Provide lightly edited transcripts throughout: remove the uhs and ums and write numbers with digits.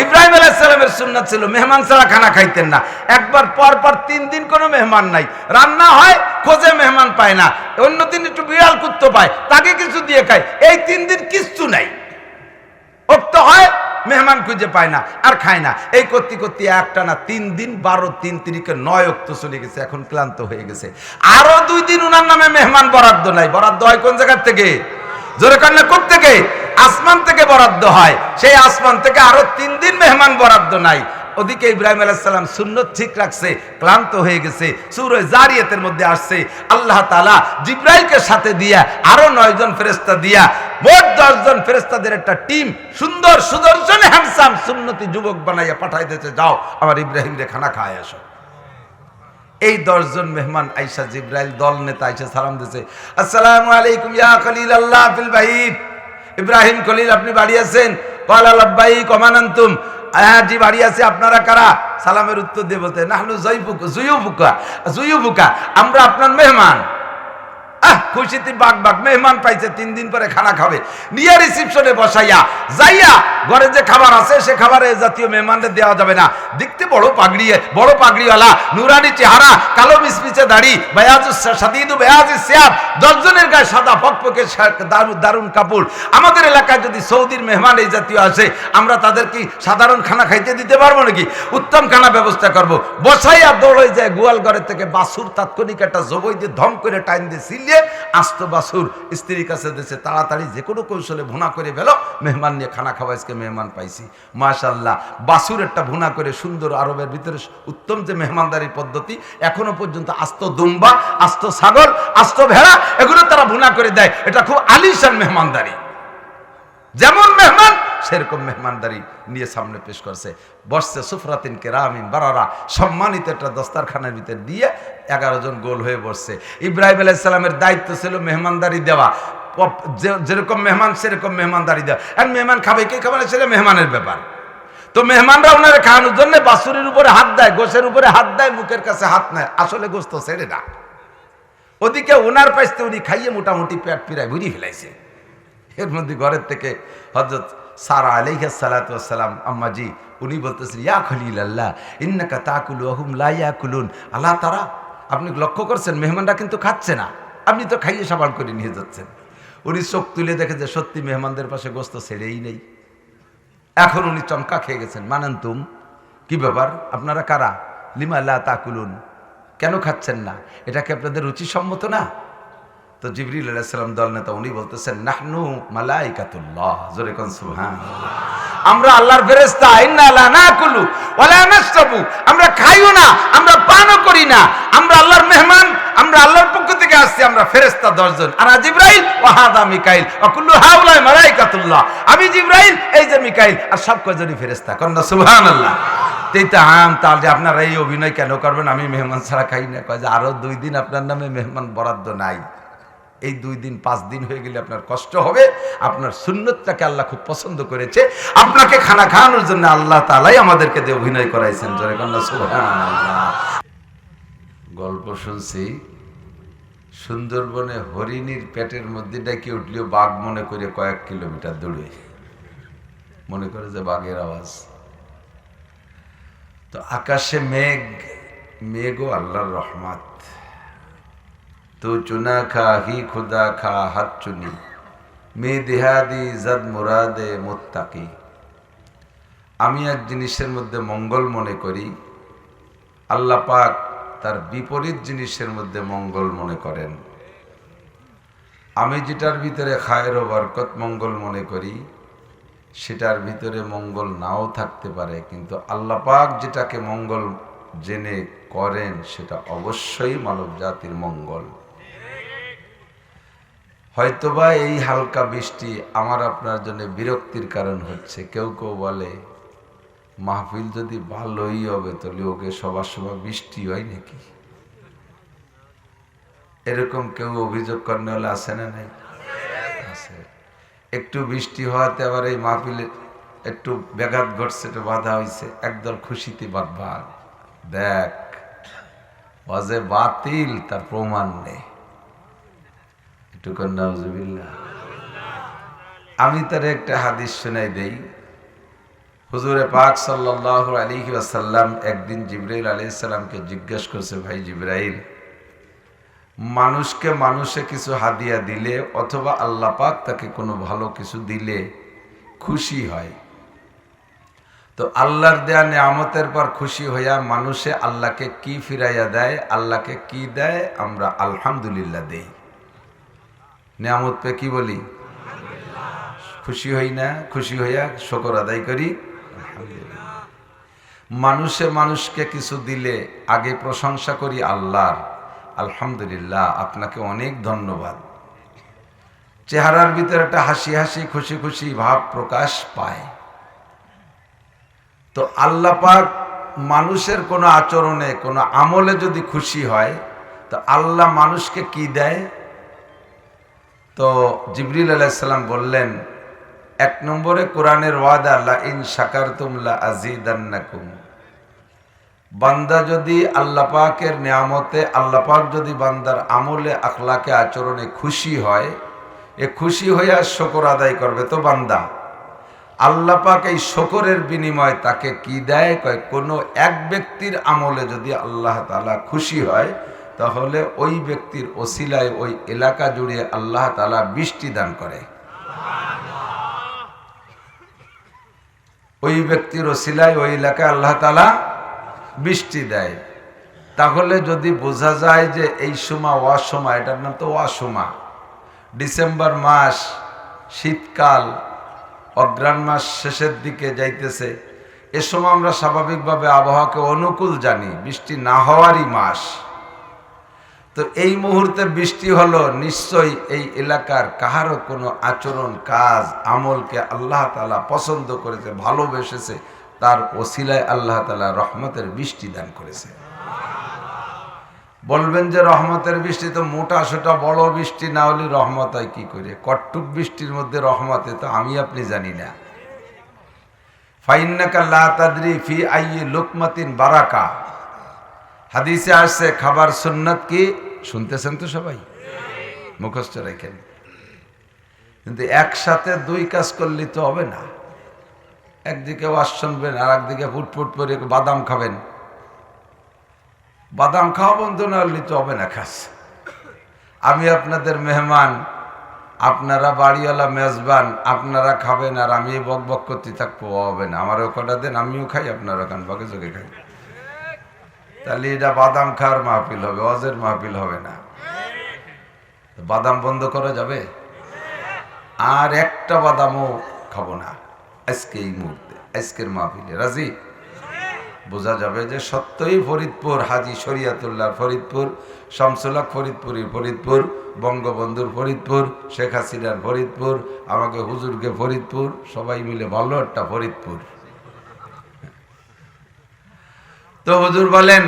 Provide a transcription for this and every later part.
ইব্রাহিম আলাইহিস সালামের সুন্নাত ছিল মেহমান ছাড়া খানা খাইতেন না। একবার পর পর 3 দিন কোনো মেহমান নাই, রান্না হয় খোঁজে মেহমান পায় না, অন্য দিন একটু বিড়াল কুত্তো পায় তাকে কিছু দিয়ে খায়, এই 3 দিন কিচ্ছু নাই। উক্ত হয় মেহমান খুঁজে পায় না আর খায় না, এই করতে করতে একটানা 3 দিন 12 3 তিরিকে 9 অক্ত চলে গেছে, এখন ক্লান্ত হয়ে গেছে। আরো 2 দিন উনার নামে মেহমান বরাদ্দ নাই। বরাদ্দ হয় কোন জায়গা থেকে? জোরে কান্না কোথ থেকে? আসমান থেকে বরাদ্দ হয়। সেই আসমান থেকে আরো 3 দিন মেহমান বরাদ্দ নাই। ওদিকে ইব্রাহিম আলাইহিস সালাম সুন্নত ঠিক রাখছে, ক্লান্ত হয়ে গেছে। সূরা জারিয়াতের মধ্যে আসছে আল্লাহ তাআলা জিবরাইলকে সাথে দিয়া আরো 9 জন ফেরেশতা দিয়া মোট 10 জন ফেরেশতাদের একটা টিম সুন্দর সুদর্শন হ্যান্ডসাম সুন্নতি যুবক বানাইয়া পাঠাই দিয়েছে, যাও আমার ইব্রাহিম রে খানা খায় আসো। এই 10 জন মেহমান আয়েশা জিবরাইল দল নেতা আয়েশা সালাম দিয়েছে, আসসালামু আলাইকুম ইয়া খলিল আল্লাহ ফিল বাইত। ইব্রাহিম খলিল আপনি বাড়ি আছেন? ক্বালা লাব্বাইক ওয়া মান আনতুম। জি বাড়ি আছে, আপনারা কারা? সালামের উত্তর দিয়ে বলতে নাহনু জুয়ুফুকা, আমরা আপনার মেহমান। খুশিতে বাগ বাগ, মেহমান পাইছে, 3 দিন পরে খানা খাবে, নিয়ে রিসিপশনে বসাইয়া যাইয়া ঘরে যে খাবার আছে সে খাবারে জাতীয় মেহমানদের দেওয়া যাবে না। দেখতে বড় পাগড়িওয়ালা, নুরানি চেহারা, কালো মিসমিচে দাড়ি, বেয়াজুস সিয়াব, 10 জনের গায়ে সাদা ফকফকে দারুণ কাপড়। আমাদের এলাকায় যদি সৌদির মেহমান এই জাতীয় আসে, আমরা তাদের কি সাধারণ খানা খাইতে দিতে পারবো নাকি? উত্তম খানা ব্যবস্থা করব। বসাইয়া দৌড়ে যায় গোয়াল ঘরের থেকে বাছুর তাৎক্ষণিক একটা জবই দিয়ে ধম করে টাইম দিয়ে সিলিয়ে আস্ত বাছুর স্ত্রীর কাছে দিয়েছে, তাড়াতাড়ি যে কোনো কৌশলে ভুনা করে ফেলো, মেহমান নিয়ে খানা খাওয়া, আজকে মেহমান পাইছি। মাশাআল্লাহ, বাছুর একটা ভুনা করে সুন্দর, আরবের ভিতরে উত্তম যে মেহমানদারির পদ্ধতি, এখনো পর্যন্ত আস্ত দুম্বা, আস্ত ছাগল, আস্ত ভেড়া এগুলো তারা ভুনা করে দেয়। এটা খুব আলিশান মেহমানদারি, যেমন মেহমান সেরকম মেহমানদারি নিয়ে সামনে পেশ করছে। বসছে সুফরাতিন কেরামিন বারারা, সম্মানিত একটা দস্তারখানের ভিতর দিয়ে 11 জন গোল হয়ে বসছে। ইব্রাহিম আলাইহিস সালামের দায়িত্ব ছিল মেহমানদারি দেওয়া, যেরকম মেহমান সেরকম মেহমানদারি দেওয়া। আর মেহমান খাবে কে খাবে না সেটা মেহমানের ব্যাপার। তো মেহমানরা ওনারা খাওয়ানোর জন্য বাছুরের উপরে হাত দেয়, গোশের উপরে হাত দেয়, মুখের কাছে হাত নেয়, আসলে গোস্ত ছেড়ে না। ওদিকে ওনার পাইতে উনি খাইয়ে মোটামুটি পেট পিরায় ঘুরিয়ে ফেলাইছে। এর মধ্যে ঘরের থেকে হযরত সারা আলাইহিস সালাতু ওয়াস সালাম আম্মাজি উনি বলতেছেন, ইয়া খলিল আল্লাহ ইন্নাকা তাকুলু ওয়া হুম লা ইয়াকুলুন। আল্লাহ তারা, আপনি লক্ষ্য করছেন মেহমানরা কিন্তু খাচ্ছে না, আপনি তো খাইয়ে সাবাল করে নিয়ে যাচ্ছেন। উনি চোখ তুলে দেখে যে সত্যি মেহমানদের পাশে গোস্ত ছেড়েই নেই। এখন উনি চমকা খেয়ে গেছেন। মানান্তুম, কি ব্যাপার, আপনারা কারা? লিমা লা তাকুলুন, কেন খাচ্ছেন না? এটা কি আপনাদের রুচিসম্মত না? তো জিবরিল আলাইহিস সালাম দল নেতা উনি বলতেছেন, নাহনু মালাইকাতুল্লাহ, জোরে কোন সুবহানাল্লাহ, আমরা আল্লাহর ফেরেশতা, ইন্না লা নাকুলু ওয়া লা নাশরাবু, আমরা খাইও না, আমরা পানও করি না, আমরা আল্লাহর মেহমান, আমরা আল্লাহর পক্ষ থেকে আসছি, আমরা ফেরেশতা 10 জন। আর জিবরাইল ওয়া হাদা মিকাইল ওয়া কুল্লু হাউলাই মালাইকাতুল্লাহ, আমি জিবরাইল, এই যে মিকাইল, আর সব কয়জনই ফেরেশতা। কন্না সুবহানাল্লাহ। এইটা তাহলে আপনারা এই অভিনয় কেন করবেন আমি মেহমান ছাড়া খাই না? কয় যে আরো 2 দিন আপনার নামে মেহমান বরাদ্দ নাই। এই 2 দিন 5 দিন হয়ে গেলে আপনার কষ্ট হবে। আপনার সুন্নতটাকে আল্লাহ খুব পছন্দ করেছে, আপনাকে খানা খাওয়ানোর জন্য আল্লাহ তাআলাই আমাদেরকে দিয়ে অভিনয় করাইছেন। জোরে কন্না সুবহানাল্লাহ। গল্প শুনছি, সুন্দরবনে হরিণীর পেটের মধ্যে ডেকে উঠলেও বাঘ মনে করে কয়েক কিলোমিটার দূরে, মনে করে যে বাঘের আওয়াজ। তো আকাশে মেঘও আল্লাহর রহমত। তো চুনা খা হি খুদা খা হাত চুনি, মে দেহাদি জাদ মুরাদে মুত্তাকি। আমি এক জিনিসের মধ্যে মঙ্গল মনে করি, আল্লাহ পাক তার বিপরীত জিনিসের মধ্যে মঙ্গল মনে করেন। আমি যেটার ভিতরে খায়ের ও বরকত মঙ্গল মনে করি, সেটার ভিতরে মঙ্গল নাও থাকতে পারে, কিন্তু আল্লাহ পাক যেটাকে মঙ্গল জেনে করেন সেটা অবশ্যই মানব জাতির মঙ্গল। হয়তোবা এই হালকা বৃষ্টি আমার আপনার জন্য বিরক্তির কারণ হচ্ছে। কেউ কেউ বলে মাহফিল যদি ভালোই হবে তাহলে ওকে সবার সময় বৃষ্টি হয় নাকি, এরকম কেউ অভিযোগ করতে হলে আসে না? নাই আছে। একটু বৃষ্টি হওয়াতে আবার এই মাহফিলে একটু ব্যাঘাত ঘটছে, একটু বাধা হয়েছে, একদল খুশিতে বাদ দেখ ওয়াজে বাতিল, তার প্রমাণ নেই। একটু নাউজুবিল্লাহ। আমি তার একটা হাদিস শোনাই দেই। হুজুরে পাক সাল্লাল্লাহু আলাইহি ওয়াসাল্লাম একদিন জিবরাইল আলাইহিস সালামকে জিজ্ঞেস করছে, ভাই জিবরাইল, মানুষকে মানুষে কিছু হাদিয়া দিলে অথবা আল্লাহ পাক তাকে কোনো ভালো কিছু দিলে খুশি হয়, তো আল্লাহর দেয়া নিয়ামতের পর খুশি হইয়া মানুষে আল্লাহকে কি ফিরাইয়া দেয়, আল্লাহকে কি দেয়? আমরা আলহামদুলিল্লাহ দেই। নিয়ামত পে কি বলি? খুশি হই না? খুশি হইয়া শুকর আদায় করি আলহামদুলিল্লাহ। মানুষে মানুষকে কিছু দিলে আগে প্রশংসা করি আল্লাহর, আলহামদুলিল্লাহ, আপনাকে অনেক ধন্যবাদ। চেহারার ভিতরে একটা হাসি হাসি খুশি খুশি ভাব প্রকাশ পায়। তো আল্লাহ পাক মানুষের কোনো আচরণে কোনো আমলে যদি খুশি হয়, তো আল্লাহ মানুষকে কি দেয়? তো জিবরিল আলাইহিস সালাম বললেন, এক নম্বরে কোরআনের ওয়াদা, লা ইন শাকারতুম লা আযীদান্নাকুম। বান্দা যদি আল্লাহ পাকের নিয়ামতে, আল্লাহ পাক যদি বান্দার আমলে আখলাকে আচরণে খুশি হয়, এ খুশি হইয়া শুকর আদায় করবে। তো বান্দা আল্লাহ পাক এই শুকরের বিনিময়ে তাকে কি দেয়? কয়, কোনো এক ব্যক্তির আমলে যদি আল্লাহ তাআলা খুশি হয়, তাহলে ওই ব্যক্তির ওসিলায় ওই এলাকা জুড়ে আল্লাহ তাআলা বৃষ্টি দান করে। ওই ব্যক্তির ওসিলায় ওই এলাকায় আল্লাহ তাআলা বৃষ্টি দেয়। তাহলে যদি বোঝা যায় যে এই সময় অসময়, এটার নাম তো অসময়, ডিসেম্বর মাস, শীতকাল, অগ্রহায়ণ মাস শেষের দিকে যাইতেছে, এ সময় আমরা স্বাভাবিকভাবে আবহাওয়াকে অনুকূল জানি, বৃষ্টি না হওয়ারই মাস। তো এই মুহূর্তে বৃষ্টি হলো, নিশ্চয়ই এই এলাকার কাহারও কোনো আচরণ, কাজ, আমলকে আল্লাহ তাআলা পছন্দ করেছে, ভালোবেসেছে, তার ওসিলায় আল্লাহ তাআলা রহমতের বৃষ্টি দান করেছে। বলবেন যে রহমতের বৃষ্টি তো মোটা সোটা বড় বৃষ্টি না হলে রহমত হয় কি করে? কট্টুক বৃষ্টির মধ্যে রহমতে তো আমি আপনি জানি না। ফাইন্নাকা লা তাদরি ফি আইয়ি লুকমাতিন বারাকা, হাদিসে আসছে খাবার সুন্নাত কি? শুনতেছেন তো সবাই, মুখস্থ রাখেন। কিন্তু একসাথে দুই কাজ করলে তো হবে না। একদিকে ওয়াজ শুনবেন আর একদিকে ফুটফুট করে বাদাম খাবেন। বাদাম খাওয়া বন্ধ না হলে তো হবে না কাজ। আমি আপনাদের মেহমান, আপনারা বাড়িওয়ালা মেজবান, আপনারা খাবেন আর আমি বক বক করতে থাকবো, হবে না। আমার ওখানটা দেন, আমিও খাই, আপনারা খান, বাকি চোখে খাই। তাহলে এটা বাদাম খাওয়ার মাহফিল হবে, ওয়াজের মাহফিল হবে না। বাদাম বন্ধ করা যাবে? আর একটা বাদামও খাবো না আজকে, এই মুহূর্তে, আজকের মাহফিলে। রাজি? বোঝা যাবে যে সত্যই ফরিদপুর, হাজী শরিয়াতুল্লাহর ফরিদপুর, শামসুল হক ফরিদপুরের ফরিদপুর, বঙ্গবন্ধুর ফরিদপুর, শেখ হাসিনার ফরিদপুর, আমাকে হুজুরকে ফরিদপুর, সবাই মিলে ভালো একটা ফরিদপুর। তো হুজুর বলেন,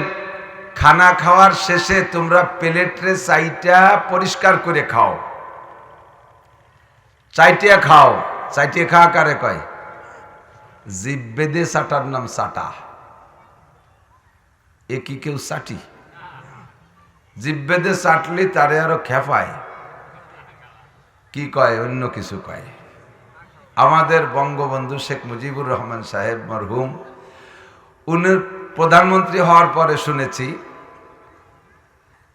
খানা খাওয়ার শেষে তোমরা প্লেটে চাইটা পরিষ্কার করে খাও। চাইটিয়া খাও। চাইটিয়া খাওয়া কারে কয়? জিভ বেঁধে চাটার নাম চাটা। এ কি কেউ চাটি? জিভ বেঁধে চাটলি তারে আরো খেপায়, কি কয়? অন্য কিছু কয়। আমাদের বঙ্গবন্ধু শেখ মুজিবুর রহমান সাহেব মরহুম, উনি প্রধানমন্ত্রী হওয়ার পরে শুনেছি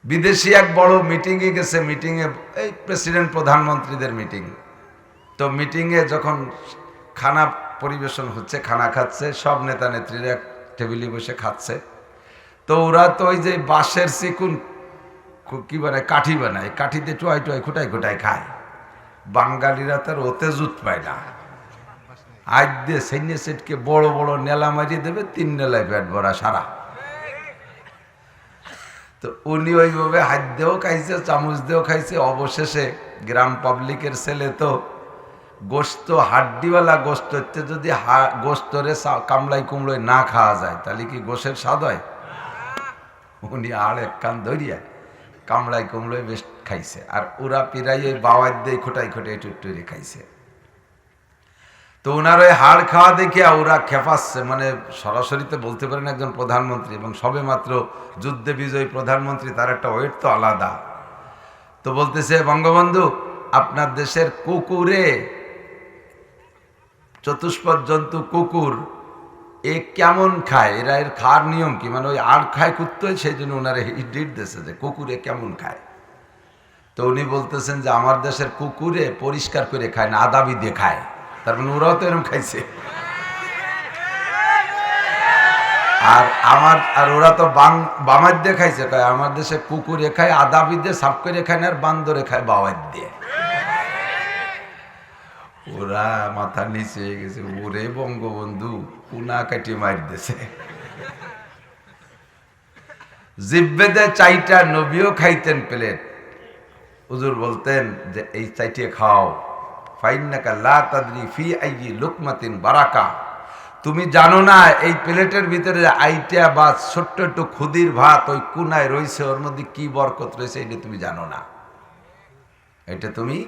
বিদেশি এক বড় মিটিংয়ে গেছে। মিটিংয়ে এই প্রেসিডেন্ট প্রধানমন্ত্রীদের মিটিং। তো মিটিংয়ে যখন খানা পরিবেশন হচ্ছে, খানা খাচ্ছে, সব নেতা নেত্রীরা এক টেবিলে বসে খাচ্ছে। তো ওরা তো ওই যে বাঁশের চিকুন কি বানায়, কাঠি বানায়, কাঠিতে টুয়াই টুয়াই খুঁটাই খুঁটাই খায়। বাঙালিরা তার ওতে জুত পায় না। আজ দিয়ে সৈন্য সেটকে বড় বড় নেলা মারিয়ে দেবে, 3 নেলায় পেট ভরা সারা। তো উনি ওইভাবে হাত দিয়েও খাইছে, চামচ দিয়েও খাইছে। অবশেষে গ্রাম পাবলিকের ছেলে তো গোস্ত, হাড্ডিওয়ালা গোস্ত হচ্ছে, যদি গোস্তরে কামলাই কুমড়োয় না খাওয়া যায় তাহলে কি গোশের স্বাদ হয়? উনি আর এক কান ধরিয়া কামলাই কুমড়োয় বেশ খাইছে, আর ওরা পিরাই ওই বাওয়ার দিয়ে খোটাই খোটাই টুটুরি খাইছে। তো ওনার ওই হাড় খাওয়া দেখে ওরা খেপাচ্ছে, মানে সরাসরি তো বলতে পারেন একজন প্রধানমন্ত্রী, এবং সবে মাত্র যুদ্ধে বিজয়ী প্রধানমন্ত্রী, তার একটা ওয়েট তো আলাদা। তো বলতেছে, বঙ্গবন্ধু আপনার দেশের কুকুরে চতুষ্পদ জন্তু কুকুর এ কেমন খায়, এরা এর খাওয়ার নিয়ম কি, মানে ওই আর খায় কুত্তে, সেই জন্য ওনারা হিট দিয়েছে যে কুকুরে কেমন খায়। তো উনি বলতেছেন যে আমার দেশের কুকুরে পরিষ্কার করে খায় না, আদাবি দিয়ে খায়। তার মানে ওরাও তো এরকম খাইছে। আর ওরা তো বামার দিয়ে খাইছে, কয় আমার দেশে কুকুরে খায় আদাবি দিয়ে, সাফ করে খায় না, আর বান্দরে খায় বাওয়ার দিয়ে। ওরা মাথা নিচে হয়ে গেছে, ওরে বঙ্গবন্ধু কুনা কাটি মার দিছে। জিব্বেদে চাইটা নবীও খাইতেন প্লেট। হুজুর বলতেন যে এই চাইটে খাও, ফাইন্নাকা লা তাদরি ফি আইয়ি লুকমাতিন বারাকা, তুমি জানো না এই প্লেটের ভিতরে আইটা বা ছোট্ট একটু খুদির ভাত ওই কুনায় রয়েছে, ওর মধ্যে কি বরকত রয়েছে এটা তুমি জানো না। এটা তুমি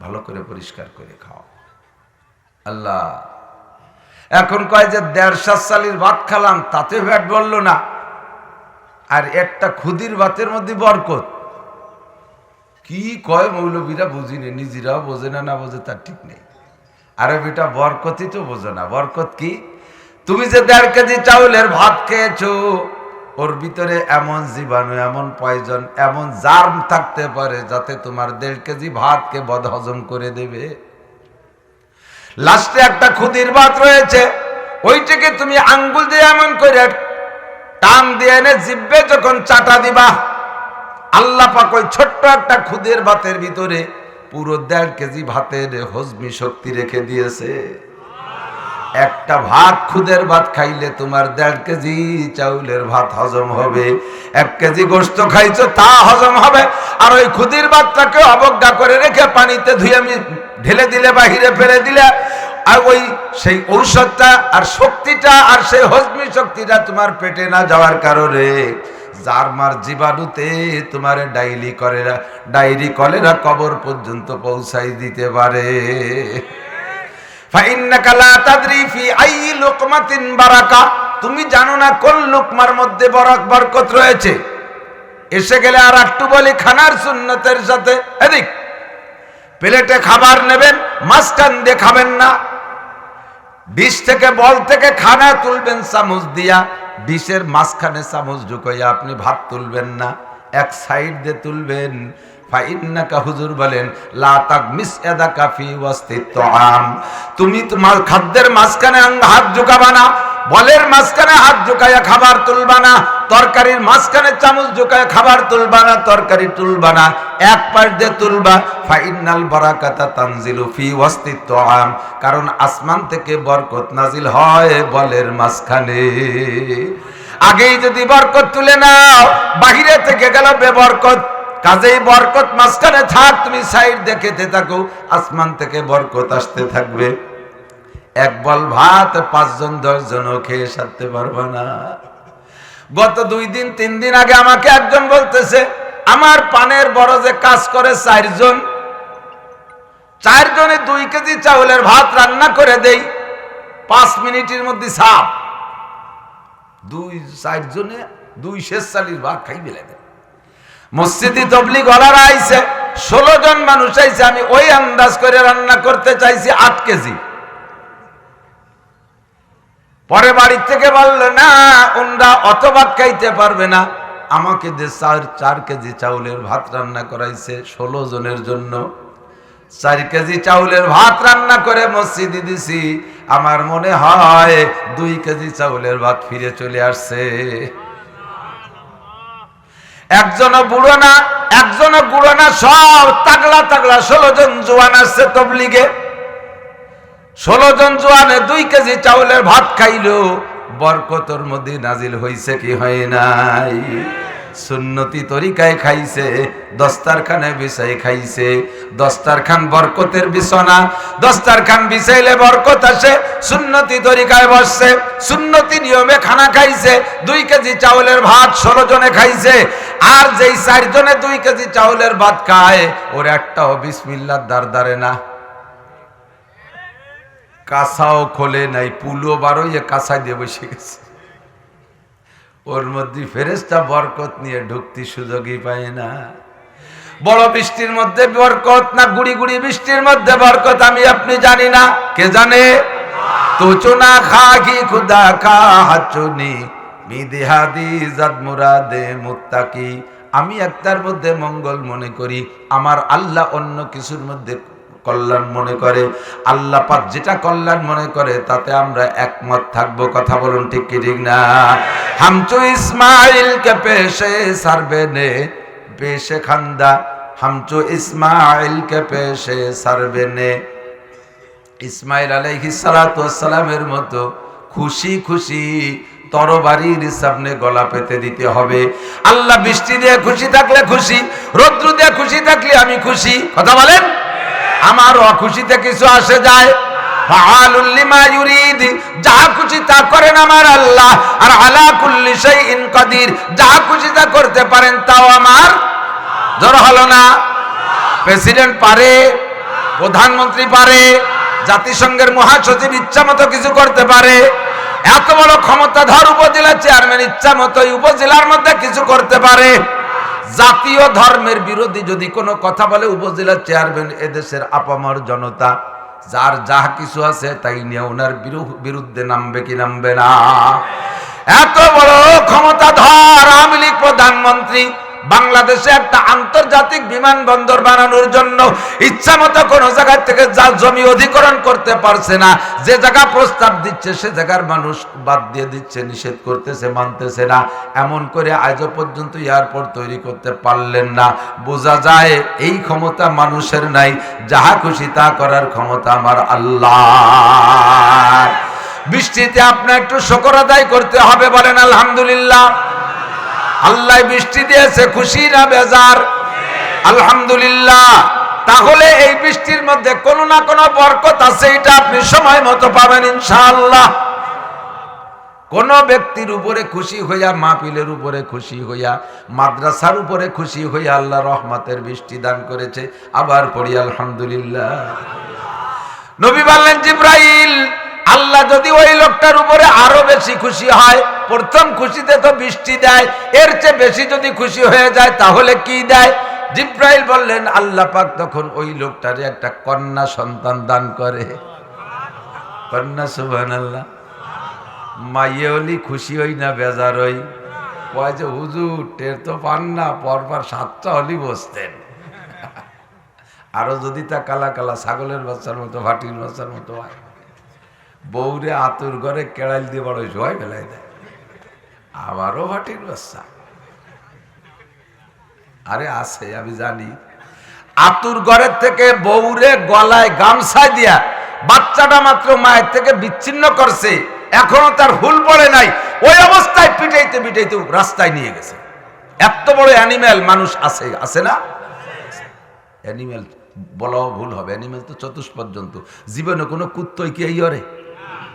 ভালো করে পরিষ্কার করে খাও। আল্লাহ এখন কয় যে 1.5 সালের ভাত খালাম তাতে ভ্যাট বললো না, আর একটা খুদির ভাতের মধ্যে বরকত। কি কয় মৌলবীরা বুঝিনি, নিজেরাও বোঝে না, না বোঝে তার ঠিক নেই। আরে বেটা বরকতই তো বোঝো না। বরকত কি? তুমি যে 1.5 কেজি চাউলের ভাত খেয়েছো, ওর ভিতরে এমন জীবাণু, এমন পয়জন, এমন জার্ম থাকতে পারে যাতে তোমার 1.5 কেজি ভাতকে বদহজম করে দেবে। লাস্টে একটা খুদির ভাত রয়েছে, ওইটাকে তুমি আঙ্গুল দিয়ে এমন করে টান দিয়ে এনে জিভে যখন চাটা দিবা, আল্লাহ পাক ওই ছোট্ট একটা খুদের ভাতের ভিতরে পুরো 1.5 কেজি ভাতের হজমি শক্তি রেখে দিয়েছে। একটা ভাত খুদের ভাত খাইলে তোমার 1.5 কেজি চাউলের ভাত হজম হবে। 1 কেজি গোশত খাইছো তা হজম হবে। আর ওই খুদির ভাতটাকে অবজ্ঞা করে রেখে পানিতে ধুয়ে আমি ঢেলে দিলে, বাহিরে ফেলে দিলে, আর ওই সেই ঔষধটা আর শক্তিটা আর সেই হজমি শক্তিটা তোমার পেটে না যাওয়ার কারণে জার্মার জীবাণুতে তোমার ডায়রি কলেরা কবর পর্যন্ত পৌঁছাই দিতে পারে। ফাইন্নাকা লা তাদরি ফি আইয়ি লুকমাতিন বারাকা, তুমি জানো না কোন লুকমার মধ্যে বরকত রয়েছে। এসে গেলে আর একটু বলি খানার সুন্নতের সাথে, এদিক প্লেটে খাবার নেবেন, মাঝখান দিয়ে খাবেন না। ডিশ থেকে বল থেকে খানা তুলবেন চামচ দিয়া, ডিশের মাঝখানে চামচ ঢুকাইয়া আপনি ভাত তুলবেন না, এক সাইড দিয়ে তুলবেন। ফাইন্নাকা, হুজুর বলেন, লা তাগমিস ইয়াদাকা ফি ওয়াসতিত তাআম, তুমি তোমার খাদ্যের মাঝখানে হাত ঢুকাবা না, বলের মাঝখানে হাত ঢুকাইয়া খাবার তুলবা না, তরকারির মাঝখানে চামচ ঢুকাইয়া খাবার তুলবা না, তরকারি তুলবা না, এক পাশ দিয়ে তুলবা। ফাইন্নাল বারাকাতা তানজিলু ফি ওয়াসতিত তাআম, কারণ আসমান থেকে বরকত নাজিল হয় বলের মাঝখানে। আগেই যদি বরকত তুলে নাও, বাহিরে থেকে গেল বেবরকত। কাজেই বরকত মাঝখানে থাক, তুমি সাইড দেখতে থাকো, আসমান থেকে বরকত আসতে থাকবে। এক বল ভাত 5 জন 10 জনও খেয়ে সারতে পারবে না। গত 2 দিন 3 দিন আগে আমাকে একজন বলতেছে, আমার পানের বড় যে কাজ করে 4 জন, 4 জনে 2 কেজি চাউলের ভাত রান্না করে দেই, 5 মিনিটের মধ্যে সাপ। 4 জনে 2 শেষ চালির ভাত খাইবে লাগে। মসজিদে তবলিগ ওলারা আইছে, 16 জন মানুষ আইছে, আমি ওই আন্দাজ করে রান্না করতে চাইছি 8 কেজি। পরে বাড়ির থেকে বললো না, ওনরা অত ভাত খাইতে পারবে না, আমাকে যে 4 কেজি চাউলের ভাত রান্না করাইছে 16 জনের জন্য। 4 কেজি চাউলের ভাত রান্না করে মসজিদে দিছি, আমার মনে হয় 2 কেজি চাউলের ভাত ফিরে চলে আসছে। একজনও বুড়ো না, একজনও বুড়ো না, সব তাগলা তাগলা 16 জন জোয়ান আসছে তবলিগে। 16 জন জোয়ানে 2 কেজি চাউলের ভাত খাইলো, বরকতর মধ্যে নাজিল হইছে কি হয় নাই? সুন্নতি তরিকায় খাইছে, দস্তারখানে বিছাই খাইছে। দস্তারখান বরকতের বিছানা, দস্তারখান বিছাইলে বরকত আসে। সুন্নতি তরিকায় বসছে, সুন্নতি নিয়মে খানা খাইছে। 2 কেজি চাউলের ভাত 16 জনে খাইছে। আর যেই 4 জনে 2 কেজি চাউলের ভাত খায়, ওর একটাও বিসমিল্লাহর দাঁড় না, কাঁসাও খোলে নাই, পুলো বারোইয়ে কাঁসা দিয়ে বসে গেছে। ওর মধ্যে ফেরেশতা বরকত নিয়ে ঢুকতে সুযোগই পায় না। বড় বৃষ্টির মধ্যে বরকত না গুড়ি গুড়ি বৃষ্টির মধ্যে বরকত আমি আপনি জানি না, কে জানে? তো চুনা খাগি খুদা কা হাচুনি মিদেহাদি জাদ মুরাদে মুত্তাকি। আমি একটার মধ্যে মঙ্গল মনে করি, আমার আল্লাহ অন্য কিছুর মধ্যে কল্যাণ মনে করে। আল্লাহ পাক যেটা কল্যাণ মনে করে তাতে আমরা একমত থাকবো। কথা বলুন ঠিক কি ঠিক না? হামচু ইসমাইল কে পেশে সারবে নে পেশে খান্দা, হামচু ইসমাইল কে পেশে সারবে নে। ইসমাইল আলাইহিস সালাতু ওয়াস সালামের মতো খুশি খুশি তরবারির সামনে গলা পেতে দিতে হবে। আল্লাহ বৃষ্টি দিয়ে খুশি থাকলে খুশি, রৌদ্র দিয়ে খুশি থাকলে আমি খুশি। কথা বলেন? আমার অখুশিতে কিছু আসে যায়? ফাআলুল লিমা ইউরিদ, যা খুশি তা করেন আমার আল্লাহ। আর আলা কুল্লি শাইইন কাদির, যা খুশি তা করতে পারেন তাও আমার। জোর হলো না? প্রেসিডেন্ট পারে, প্রধানমন্ত্রী পারে, জাতিসংঘের মহাসচিব ইচ্ছা মতো কিছু করতে পারে। এত বড় ক্ষমতাধর উপজেলা চেয়ারম্যান ইচ্ছা মতো উপজেলার মধ্যে কিছু করতে পারে। জাতীয় ধর্মের বিরোধী যদি কোনো কথা বলে উপজেলা চেয়ারম্যান এদেশের আপামর জনতা যার যা কিছু আছে তাই নিয়ে ওনার বিরুদ্ধে নামবে কি নামবে না? এত বড় ক্ষমতাধর আওয়ামী লীগ প্রধানমন্ত্রী বাংলাদেশে একটা আন্তর্জাতিক বিমানবন্দর বানানোর জন্য ইচ্ছা মতো কোন জায়গা থেকে যা জমি অধিগ্রহণ করতে পারছে না। যে জায়গা প্রস্তাব দিচ্ছে সে জায়গার মানুষ বাদ দিয়ে দিচ্ছে, নিষেধ করতেছে, মানতেছে না। এমন করে আজও পর্যন্ত এয়ারপোর্ট তৈরি করতে পারলেন না। বোঝা যায় এই ক্ষমতা মানুষের নাই, যাহা খুশি তা করার ক্ষমতা আমার আল্লাহ। বৃষ্টিতে আপনার একটু শুকর আদায় করতে হবে, বলেন আলহামদুলিল্লাহ। আল্লাহ বৃষ্টি দিয়েছে, খুশি না বেজার? আলহামদুলিল্লাহ। তাহলে এই বৃষ্টির মধ্যে কোনো না কোনো বরকত আছে, এটা আপনি সময় মতো পাবেন ইনশাআল্লাহ। কোন ব্যক্তির উপরে খুশি হইয়া, মাহফিলের উপরে খুশি হইয়া, মাদ্রাসার উপরে খুশি হইয়া আল্লাহ রহমতের বৃষ্টি দান করেছে। আবার পড়ি আলহামদুলিল্লাহ। নবী বললেন, জিবরাইল, আল্লাহ যদি ওই লোকটার উপরে আরো বেশি খুশি হয়, প্রথম খুশিতে তো বৃষ্টি দেয়, এর চেয়ে বেশি যদি খুশি হয়ে যায় তাহলে কি দেয়? জিবরাইল বললেন, আল্লাহ পাক তখন ওই লোকটারে একটা কন্যা সন্তান দান করে। কন্যা, সুবহানাল্লাহ। মাইয়ে হলি খুশি হই না বেজার হই? কয় যে হুজুর টের তো পান না, পরপর 7টা হলি বসতেন। আরো যদি তা কালা কালা ছাগলের বাচ্চার মতো, ভাটির বাচ্চার মতো হয়। বউরে আতুর ঘরে কেড়াইল দিয়ে বড় সবাই ফেলাই দেয়, আবারও ভাটির বাচ্চা। আরে আছে, আমি জানি। আতুর ঘরের থেকে বউরে গলায় গামছা দিয়া বাচ্চাটা মাত্র মায়ের থেকে বিচ্ছিন্ন করছে, এখনো তার হুল পড়ে নাই, ওই অবস্থায় পিটাইতে পিটাইতে রাস্তায় নিয়ে গেছে। এত বড় অ্যানিম্যাল মানুষ আছে, আছে না? অ্যানিম্যাল বলাও ভুল হবে, অ্যানিম্যাল তো চতুষ্পদ জন্তু। জীবনে কোনো কুত্তই কি এই ওরে?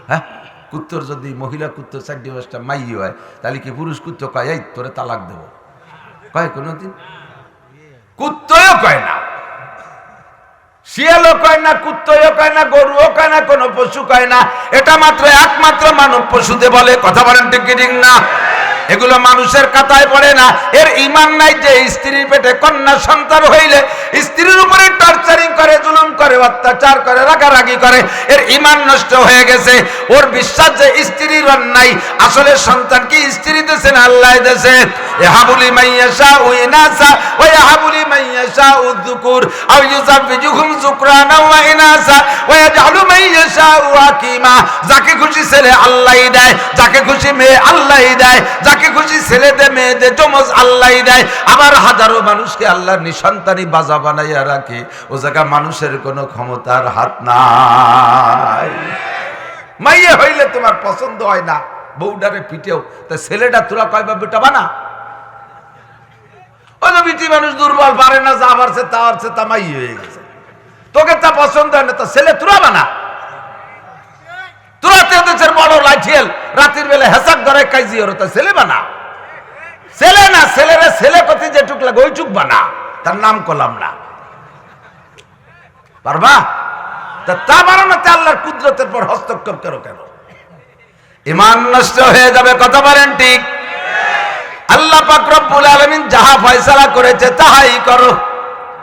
হ্যাঁ, কুত্তর যদি মহিলা কুত্তর 4-5টা মাই হয়, তাহলে কি পুরুষ কুত্ত কয় এই তোরে তালাক দেব? কয় কোনদিন? কুত্তও কয় না, শিয়ালও কয় না, কুত্তও কয় না, গরুও কয় না, কোনো পশু কয় না। এটা মাত্র একমাত্র মানব পশুতে বলে। কথা বলেন ঠিক ঠিক না? এগুলো মানুষের কাতায় পড়ে না। এর ঈমান নাই যে স্ত্রীর পেটে কন্যা সন্তান হইলে স্ত্রীর উপরে টর্চারিং করে, জুলুম করে, অত্যাচার করে, রাগারাগি করে, এর ঈমান নষ্ট হয়ে গেছে। ওর বিশ্বাস যে স্ত্রীর অন্যায়, আসলে সন্তান কি স্ত্রী দেছে না আল্লাহ দেছে? ইয়াহাবুলি মাইয়াশা ইনাসা ওয়া ইয়াহাবুলি মাইয়াশা যুকুর আও ইউযাবিজুহুম যুকরানা ওয়া ইনাসা ওয়া ইয়াজআলু মাইয়াশা আকিমা। যাকে খুশি ছেলে আল্লাহই দেয়, যাকে খুশি মেয়ে আল্লাহই দেয়, যাকে খুশি ছেলেদের মেয়েদের জমজ আল্লাহই দেয়। আবার হাজারো মানুষকে আল্লাহর নিঃসন্তানি বাজা বানাইয়া রাখে, ও জায়গা মানুষের কোনো ক্ষমতার হাত নাই। মাইয়ে হইলে তোমার পছন্দ হয় না, বউডারে পিটেও, তা ছেলেটা তোরা কয়বার বেটা বানা? ওই তো বিটি মানুষ দুর্বল, পারে না, যা পারছে তা পারছে, তা মাই হয়ে গেছে। তোকে তা পছন্দ হয় না, তা ছেলে তোরা বানা। তোরা তো দেশের বড় লাঠিয়াল, রাতের বেলা হেসাক ধরে কাইজি ওর, তা ছেলে বানা। ছেলে না, ছেলেরা ছেলে কথি যেটুক লাগে ওইটুক বানা, তার নাম করলাম না। পারবা? তা বানানো তে আল্লাহর কুদরতের পর হস্তক্ষেপ করো কেন? ঈমান নষ্ট হয়ে যাবে। কথা বলেন ঠিক? আল্লাহ পাক রব্বুল আলামিন যাহা ফয়সালা করেছে তাহাই করো।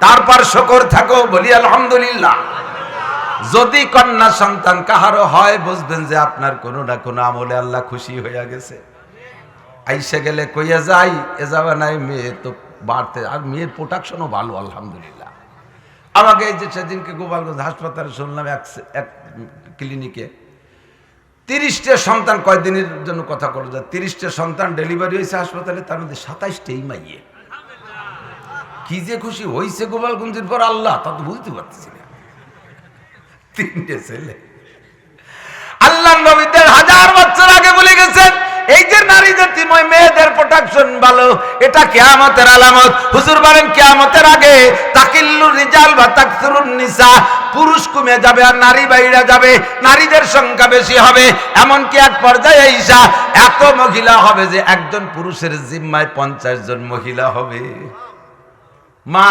তারপর শুকর থাকো, বলি আলহামদুলিল্লাহ। যদি কন্যা সন্তান কাহারও হয়, বুঝবেন যে আপনার কোনো না কোনো আমলে আল্লাহ খুশি হয়ে গেছে। আইসে গেলে কইয়া যাই, এ যাবে নাই, মেয়ে তো বাড়তে, আর মেয়ের প্রোটেকশনও ভালো আলহামদুলিল্লাহ। আমাকে এই যে সেদিনকে গোপালগঞ্জ হাসপাতালে শুনলাম, এক ক্লিনিকে 30টা সন্তান, কয়দিনের জন্য কথা বলা যায়, 30টা সন্তান ডেলিভারি হয়েছে হাসপাতালে, তার মধ্যে 27টাই মাইয়ে। কি যে খুশি হয়েছে গোপালগঞ্জের পর আল্লাহ, তা তো বুঝতে পারতেছি না। 3টে ছেলে। আল্লাহ নবীদের হাজার বছর আগে বলে গেছেন, এই যে নারী জাতিময় মেয়েদের প্রোটেকশন ভালো, এটা কিয়ামতের আলামত। হুজুর বলেন কিয়ামতের আগে তাকিল্লুর রিজাল বা তাকসুরুন নিসা, পুরুষ কমে যাবে আর নারী বাইরে যাবে, নারীদের সংখ্যা বেশি হবে। এমনকি এক পর্যায়ে ঈশা এত মহিলা হবে যে একজন পুরুষের জিম্মায় 50 জন মহিলা হবে। মা,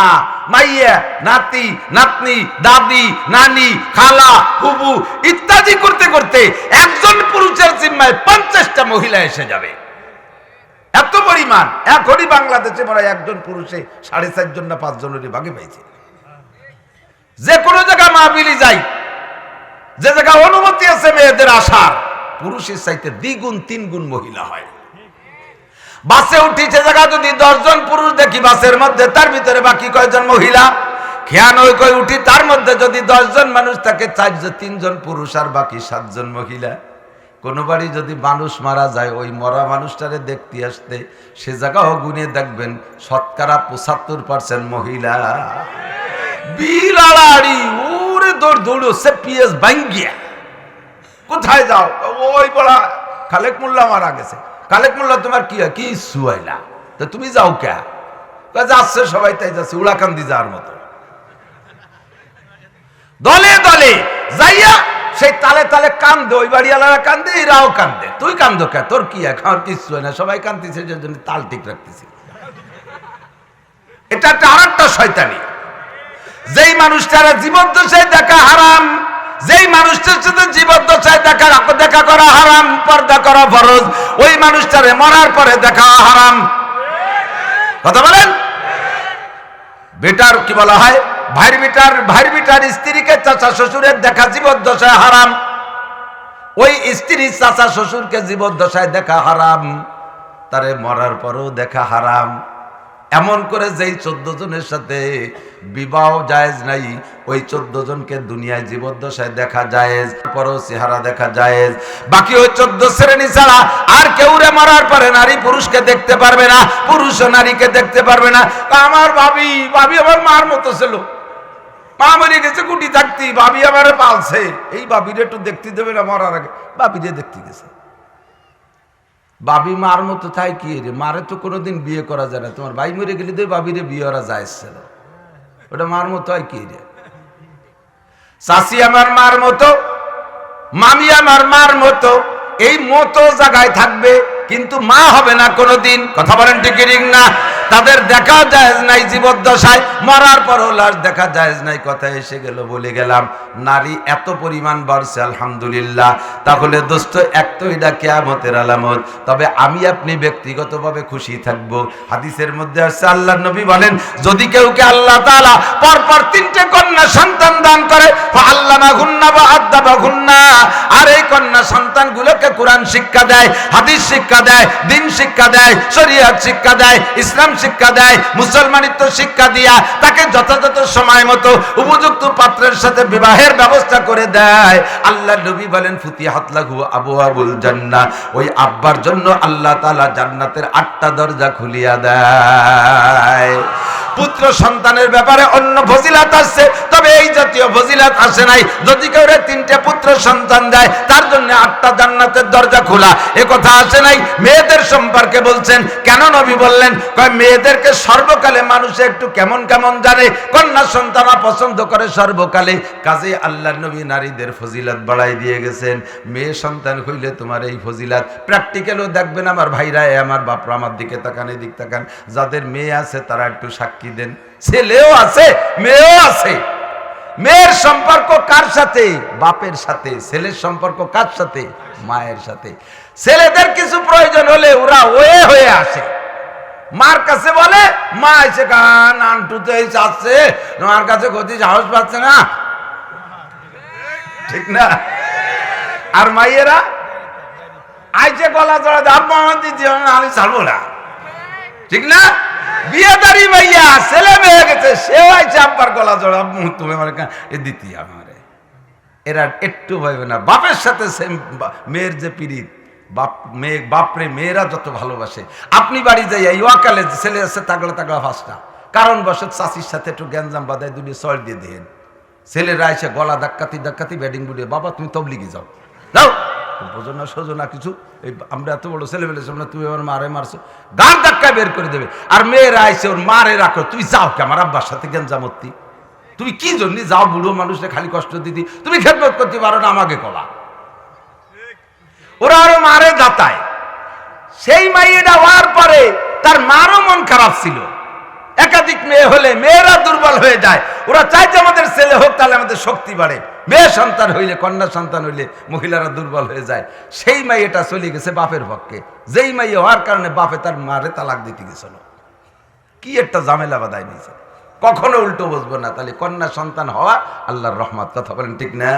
মাইয়া, নাতি, নাতনি, দাদি, নানি, খালা, ফুফু ইত্যাদি করতে করতে একজন পুরুষের জিম্মায় 50টা মহিলা এসে যাবে। এত পরিমাণ। এখনই বাংলাদেশে মনে হয় একজন পুরুষে 4.5 জন না 5 জনের ভাগে পাইছে। যে কোনো জায়গায় মাহফিলে যাই, যে জায়গায় অনুমতি আছে মেয়েদের আসার, পুরুষের চাইতে 2 গুণ 3 গুণ মহিলা হয়। বাসে উঠি, যে জায়গা যদি 10 জন পুরুষ দেখি বাসের মধ্যে, তার ভিতরে বাকি কয়জন মহিলা? খেয়াল ওই কই উঠি, তার মধ্যে যদি 10 জন মানুষ থাকে, 3 জন পুরুষ আর বাকি 7 জন মহিলা। কোন বাড়ি যদি মানুষ মারা যায়, ওই মরা মানুষটারে দেখতে আসতে সে জায়গাও গুনে দেখবেন শতকরা 75% মহিলা। বিলাড়ি ওরে দৌড় সে পিএস ভাঙ্গিয়া। কোথায় যাও? ওই বড়া খালেক মোল্লা মারা গেছে। খালেক মোল্লা তোমার কি কি সুয়াইলা, তো তুমি যাও কে? যাচ্ছে সবাই, তাই যাচ্ছে, উড়াকান্দি যাওয়ার মতো। দলে দলে যাইয়া সেই তালে তালে কান্দে, ওই বাড়িওয়ালারা কান্দে, এরাও কান্দে। তুই কান্দো কে? তোর কি এখন কিছু হয় না, সবাই কান্দিছে, যে জন্য তাল ঠিক রাখতেছি। এটা একটা আরেকটা শয়তানি। যেই মানুষটারা জীবদ্দশায় দেখা হারাম, যেই মানুষটার সাথে জীবদ্দশায় দেখা করা হারাম, পর্দা করা ফরজ, ওই মানুষটারে মরার পরে দেখা হারাম। কথা বলেন। বেটার কি বলা হয়, ভাইয়ের বেটার স্ত্রীকে চাচা শ্বশুরের দেখা জীবদ্দশায় হারাম, ওই স্ত্রী চাচা শ্বশুরকে জীবদ্দশায় দেখা হারাম, তারে মরার পরেও দেখা হারাম। এমন করে যেই 14 জনের সাথে বিবাহ জায়েজ নাই, ওই 14 জনকে দুনিয়ায় জীবদ্দশায় দেখা জায়েজ, পরও চেহারা দেখা জায়েজ। বাকি ওই 14 শ্রেণী ছাড়া আর কেউ রে মরার পরে নারী পুরুষকে দেখতে পারবে না, পুরুষও নারীকে দেখতে পারবে না। আমার ভাবি আমার মার মতো ছিল, মা মরে গেছে কুটি থাকতি, ভাবি আমারে পালছে, এই ভাবিরে একটু দেখতে দেবে না মরার আগে? ভাবিরে দেখতে গেছে। বাবি মার মতো তাই কি রে? মারে তো কোনোদিন বিয়ে করা যায় না। তোমার ভাই মরে গেলে তো বাবিরে বিয়ে করা যাইছিল, ওটা মার মতো হয় কি রে? চাষি আমার মার মতো, মামি আমার মার মতো, এই মতো জায়গায় থাকবে, কিন্তু মা হবে না কোনোদিন। কথা বলেন ঠিক না? তাদের দেখা জায়েজ নাই জীবদ্দশায়, মরার পরও লাশ দেখা জায়েজ নাই। কথা এসে গেল, বলে গেলাম নারী এত পরিমাণ বাড়ছে আলহামদুলিল্লাহ। তাহলে দোস্ত, এক তো এটা কিয়ামতের আলামত। তবে আমি আপনি ব্যক্তিগতভাবে খুশি থাকবো। হাদিসের মধ্যে আসছে, আল্লাহর নবী বলেন, যদি কেউকে আল্লাহ তাআলা পরপর 3টে কন্যা সন্তান দান করে, ফাআল্লামাহুন্না ওয়া আদাবাহুন্না, আর এই কন্যা সন্তানগুলোকে কোরআন শিক্ষা দেয়, হাদিস শিক্ষা দেয়, দ্বীন শিক্ষা দেয়, শরীয়ত শিক্ষা দেয়, ইসলাম শিক্ষা দেয়, মুসলমানিত্ব শিক্ষা দিয়া তাকে যথাযথ সময় মতো উপযুক্ত পাত্রের সাথে বিবাহের ব্যবস্থা করে দেয়, আল্লাহ নবী বলেন, ফুতিহাত লাহু আবওয়াবুল জান্নাহ, ওই আব্বার জন্য আল্লাহ তাআলা জান্নাতের 8টা দরজা খুলিয়া দেয়। পুত্র সন্তানের ব্যাপারে অন্য ফজিলাত আছে, তবে এই জাতীয় ফজিলাত আসে নাই। যদি কেউ 3টে পুত্র সন্তান দেয়, তার জন্য 8টা জান্নাতের দরজা খোলা, এ কথা আসে নাই। মেয়েদের সম্পর্কে বলছেন, কেন নবী বললেন? কয় মেয়েদেরকে সর্বকালে মানুষে একটু কেমন কেমন জানে, কন্যা সন্তানা পছন্দ করে সর্বকালে। কাজে আল্লাহর নবী নারীদের ফজিলাত বাড়াই দিয়ে গেছেন। মেয়ে সন্তান হইলে তোমার এই ফজিলাত প্র্যাকটিক্যালও দেখবেন। আমার ভাইরা, আমার বাপরা, আমার দিকে তাকান, এদিক তাকান, যাদের মেয়ে আছে তারা একটু সাক্ষী দেন। ছেলেও আছে, মেয়েও আছে। মেয়ের সম্পর্ক কার সাথে? বাপের সাথে। ছেলের সম্পর্ক কার সাথে? মায়ের সাথে। ছেলেদের কিছু প্রয়োজন হলে ওরা হয়ে আসে, মার কাছে বলে, মা এসে কান আন্টুতে চাচ্ছে, মার কাছে গতি সাহস পাচ্ছে না, ঠিক না? আর মাইয়েরা আইছে গলা জড়া দাব মোহাম্মদ আমি ছাড়বো না, ঠিক না? বিয়েদারি মাইয়া ছেলে মেয়ে গেছে, সেও আইছে আব্বার গলা জড়া, তুমি আমার দিতি আমারে। এরা একটু ভাবে না বাপের সাথে সেম, মেয়ের যে পিরিত, বাপ মেয়ে বাপরে মেয়েরা যত ভালোবাসে। আপনি বাড়ি যাই এই ওয়াকালে ছেলে আছে তাগলা তাগলা ফাঁসটা, কারণ বসত চাষির সাথে একটু গ্যাঞ্জাম বাদায় দুটি সর দিয়ে দেন, ছেলেরা এসে গলা ধাক্কাতি ধাক্কাতি ব্যাটিং বুড়িয়ে, বাবা তুমি তবলিগে যাও, যাও বোঝো না সোজো না কিছু, এই আমরা এত বড় ছেলে মেলে সামনে তুমি আমার মারে মারছো, গান ধাক্কায় বের করে দেবে। আর মেয়েরা এসে ওর মারে রাখো, তুই যাও কে আমার আব্বার সাথে গ্যাঞ্জামতি, তুমি কি জন্য যাও, বুড়ো মানুষে খালি কষ্ট দিতি, তুমি খেদমত করতে পারো না আমাকে কলা। ওরা আরো মারে দাতায়। সেই মাইয়েটা হওয়ার পরে তার মারও মন খারাপ ছিল, একাধিক মেয়ে হলে মেয়েরা দুর্বল হয়ে যায়, ওরা চাইছে আমাদের ছেলে হোক তাহলে আমাদের শক্তি বাড়ে, মেয়ে সন্তান হইলে কন্যা সন্তান হইলে মহিলারা দুর্বল হয়ে যায়। সেই মাইয়েটা চলে গেছে বাপের পক্ষে, যেই মাইয়ে হওয়ার কারণে বাপে তার মারে তালাক দিতে গেছিল। কি একটা ঝামেলা বাধায় নিয়েছে, কখনো উল্টো বুঝবো না। তাহলে কন্যা সন্তান হওয়া আল্লাহর রহমত, কথা বলেন ঠিক না?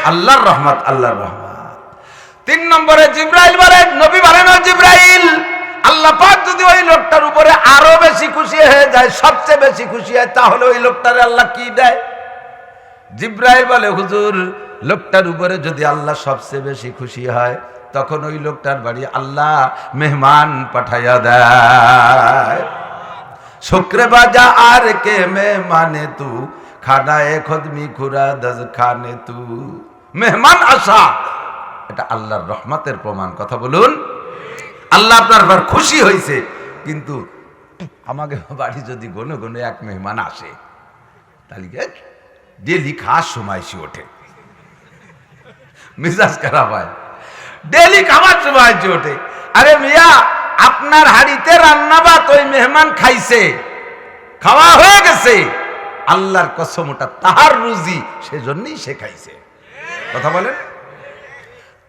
আল্লাহর রহমত, আল্লাহর রহমত। 3 নম্বরে জিব্রাইল বলেন, নবী বলেন, ও জিব্রাইল, আল্লাহ পাক যদি ওই লোকটার উপরে আরো বেশি খুশি হয়ে যায়, সবচেয়ে বেশি খুশি হয়, তাহলে ওই লোকটারে আল্লাহ কি দেয়? জিব্রাইল বলে, হুজুর, লোকটার উপরে যদি আল্লাহ সবচেয়ে বেশি খুশি হয়, তখন ওই লোকটার বাড়ি আল্লাহ মেহমান পাঠাইয়া দেয়। শুক্রে বাজা আর কে মেহমানে তু, খানায়ে খুদমি খুরা দজ খানে তু। মেহমান আসা এটা আল্লাহর রহমতের প্রমাণ, কথা বলুন। আল্লাহ আপনার পর খুশি হয়েছে, কিন্তু আমাকে বাড়ি যদি গনে গনে এক মেহমান আসে, তাহলে ডেলি খাওয়ার সময় সে ওঠে, মেজাজ খারাপ হয়, ডেলি খাবার সময় সে ওঠে। আরে মিয়া, আপনার হাড়িতে রান্না ভাত ওই মেহমান খাইছে, খাওয়া হয়ে গেছে, আল্লাহর কসম ওটা তাহার রুজি, সেজন্যই সে খাইছে, কথা বলেন।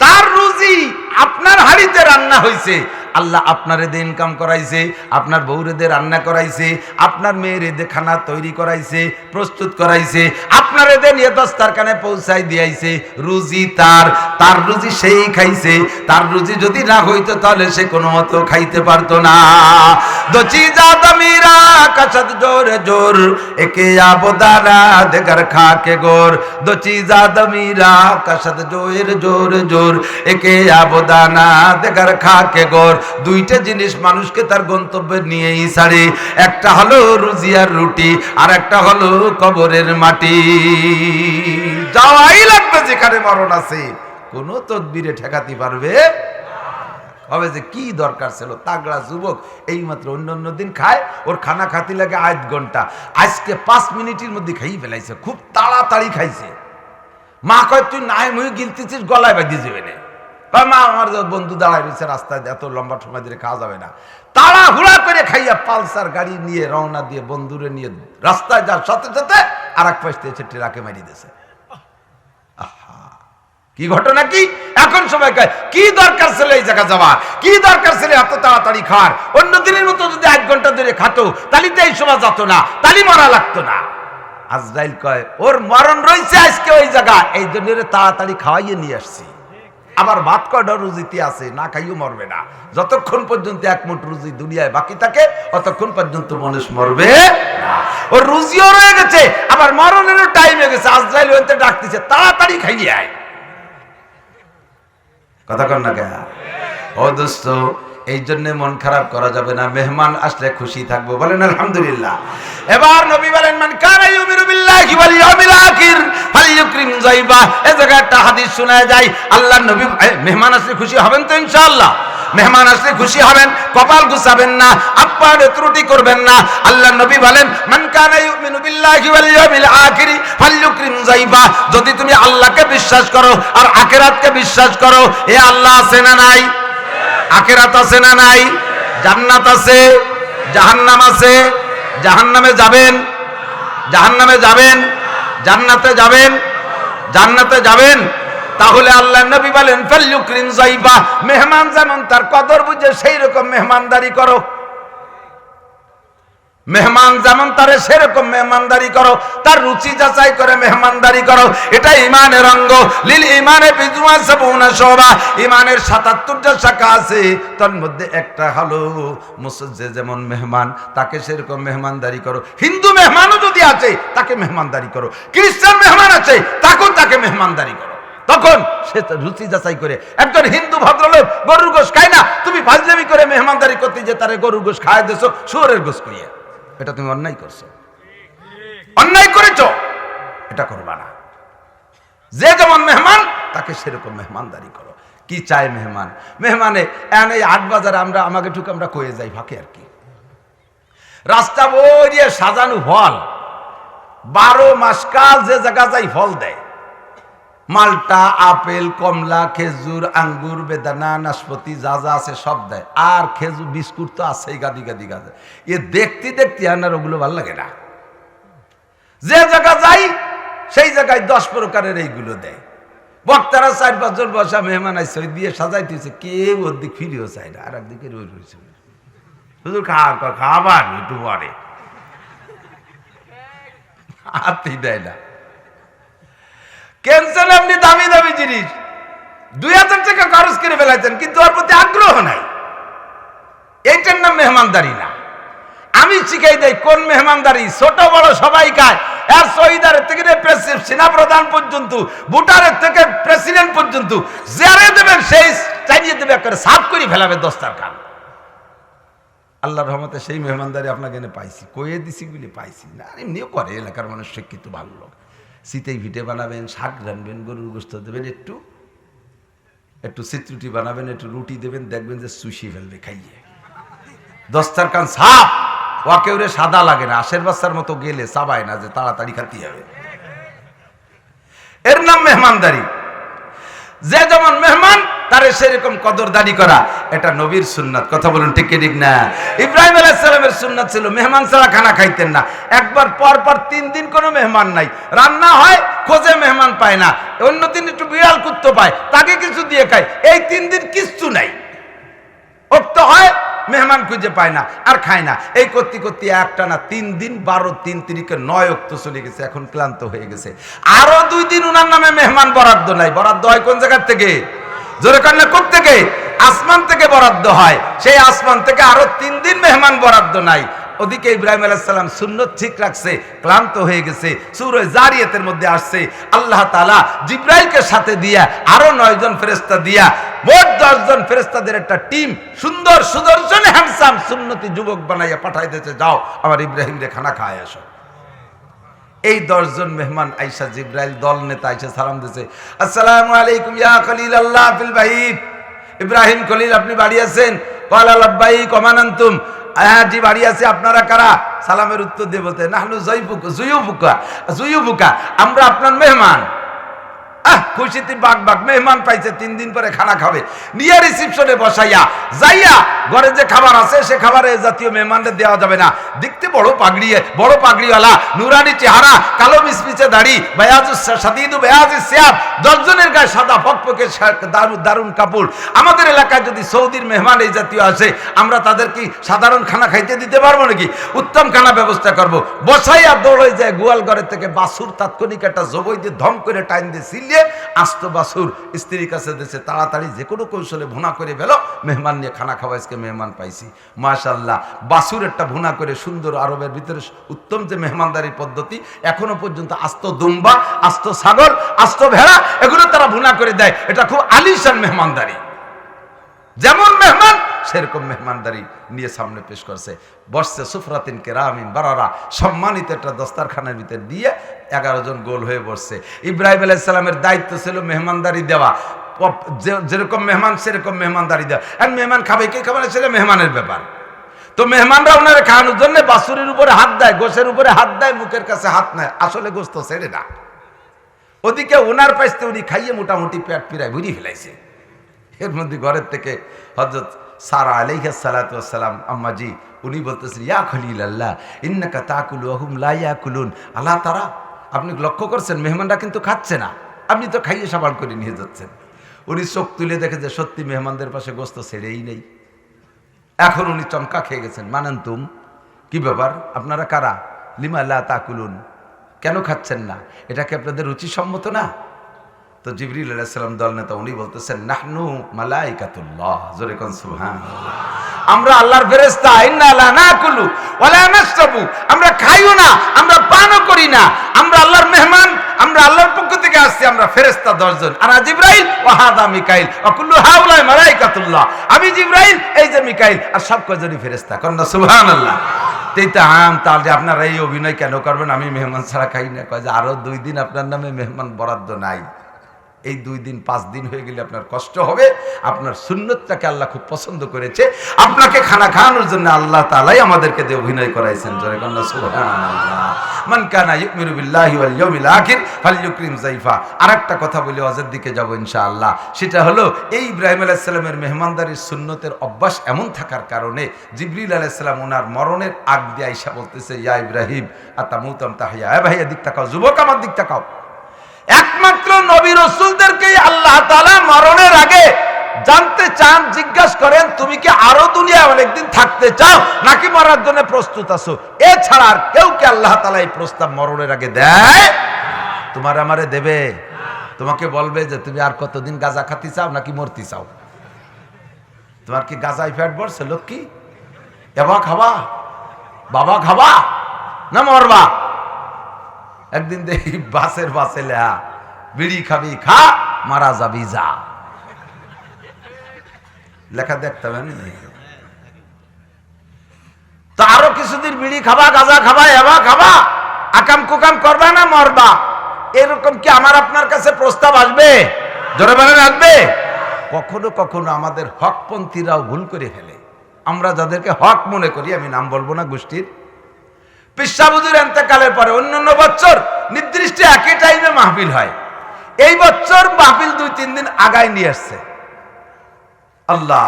তার রুজি আপনার হাড়িতে রান্না হয়েছে, আল্লাহ আপনার এদে ইনকাম করাইছে, আপনার বউরেদে রান্না করাইছে, আপনার মেয়ের এদে খানা তৈরি করাইছে, প্রস্তুত করাইছে, আপনার এদে নিয়ে দস্তারখানে পৌঁছাই দিয়াইছে, রুজি তার, তার রুজি সেই খাইছে। তার রুজি যদি না হইতো তাহলে সে কোনো মতো খাইতে পারতো না। দচি জাদা মীরা কাসাদ জোরে জোর, একে আবদানা দেগার খাকে গোর। দচি জাদা মীরা কাসাদ জোর জোর জোর, একে আবদানা দেগার খাকে গোর। দুইটা জিনিস মানুষকে তার গন্তব্যে নিয়েই ছাড়ে, একটা হলো রুজি আর রুটি, আর একটা হলো কবরের মাটি। যাওয়াই লাগবে যেখানে মরণ আছে, কোন তদবিরে ঠেকাতে পারবে হবে যে কি দরকার ছিল। তাগড়া যুবক এইমাত্র অন্য দিন খায়, ওর খানা খাতি লাগে 8 ঘন্টা, আজকে 5 মিনিটের মধ্যে খাই ফেলাইছে, খুব তাড়াতাড়ি খাইছে। মা কয়, তুই নাই মুই গিলতেছিস, গলায় বাঁধিয়ে যাবে না। মা, আমার বন্ধু দাঁড়ায় রয়েছে রাস্তায়, এত লম্বা সময় ধরে খাওয়া যাবে না। তাড়াহুড়া করে খাইয়া পালসার গাড়ি নিয়ে রওনা দিয়ে বন্ধুরে নিয়ে রাস্তায় যাওয়ার সাথে সাথে আর এক পাশ থেকে ট্রাকে মারি দিয়েছে। কি ঘটনা কি? এখন সবাই কয়, কি দরকার ছিল এই জায়গা যাওয়ার, কি দরকার ছিল এত তাড়াতাড়ি খাওয়ার? অন্য দিনের মতো যদি 1 ঘন্টা ধরে খাতো, তাহলে তো এই সময় যেত না, তাহলে মরা লাগতো না। আজরাইল কয়, ওর মরণ রয়েছে আজকে ওই জায়গা, এই জন্য তাড়াতাড়ি খাওয়াইয়ে নিয়ে আসছি। আবার ভাত কয়টা রুজিতে আছে, না খাইও মরবে না। যতক্ষণ পর্যন্ত 1 মুঠ রুজি দুনিয়ায় বাকি থাকে, অতক্ষণ পর্যন্ত মানুষ মরবে না। ওর রুজিও রয়ে গেছে, আবার মরণেরও টাইম হয়ে গেছে। আজরাইল ওইতে ডাকতেছে, তাড়াতাড়ি খাইয়ে আয়। কথা কর না কে? ও দোস্ত, এই জন্য মন খারাপ করা যাবে না, মেহমান আসলে খুশি থাকবো, বলেন আলহামদুলিল্লাহ। এবার নবী বলেন, মান কানা ইউমিনু বিল্লাহি ওয়াল ইয়াউমিল আখির ফালইউকরিম যায়বা। এই জায়গায় একটা হাদিস শোনা যায়, আল্লাহর নবী, মেহমান আসলে খুশি হবেন তো ইনশাআল্লাহ? মেহমান আসলে খুশি হবেন, কপাল গুছাবেন না, আপ্যায়নে ত্রুটি করবেন না। আল্লাহর নবী বলেন, মান কানা ইউমিনু বিল্লাহি ওয়াল ইয়াউমিল আখির ফালইউকরিম যায়বা। যদি তুমি আল্লাহকে বিশ্বাস করো আর আখিরাতকে বিশ্বাস করো, এ আল্লাহ আছে না নাই? আখিরাত আছে না নাই? জান্নাত আছে, জাহান্নাম আছে। জাহান্নামে যাবেন, জাহান্নামে যাবেন, জান্নাতে যাবেন, জান্নাতে যাবেন। তাহলে আল্লাহর নবী বলেন, ফালইউকরিম যায়বা, মেহমান যেমন তার কদর বুঝে সেই রকম মেহমানদারি করো। মেহমান যেমন তারে সেরকম মেহমানদারি করো, তার রুচি যাচাই করে মেহমানদারি করো। এটা ইমানের অঙ্গ। লিল ইমানে বিজুয়া সাবুনা শোভা, ইমানের 77টা শাখা আছে, তার মধ্যে একটা হলো মুসজ্জে যেমন মেহমান তাকে সেরকম মেহমানদারি করো। হিন্দু মেহমানও যদি আছে তাকে মেহমানদারি করো, খ্রিস্টান মেহমান আছে তাকে মেহমানদারি করো। তখন সে রুচি যাচাই করে। একজন হিন্দু ভদ্রলোক গরুর গোশ খায় না, তুমি ফাজলামি করে মেহমানদারি করতে যে তারে গরুর গোশ খায় দিছো শুয়োরের গোশ করিয়ে, এটা তুমি অন্যায় করছো, অন্যায় করেছো, এটা করবা না। যে যেমন মেহমান তাকে সেরকম মেহমানদারি করো। কি চায় মেহমান? মেহমানে এই 8 বাজারে আমাকে ঠুক আমরা কয়ে যাই ফাঁকে আর কি, রাস্তা বইয়ে সাজানো ফল, 12 মাস কাল যে জায়গা যাই ফল দেয়, মালটা, আপেল, কমলা, খেজুর, আঙ্গুর, বেদানা, নাশপাতি যা যা আছে সব দেয়। আর খেজুর বিস্কুট তো আছেই গাদি গাদি গাছে। এ দেখতে দেখতে আর ওগুলো ভালো লাগে না। যে জায়গা যাই সেই জায়গায় 10 প্রকারের এইগুলো দেয়। বক্তারা 4-5 জন বসা মেহমান আইসে দিয়ে সাজাইতেছে, কেউ ওর দিক ফিরেও চায় না, আর একদিকে রয়েছে হুজুর খাবার একটু পরে হাতই দেয় না। ক্যান্সার আপনি দামি দামি জিনিস 2000 টাকা খরচ করে ফেলাইছেন, কিন্তু ওর প্রতি আগ্রহ নাই। এইটার নাম মেহমানদারি না। আমি শিখাই দেই কোন মেহমানদারি। ছোট বড় সবাই খায়। আর শহীদারের থেকে সেনা প্রধান পর্যন্ত, ভোটারের থেকে প্রেসিডেন্ট পর্যন্ত যারে দেবেন সেই চাইয়ে দেবে, করে সাফ করে ফেলাবে দস্তারখান। আল্লাহর রহমতে সেই মেহমানদারি আপনাকে এনে পাইছি, কয়ে দিছি বলে পাইছি না। এমনিও করে এলাকার মানুষ শিক্ষিত ভালো লোক। শীতেই ভিটে বানাবেন, শাক রানবেন, গরুর গোশত দেবেন, একটু একটু চিত্রুটি বানাবেন, একটু রুটি দেবেন, দেখবেন যে চুষি ফেলবে খাইয়ে। দস্তারখান সাপ, ওয়াকেউরে সাদা লাগে না, আশের বাচ্চার মতো গেলে চাবায় না যে তাড়াতাড়ি খাতি হবে। এর নাম মেহমানদারি। যে যেমন মেহমান তারে সেরকম কদরদারি করা, এটা নবীর সুন্নাত। কথা বলুন ঠিক কি ঠিক না? ইব্রাহিম আলাইহিস সালামের সুন্নাত ছিল মেহমান ছাড়া খানা খাইতেন না। একবার পর পর 3 দিন কোনো মেহমান নাই, রান্না হয় খোঁজে মেহমান পায় না, অন্য দিন একটু বিড়াল কুত্তো পায় তাকে কিছু দিয়ে খায়। এই 3 দিন কিচ্ছু নাই, উঠতে হয় মেহমান খুঁজে পায় না আর খায় না। এই করতে করতে একটা না 3 দিন 12, 3 তিরিকে 9 অক্ত চলে গেছে, এখন ক্লান্ত হয়ে গেছে। আরো 2 দিন উনার নামে মেহমান বরাদ্দ নাই। বরাদ্দ হয় কোন জায়গা থেকে? জোরে কন্যা কোথ থেকে? আসমান থেকে বরাদ্দ হয়। সেই আসমান থেকে আরো 3 দিন মেহমান বরাদ্দ নাই। ওদিকে ইব্রাহিম আলাইহিস সালাম সুন্নত ঠিক রাখছে, ক্লান্ত হয়ে গেছে। সূরা জারিয়াতের মধ্যে আসছে আল্লাহ তাআলা জিবরাইলকে সাথে দিয়া আরো 9 জন ফেরেশতা দিয়া মোট 10 জন ফেরেশতাদের একটা টিম সুন্দর সুদর্শন হ্যান্ডসাম সুন্নতি যুবক বানাইয়া পাঠাই দিয়েছে, যাও আমার ইব্রাহিম রে খানা খায় আসো। এই 10 জন মেহমান আয়েশা, জিবরাইল দল নেতা আয়েশা সালাম দিয়েছে, আসসালামু আলাইকুম ইয়া খলিল আল্লাহ ফিল বাইত। ইব্রাহিম খলিল আপনি বাড়ি আছেন? ক্বালা লাব্বাইক ওয়া মান আনতুম। হ্যাঁ জি বাড়ি আছে, আপনারা কারা? সালামের উত্তর দিয়ে বলতে, নাহনু জুয়ুবুকা, আমরা আপনার মেহমান। খুশিতে বাগ বাগ, মেহমান পাইছে, 3 দিন পরে খানা খাবে। নিয়ে রিসিপশনে বসাইয়া যাইয়া ঘরে যে খাবার আছে সে খাবারে জাতীয় মেহমানদের দেওয়া যাবে না। দেখতে বড় পাগড়িওয়ালা, নুরানি চেহারা, কালো মিসমিচে দাড়ি, সাদিদু বেয়াজিস সিয়াব, 10 জনের গায়ে সাদা ফকফকে দারুণ কাপড়। আমাদের এলাকায় যদি সৌদির মেহমান এই জাতীয় আসে, আমরা তাদের কি সাধারণ খানা খাইতে দিতে পারবো নাকি? উত্তম খানা ব্যবস্থা করব। বসাইয়া দৌড়ে যায় গোয়াল ঘরের থেকে বাছুর, তাৎক্ষণিক একটা জবই দিয়ে ধম করে টাইম দিয়ে সিলিয়ে আস্ত বাছুর স্ত্রীর কাছে দিয়েছে, তাড়াতাড়ি যে কোনো কৌশলে ভুনা করে ফেলো, মেহমান নিয়ে খানা খাওয়া, আজকে মেহমান পাইছি। মাশাআল্লাহ, বাছুর একটা ভুনা করে সুন্দর, আরবের ভিতরে উত্তম যে মেহমানদারি পদ্ধতি, এখনো পর্যন্ত আস্ত দুম্বা, আস্ত ছাগল, আস্ত ভেড়া এগুলো তারা ভুনা করে দেয়। এটা খুব আলিশান মেহমানদারি। যেমন মেহমান সেরকম মেহমানদারি নিয়ে সামনে পেশ করছে। বসছে সুফরাতিন কেরামিন বারারা, সম্মানিত একটা দস্তারখানার ভিতরে দিয়ে 11 জন গোল হয়ে বসছে। ইব্রাহিম আলাইহিস সালামের দায়িত্ব ছিল মেহমানদারি দেওয়া, যেরকম মেহমান সেরকম মেহমানদারি দেওয়া। আর মেহমান খাবে কে খাবে না সেটা মেহমানের ব্যাপার। তো মেহমানরা ওনারা খাওয়ানোর জন্য বাছুরের উপরে হাত দেয়, গোশের উপরে হাত দেয়, মুখের কাছে হাত নেয়, আসলে গোস্ত ছেড়ে না। ওদিকে ওনার পাইতে উনি খাইয়ে মোটামুটি পেট পিরায় ঘুরিয়ে ফেলাইছে। এর মধ্যে ঘরের থেকে হযরত সারা আলাইহিস সালাতু ওয়াস সালাম আম্মাজি উনি বলতেছেন, ইয়া খলিলাল্লাহ ইন্নাকা তাকুলু ওয়া হুম লা ইয়াকুলুন। আল্লাহ তারা, আপনি লক্ষ্য করছেন মেহমানরা কিন্তু খাচ্ছে না, আপনি তো খাইয়ে সাবাল করে নিয়ে যাচ্ছেন। উনি চোখ তুলে দেখে যে সত্যি মেহমানদের পাশে গোস্ত ছেড়েই নেই। এখন উনি চমকা খেয়ে গেছেন। মানান্তুম, কি ব্যাপার, আপনারা কারা? লিমা লা তাকুলুন, কেন খাচ্ছেন না? এটা কি আপনাদের রুচিসম্মত না? তো জিবরিল আলাইহিস সালাম দল নেতা উনি বলতেছেন নাহনু মালাইকাতুল্লাহ, জোরে কোন সুবহানাল্লাহ, আমরা আল্লাহর ফেরেশতা, ইন্না লা নাকুলু ওয়া লা নাশরাবু, আমরা খাইও না, আমরা পানও করি না, আমরা আল্লাহর মেহমান, আমরা আল্লাহর পক্ষ থেকে আসছি, আমরা ফেরেশতা 10 জন, আর জিবরাইল ওয়া হাদা মিকাইল ওয়া কুল্লু হাউলাই মালাইকাতুল্লাহ, আমি জিবরাইল, এই যে মিকাইল, আর সব কয়জনই ফেরেশতা, কোন সুবহানাল্লাহ। তাহলে আপনারা এই অভিনয় কেন করবেন আমি মেহমান ছাড়া খাই না? কয় যে আরো 2 দিন আপনার নামে মেহমান বরাদ্দ নাই, এই 2 দিন 5 দিন হয়ে গেলে আপনার কষ্ট হবে, আপনার সুন্নতটাকে আল্লাহ খুব পছন্দ করেছে, আপনাকে খানা খাওয়ানোর জন্য আল্লাহ তাআলাই আমাদেরকে দিয়ে অভিনয় করাইছেন, জোরে কন্না সুবহানাল্লাহ। মান কানা ইউমিনু বিল্লাহি ওয়াল ইয়াউমিল আখির ফালইউকরিম যায়ফা। আরেকটা কথা বলে ওয়াজের দিকে যাব ইনশাআল্লাহ, সেটা হলো এই ইব্রাহিম আলাইহিস সালামের মেহমানদারির সুন্নতের অভ্যাস এমন থাকার কারণে জিবরিল আলাইহিস সালাম ওনার মরণের আগ দিয়ে আয়েশা বলতেছে, ইয়া ইব্রাহিম আতামুতাম তাহিয়া, এ ভাইয়া দিক তাকাও, যুবক আমার দিক তাকাও। একমাত্র নবী রাসূলদেরকেই আল্লাহ তাআলা মরণের আগে জানতে চান, জিজ্ঞাসা করেন তুমি কি আরো দুনিয়ায় অনেকদিন থাকতে চাও নাকি মরার জন্য প্রস্তুত আছো? এছাড়া আর কেউ কি আল্লাহ তাআলা এই প্রস্তাব মরণের আগে দেয়? তোমার আমারে দেবে? তোমাকে বলবে যে তুমি আর কতদিন গাঁজা খাতে চাও নাকি মরতে চাও? তোমার কি গাঁজায় ফ্যাট বলছে লক্ষ্মী? এবা খাবা, বাবা খাবা না মরবা? একদিন দেখি বাসে লেহা, বিড়ি খাবি খা, মারা যাবি যা, লেখা দেখতে হবে না? তো আরো কিছুদিন বিড়ি খাবা, গাঁজা খাবা, এবা খাবা, আকাম কুকাম করবা না মরবা, এরকম কি আমার আপনার কাছে প্রস্তাব আসবে? জোরে বলেন আসবে? কখনো কখনো আমাদের হকপন্থীরাও ভুল করে ফেলে। আমরা যাদেরকে হক মনে করি, আমি নাম বলবো না গোষ্ঠীর, পিসাবুজুর এন্তেকালের পরে অন্যান্য বছর নির্দিষ্ট একই টাইমে মাহফিল হয়, এই বছর মাহফিল 2-3 দিন আগায় নিয়ে আসছে আল্লাহ।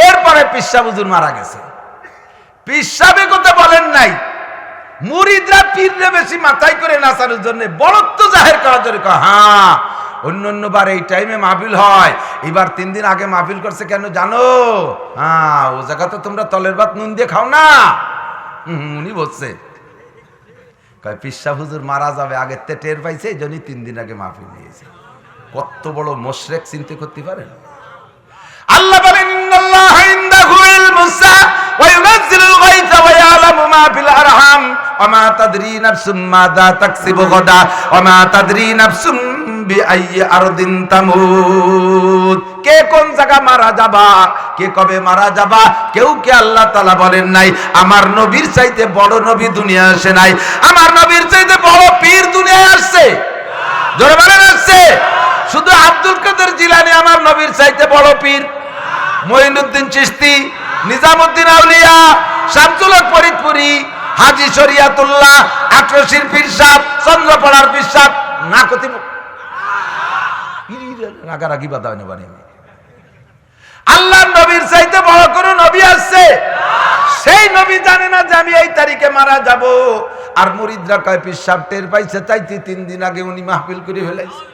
এরপরে পিসাবুজুর মারা গেছে, পিসাবে কথা বলেন নাই, মুরিদরা পীররে বেশি মাথায় করে নাচানোর জন্য, বড়ত্ব জাহের করার জন্য, হ্যাঁ অন্য বার এই টাইমে মাহফিল হয়, এবার 3 দিন আগে মাহফিল করছে কেন জানো? হ্যাঁ ও জায়গাতে তোমরা তলের ভাত নুন দিয়ে খাও না। উনি বলছে পিসা হুজুর মারা যাবে আগের তে টের পাইছে, এই জন্যই 3 দিন আগে মাহফিল নিয়েছে। কত বড় মুশরিক চিন্তা করতে পারেন? আল্লাহ বলেন ইন্নাল্লাহা ইনদাহু ইলমুস সাআ ওয়া ইউনাজ্জিলুল গায়থা ওয়া ইয়ালামু মা ফিল আরহাম ওয়া মা তাদরি নাফসুম মাযা তাকসিবু গাদা ওয়া মা তাদরি নাফসুম বিআইয়ি আরদিন তামুত। কে কোন জায়গা মারা যাবা, কে কবে মারা যাবা, কেউ কে আল্লাহ তাআলা বলেন নাই। আমার নবীর চাইতে বড় নবী দুনিয়া আসে নাই, আমার নবীর চাইতে বড় পীর দুনিয়ায় আসছে, জোরে বলেন আসছে। শুধু আব্দুল কাদের জিলানী আমার নবীর চাইতে বড় পীর, মঈনুদ্দিন চিশতি, নিজামউদ্দিন আউলিয়া, শামসুল হক ফরিদপুরি, হাজী শরিয়াতুল্লাহ, আটরশির পীর সাহেব, চন্দ্রপাড়ার পীর সাহেব, না কতি রাগারাগি বাধা হয় না বাড়ি। আল্লাহর নবীর চাইতে বড় কোন নবী আসছে? সেই নবী জানে না যে আমি এই তারিখে মারা যাব, আর মুরিদরা কয় পীর সাহেব টের পাইছে চাইতে 3 দিন আগে উনি মাহফিল করে ফেলাইছে।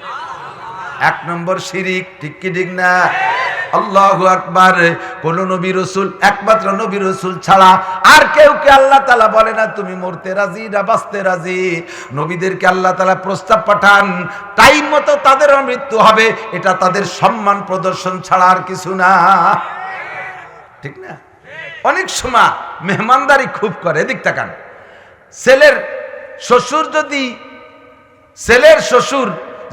1 নম্বর শিরিক, ঠিক কি ঠিক না? আল্লাহু আকবার। কোন নবী রাসূল, একমাত্র নবী রাসূল ছাড়া আর কেউ কে আল্লাহ তাআলা বলে না তুমি মরতে রাজি না বাঁচতে রাজি। নবীদেরকে আল্লাহ তাআলা প্রস্তাব পাঠান, টাইম মতো তাদের মৃত্যু হবে, এটা তাদের সম্মান প্রদর্শন ছাড়া আর কিছু না, ঠিক না? অনেক সময় মেহমানদারি খুব করে, এদিক তাকান। ছেলের শ্বশুর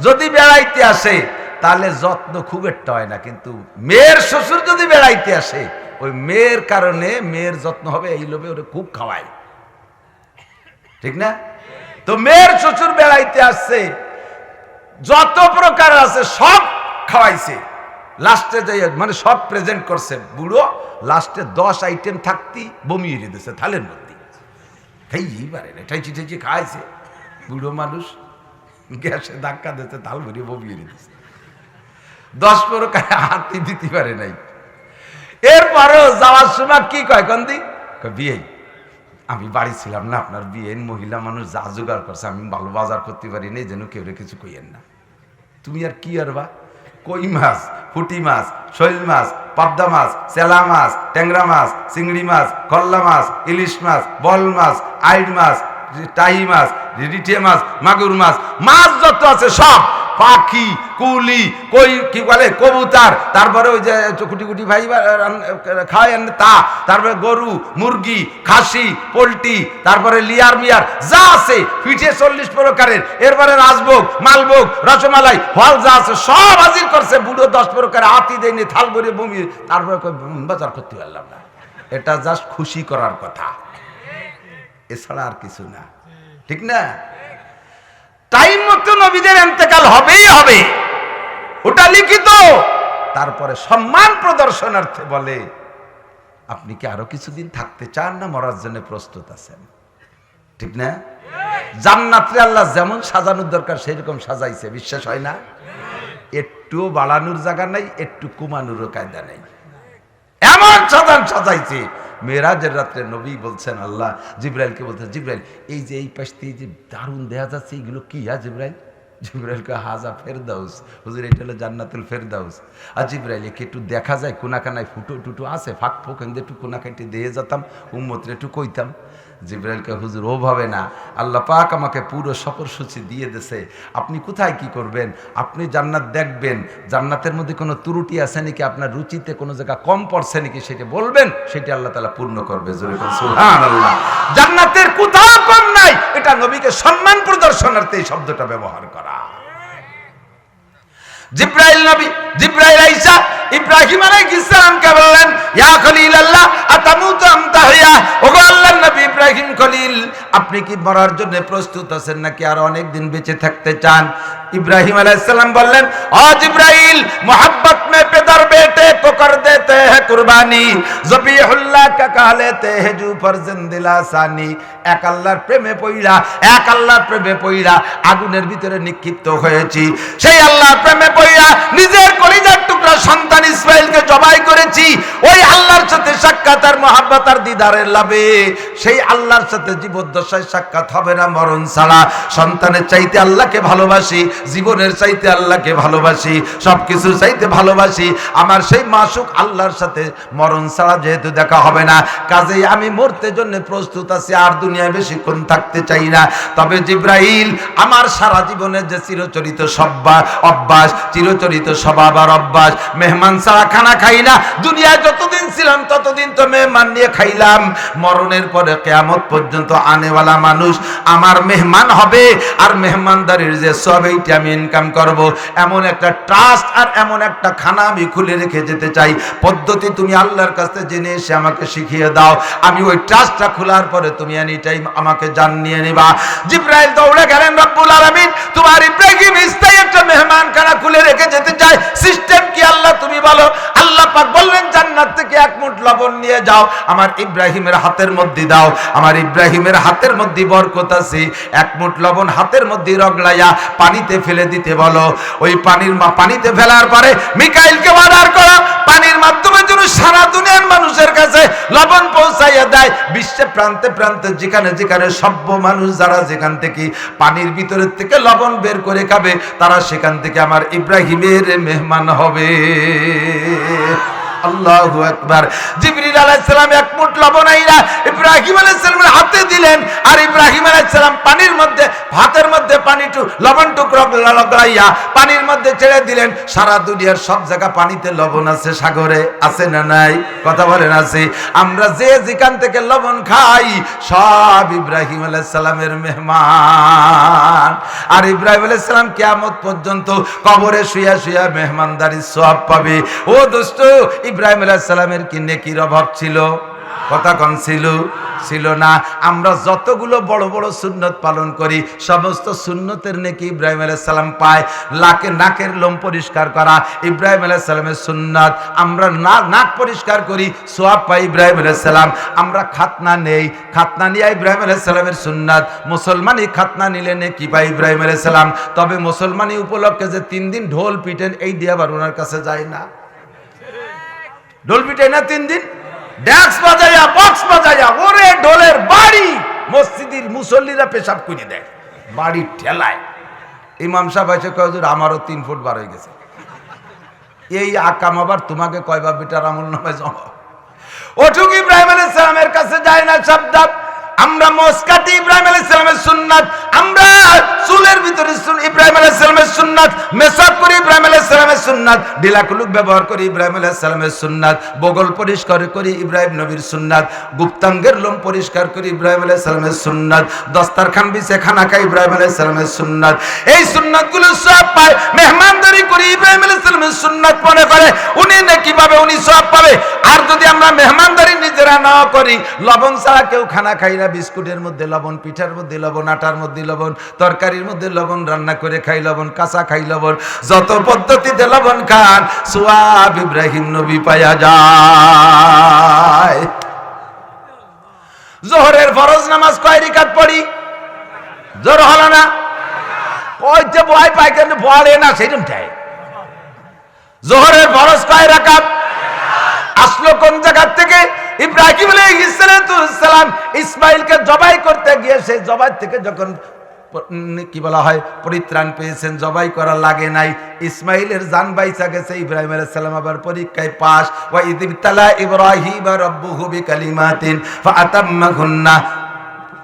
যদি বেড়াইতে আসে তাহলে যত্ন খুব একটা হয় না, কিন্তু মেয়ের শ্বশুর যদি বেড়াইতে আসে ওই মেয়ের কারণে মেয়ের যত্ন হবে, এই লোভে ওরে খুব খাওয়ায়, ঠিক না? তো মেয়ের শ্বশুর বেড়াইতে আসছে, যত প্রকার আছে সব খাওয়াইছে, লাস্টে যাই মানে সব প্রেজেন্ট করছে, বুড়ো লাস্টে 10 আইটেম থাকতি বমিয়ে দিতেছে থালের মধ্যে, খাইয়েই পারে না, ঠাইচি ঠাইচি খাইছে, বুড়ো মানুষ গ্যাসে ধাক্কা দিতে তাল ভরিয়ে বমিয়ে দিতেছে, 10 প্রকার হাতি দিতে পারে নাই। এরপরেও যাওয়ার সময় কি কয় কন্দি বিয়ে, আমি বাড়ি ছিলাম না, আপনার বিয়ে মহিলা মানুষ যা জোগাড় করছে আমি ভালো বাজার করতে পারি না, যেন কেউ কিছু কইয়েন না। তুমি আর কি আর বা, কই মাছ, পুঁটি মাছ, শৈল মাছ, পাবদা মাছ, চেলা মাছ, ট্যাংরা মাছ, চিংড়ি মাছ, কল্লা মাছ, ইলিশ মাছ, বল মাছ, আইড মাছ, টাই মাছ, রিটে মাছ, মাগুর মাছ, মাছ যত আছে সব, পাখি, কুলি, কই কি বলে কবুতর, তারপরে ওই যে কুটি কুটি ভাই খায় তা, তারপরে গরু, মুরগি, খাসি, পোলট্রি, তারপরে লিয়ার মিয়ার যা আছে পিঠে 40 প্রকারের, এরপরে রাজভোগ, মালভোগ, রসমালাই, ফল যা আছে সব হাজির করছে। বুড়ো 10 প্রকারের হাতি দেয়নি, থাল ভরে বমি, তারপরে বাজার করতে পারলাম না। এটা জাস্ট খুশি করার কথা, এছাড়া আর কিছু না, ঠিক না? টাইম মতো নবীদের ইন্তেকাল হবেই হবে, ওটা লিখিত। তারপরে সম্মান প্রদর্শনার্থে বলে, আপনি কি আরো কিছুদিন থাকতে চান না মরার জন্য প্রস্তুত আছেন? ঠিক না? জান্নাতে আল্লাহ যেমন সাজানোর দরকার সেরকম সাজাইছে, বিশ্বাস হয় না? একটু বাড়ানোর জায়গা নাই, একটু কমানোরও কায়দা নেই, এমন সাজাইছে। মেরাজের রাত্রে নবী বলছেন, আল্লাহ জিব্রাইলকে বলছেন, জিব্রাইল এই যে এই পাশ থেকে যে দারুণ দেখা যাচ্ছে এগুলো কি? জিব্রাইল, জিব্রাইলকে হাজা ফেরদাউস, হুজুর এটা হলো জান্নাতুল ফেরদাউস। আর জিব্রাইল একে একটু দেখা যায় কোনাকানায় ফুটো টুটো আছে, ফাঁক ফোক একটু কোনাকাইতে দিয়ে যেতাম, উম্মতরে একটু কইতাম। জিব্রাইলকে, হুজুর ওভাবে না, আল্লাহ পাক আমাকে পুরো সফরসূচি দিয়ে দিয়েছে, আপনি কোথায় কি করবেন, আপনি জান্নাত দেখবেন, জান্নাতের মধ্যে কোনো ত্রুটি আছে নাকি, আপনার রুচিতে কোনো জায়গা কম পড়ছে নাকি সেটা বলবেন, সেটা আল্লাহ তাআলা পূর্ণ করবে। জোরে বলুন সুবহানাল্লাহ। জান্নাতের কোথাও কম নাই, এটা নবীকে সম্মান প্রদর্শনার্থে এই শব্দটা ব্যবহার করা। জিব্রাইল নবী, জিব্রাইল আইসা ইব্রাহিম আলাইহিস সালামকে বললেন, ইয়া খলিলাল্লাহ আতামুতু আম তাহইয়া, ওগো আল্লাহর নবী ইব্রাহিম খলিল, আপনি কি মরার জন্য প্রস্তুত আছেন নাকি আর অনেক দিন বেঁচে থাকতে চান? ইব্রাহিম আলাইহিস সালাম বললেন, ও জিব্রাইল, मोहब्बत में पितर बेटे को कर देते हैं कुर्बानी, ज़बीहुल्लाह का कह लेते हैं जू फर्जंद लासानी। এক আল্লাহর প্রেমে পইড়া, এক আল্লাহর প্রেমে পইড়া আগুনের ভিতরে নিক্ষিপ্ত হয়েছি, সেই আল্লাহর প্রেমে পইড়া নিজের কলিজার টুকরা সন্তান ইসমাইলকে জবাই করেছি। ওই আল্লাহর সাথে সাক্ষাৎ আর মহব্বত আর দিদারের লাভে সেই আল্লাহর সাথে জীবদ্দশায় সাক্ষাৎ হবে না মরণ ছাড়া। সন্তানের চাইতে আল্লাহকে ভালোবাসি, জীবনের চাইতে আল্লাহকে ভালোবাসি, সবকিছু চাইতে ভালোবাসি আমার সেই মাসুক আল্লাহর সাথে মরণ ছাড়া যেহেতু দেখা হবে না, কাজেই আমি মরতে জন্য প্রস্তুত আছি, আর দুনিয়ায় বেশিক্ষণ থাকতে চাই না। তবে জিব্রাইল, আমার সারা জীবনের যে চিরচরিত অভ্যাস, চিরচরিত স্বভাব আর অভ্যাস, মেহমান ছাড়া খানা খাই না। দুনিয়ায় যতদিন ছিলাম ততদিন তো মেহমান নিয়ে খাইলাম, মরণের পরে কিয়ামত পর্যন্ত আনেওয়ালা মানুষ আমার মেহমান হবে, আর মেহমানদারির যে সব এইটা আমি ইনকাম করব, এমন একটা ট্রাস্ট আর এমন একটা খানা আমি খুলে রেখে যেতে চাই। পদ্ধতি তুমি আল্লাহর কাছে জেনে এসে আমাকে শিখিয়ে দাও, আমি ওই ট্রাস্টটা খোলার পরে তুমি এনি টাইম আমাকে জানিয়ে নিবা। জিব্রাইল দৌড়ে গেলেন, রব্বুল আলামিন তোমার ইব্রাহিম স্থায়ী একটা মেহমানখানা খুলে রেখে যেতে চাই, সিস্টেম কি আল্লাহ তুমি বলো। আল্লাহ পাক বললেন, জান্নাত থেকে এক মুঠ লবণ নিয়ে যাও, আমার ইব্রাহিমের হাতের মধ্যে দাও, আমার ইব্রাহিমের হাতের মধ্যে বরকত আছে, এক মুঠ লবণ হাতের মধ্যে রগড়াইয়া পানিতে ফেলে দিতে বলো। ওই পানিতে ফেলার পরে মিকাইলকে অর্ডার করো, পানির মাধ্যমে যেন সারা দুনিয়ার মানুষের কাছে লবণ পৌঁছাইয়া দেয়। বিশ্বে প্রান্তে প্রান্তে যেখানে যেখানে সভ্য মানুষ যারা যেখান থেকে পানির ভিতরের থেকে লবণ বের করে খাবে, তারা সেখান থেকে আমার ইব্রাহিমের মেহমান হবে। আল্লাহু আকবার। জিবরিল আলাইহিস সালাম এক মুঠ লবণ আইনা ইব্রাহিম আলাইহিস সালামের হাতে দিলেন, আর ইব্রাহিম আলাইহিস সালাম পানির মধ্যে, হাতের মধ্যে পানিটু লবণ টুকরো লাগাইয়া পানির মধ্যে ছেড়ে দিলেন। সারা দুনিয়ার সব জায়গা পানিতে লবণ আছে, সাগরে আছে না নাই? কথা বলেন আছে। আমরা যে যেখান থেকে লবণ খাই সব ইব্রাহিম আলাইহিস সালামের মেহমান। আর ইব্রাহিম আলাইহিস সালাম কিয়ামত পর্যন্ত কবরে শুয়া শুয়া মেহমানদারির সওয়াব পাবে। ও দোস্ত, ইব্রাহিম আলাইহিস সালামের কি নেকির অভাব ছিল? কথা কোন ছিল না। আমরা যতগুলো বড় বড় সুন্নত পালন করি সমস্ত সুন্নতের নেকি ইব্রাহিম আলাইহিস সালাম পায়। নাকের লোম পরিষ্কার করা ইব্রাহিম আলাইহিস সালামের সুন্নাত, আমরা নাক পরিষ্কার করি সওয়াব পাই ইব্রাহিম আলাইহিস সালাম। আমরা খাতনা নেই, খাতনা নিয়ে ইব্রাহিম আলাইহিস সালামের সুন্নাত। মুসলমানি খাতনা নিলে নেকি পাই ইব্রাহিম আলাইহিস সালাম। তবে মুসলমানি উপলক্ষে যে 3 দিন ঢোল পিটেন, এই দিয়ে আবার ওনার কাছে যায় না। ঢোল পিটে না 3 দিন, ড্যাক্স বাজাইয়া, বক্স বাজাইয়া, ওরে ঢোলের বাড়ি, মসজিদের মুসল্লিরা পেশাব করে দেয় বাড়ির ঠেলায়। ইমাম সাহেব এসে কয়, হুজুর আমারও 3 ফুট বার হয়ে গেছে। এই আকাম আবার তোমাকে কয়বার বেটার আমল নামায় জমা। ওটুক ইব্রাহিম আলাইহিস সালামের কাছে যায় না সাবধান। আমরা মসকাটি ইব্রাহিম আলাইহিস সালামের সুন্নাত, আমরা চুলের ভিতরে ইব্রাহিম আলাইহিস সালামের সুন্নাত, মেসাক করি ইব্রাহিম আলাইহিস সালামের সুন্নাত, ডিলাকুলুক ব্যবহার করি ইব্রাহিম আলাইহিস সালামের সুন্নাত, বগল পরিষ্কার করি ইব্রাহিম নবীর সুন্নাত, গুপ্তাঙ্গের লোম পরিষ্কার করি ইব্রাহিম আলাইহিস সালামের সুন্নাত, দস্তারখান বিছে খানা খাই ইব্রাহিম আলাইহিস সালামের সুন্নাত। এই সুন্নাতগুলো সব পায়, মেহমানদারি করি ইব্রাহিম আলাইহিস সালামের সুন্নাত মনে করে উনি নাকি পাবে, উনি সব পাবে। আর যদি আমরা মেহমানদারি নিজেরা না করি, লবণ ছাড়া কেউ খানা খাই না, বিস্কুটের মধ্যে লবণ, পিঠার মধ্যে লবণ, আটার মধ্যে লবণ, তরকারির মধ্যে লবণ, রান্না করে খাই লবণ, কাঁচা খাই লবণ, যত পদ্ধতিতে লবণ খান সোয়াব ইব্রাহিম নবী পায়া যায়। জোহরের ফরজ নামাজ কয় রাকাত পড়ি? জোর হলো না? ওই যে ভয় পায় কেন বলে না সেরকমটাই। জোহরের ফরজ কয় রাকাত? আসলো কোন জায়গা থেকে? ইব্রাহিম আলাইহিস সালাম ইসমাইলকে জবাই করতে গিয়ে সেই জবাই থেকে যখন কি বলা হয় পরিত্রাণ পেয়েছেন, জবাই করা লাগে নাই, ইসমাইলের জান বাইচা গেছে, ইব্রাহিম আলাইহিস সালাম আবার পরীক্ষায় পাস। ওয়া ইযিবতালা ইব্রাহিম রাব্বুহু বিকালিমাতিন ফাআতাম্মাহুন্না।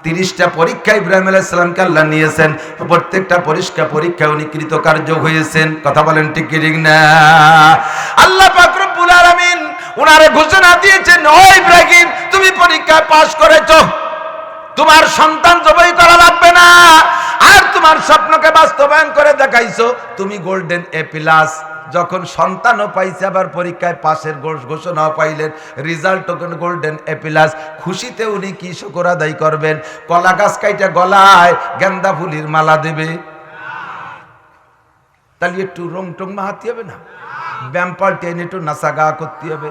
30টা পরীক্ষা ইব্রাহিম আলাইহিস সালামকে আল্লাহ নিয়েছেন, প্রত্যেকটা পরীক্ষা উনি কৃতকার্য হয়েছেন। কথা বলেন ঠিক কি ঠিক না? আল্লাহ পাক রব্বুল আলামিন উনারে ঘোষণা দিয়েছেন, ও ইব্রাহিম তুমি পরীক্ষায় পাস করেছো, তোমার সন্তান জবাই করা লাগবে না, আর তোমার স্বপ্নকে বাস্তবায়ন করে দেখাইছো, তুমি গোল্ডেন এ প্লাস। যখন সন্তানও পাইছে, আবার পরীক্ষায় পাশের ঘোষণাও পাইলেন, রেজাল্ট গোল্ডেন এ প্লাস। খুশিতে উনি কি শুকর আদায় করবেন? কলা গাছ কাইটা গলায় গেন্দা ফুলির মালা দেবে? তাহলে একটু রং টং মাহাতে হবে না? ব্যায়াম পাল্টে এনে একটু নাচা গা করতে হবে।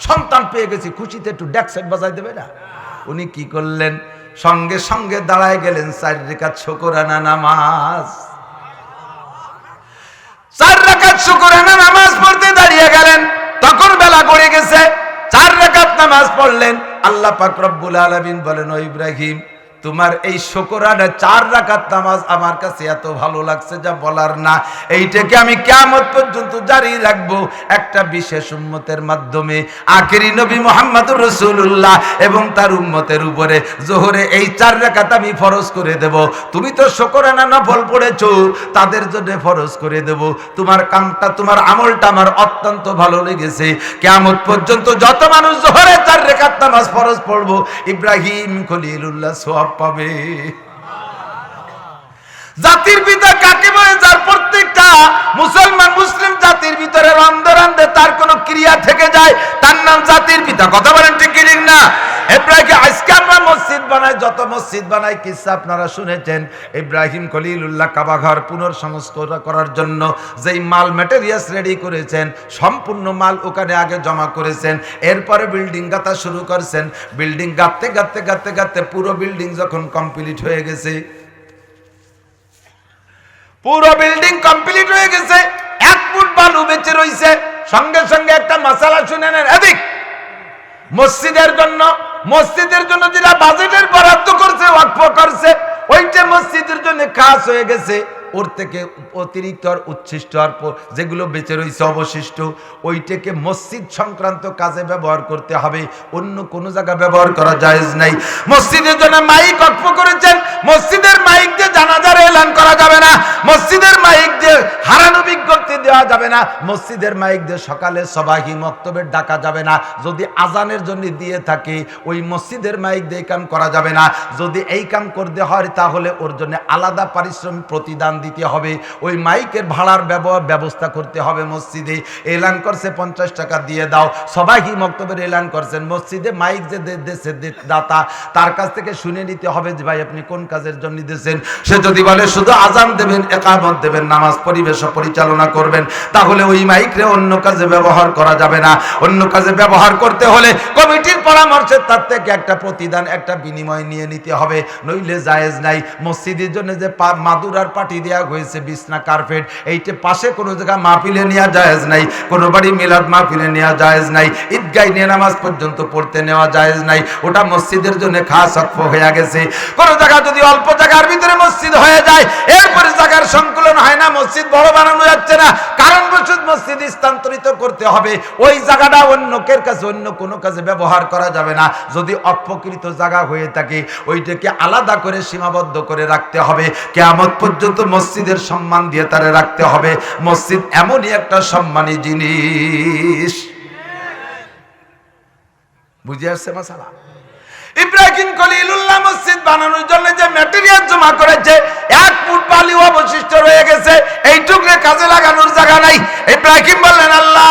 সন্তান পেয়ে গেছি, খুশিতে একটু ড্যাকসেট বাজাই দেবে না? উনি কি করলেন? সঙ্গে সঙ্গে দাঁড়ায় গেলেন 4 রাকাত শুকরানা নামাজ। 4 রাকাত শুকরানা নামাজ পড়তে দাঁড়িয়ে গেলেন, তখন বেলা গড়ে গেছে। 4 রাকাত নামাজ পড়লেন। আল্লাহ পাক রব্বুল আলামিন বলেন, ও ইব্রাহিম তোমার এই শুকরানা 4 রাকাত নামাজ আমার কাছে এত ভালো লাগছে যা বলার না। এইটাকে আমি কিয়ামত পর্যন্ত জারি রাখবো একটা বিশেষ উম্মতের মাধ্যমে। আখেরি নবী মুহাম্মদুর রাসূলুল্লাহ এবং তার উম্মতের উপরে জোহরে এই 4 রাকাত আমি ফরজ করে দেব। তুমি তো শুকরানা নফল পড়েছো, তাদের জন্য ফরজ করে দেব। তোমার কামটা, তোমার আমলটা আমার অত্যন্ত ভালো লেগেছে। কিয়ামত পর্যন্ত যত মানুষ জোহরে 4 রাকাত নামাজ ফরজ পড়বো, ইব্রাহিম খলিলুল্লাহ সওয়াব পাবে। জাতির পিতা কাকে বলে? যার প্রত্যেকটা মুসলমান মুসলিম জাতির ভিতরে রন্ধে তার কোন ক্রিয়া থেকে যায়, তার নাম জাতির পিতা। কথা বলেন ঠিক কি না? ইব্রাহিম আজকে আমরা মসজিদ বানাই, যত মসজিদ বানাই কিসা আপনারা শুনেছেন। ইব্রাহিম খলিলুল্লাহ কাবা ঘর পুনর্সংস্কার করার জন্য যেই মাল ম্যাটেরিয়ালস রেডি করেছেন, সম্পূর্ণ মাল ওখানে আগে জমা করেছেন, এরপরে বিল্ডিং গাঁথা শুরু করেছেন। বিল্ডিং গাঁথতে পুরো বিল্ডিং যখন কমপ্লিট হয়ে গেছে, পুরো বিল্ডিং কমপ্লিট হয়ে গেছে, 1 ফুট বালু বেঁচে রয়েছে। সঙ্গে সঙ্গে একটা মাসালা শুনে নেন, এদিক মসজিদের জন্য যেটা বাজেটের বরাদ্দ করছে, ওয়াকফ করছে, ওইটা মসজিদের জন্য খাস হয়ে গেছে। ওর থেকে অতিরিক্ত আর উচ্ছিষ্ট আর যেগুলো বেঁচে রয়েছে অবশিষ্ট, ওইটাকে মসজিদ সংক্রান্ত কাজে ব্যবহার করতে হবে, অন্য কোনো জায়গা ব্যবহার করা জায়েজ নাই। মসজিদের জন্য মাইক ওয়াকফ করেছেন, মসজিদের মাইক দিয়ে জানাজার এলান করা যাবে না, মসজিদের মাইক দিয়ে হারানো বিজ্ঞপ্তি দেওয়া যাবে না, মসজিদের মাইক দিয়ে সকালে সবাহি মক্তবের ডাকা যাবে না। যদি আজানের জন্য দিয়ে থাকে, ওই মসজিদের মাইক দিয়ে কাম করা যাবে না। যদি এই কাম করতে হয় তাহলে ওর জন্য আলাদা পারিশ্রমিক প্রতিদান দিতে হবে। ওই মাইকের ভাড়ার ব্যবস্থা করতে হবে। মসজিদে এলান করছে 50 টাকা দিয়ে দাও, সবাহি মক্তবের এলান করছেন, মসজিদে মাইক যে দেশে দাতা, তার কাছ থেকে শুনে নিতে হবে যে ভাই আপনি কোন কাজের জন্য দিয়েছেন। সে যদি বলে শুধু আজান দেবেন, ইকামত দেবেন, নামাজ পরিবেশ পরিচালনা করবেন, তাহলে ওই মাইকরে অন্য কাজে ব্যবহার করা যাবে না। অন্য কাজে ব্যবহার করতে হলে কমিটির পরামর্শে তার থেকে একটা প্রতিদান, একটা বিনিময় নিয়ে নিতে হবে, নইলে জায়েজ নাই। মসজিদের জন্য যে মাদুর আর পাটি দিয়ে দেয়া হয়েছে বিছনা কার্পেট, এইটা পাশে কোনো জায়গা মাহফিলে নেওয়া জায়েজ নাই, কোনো বাড়ি মিলাদ মাহফিলে নেওয়া জায়েজ নাই, ঈদগাহ নিয়ে নামাজ পর্যন্ত পড়তে নেওয়া জায়েজ নাই, ওটা মসজিদের জন্য খাস ওয়াকফ হয়ে গেছে। কোন জায়গা যদি অল্প জায়গার ভিতরে মসজিদ হয়ে যায়, এরপরে জায়গার সংকুলন হয় না, মসজিদ বড় বানানো যাচ্ছে না, কারণবশত মসজিদ স্থানান্তরিত করতে হবে, ওই জায়গাটা অন্যকের কাছে অন্য কোনো কাজে ব্যবহার করা যাবে না। যদি অপকৃত জায়গা হয়ে থাকে ওইটাকে আলাদা করে সীমাবদ্ধ করে রাখতে হবে, কিয়ামত পর্যন্ত মসজিদের সম্মান দিয়ে তারে রাখতে হবে। মসজিদ এমনই একটা সম্মানী জিনিস। বুঝে আসছে মাসালা? ইব্রাহিম খলিলুল্লাহ মসজিদ বানানোর জন্য যে ম্যাটেরিয়াল জমা করেছে, 1 ফুট বালি অবশিষ্ট রয়ে গেছে, এইটুকু কাজে লাগানোর জায়গা নাই। ইব্রাহিম বললেন, আল্লাহ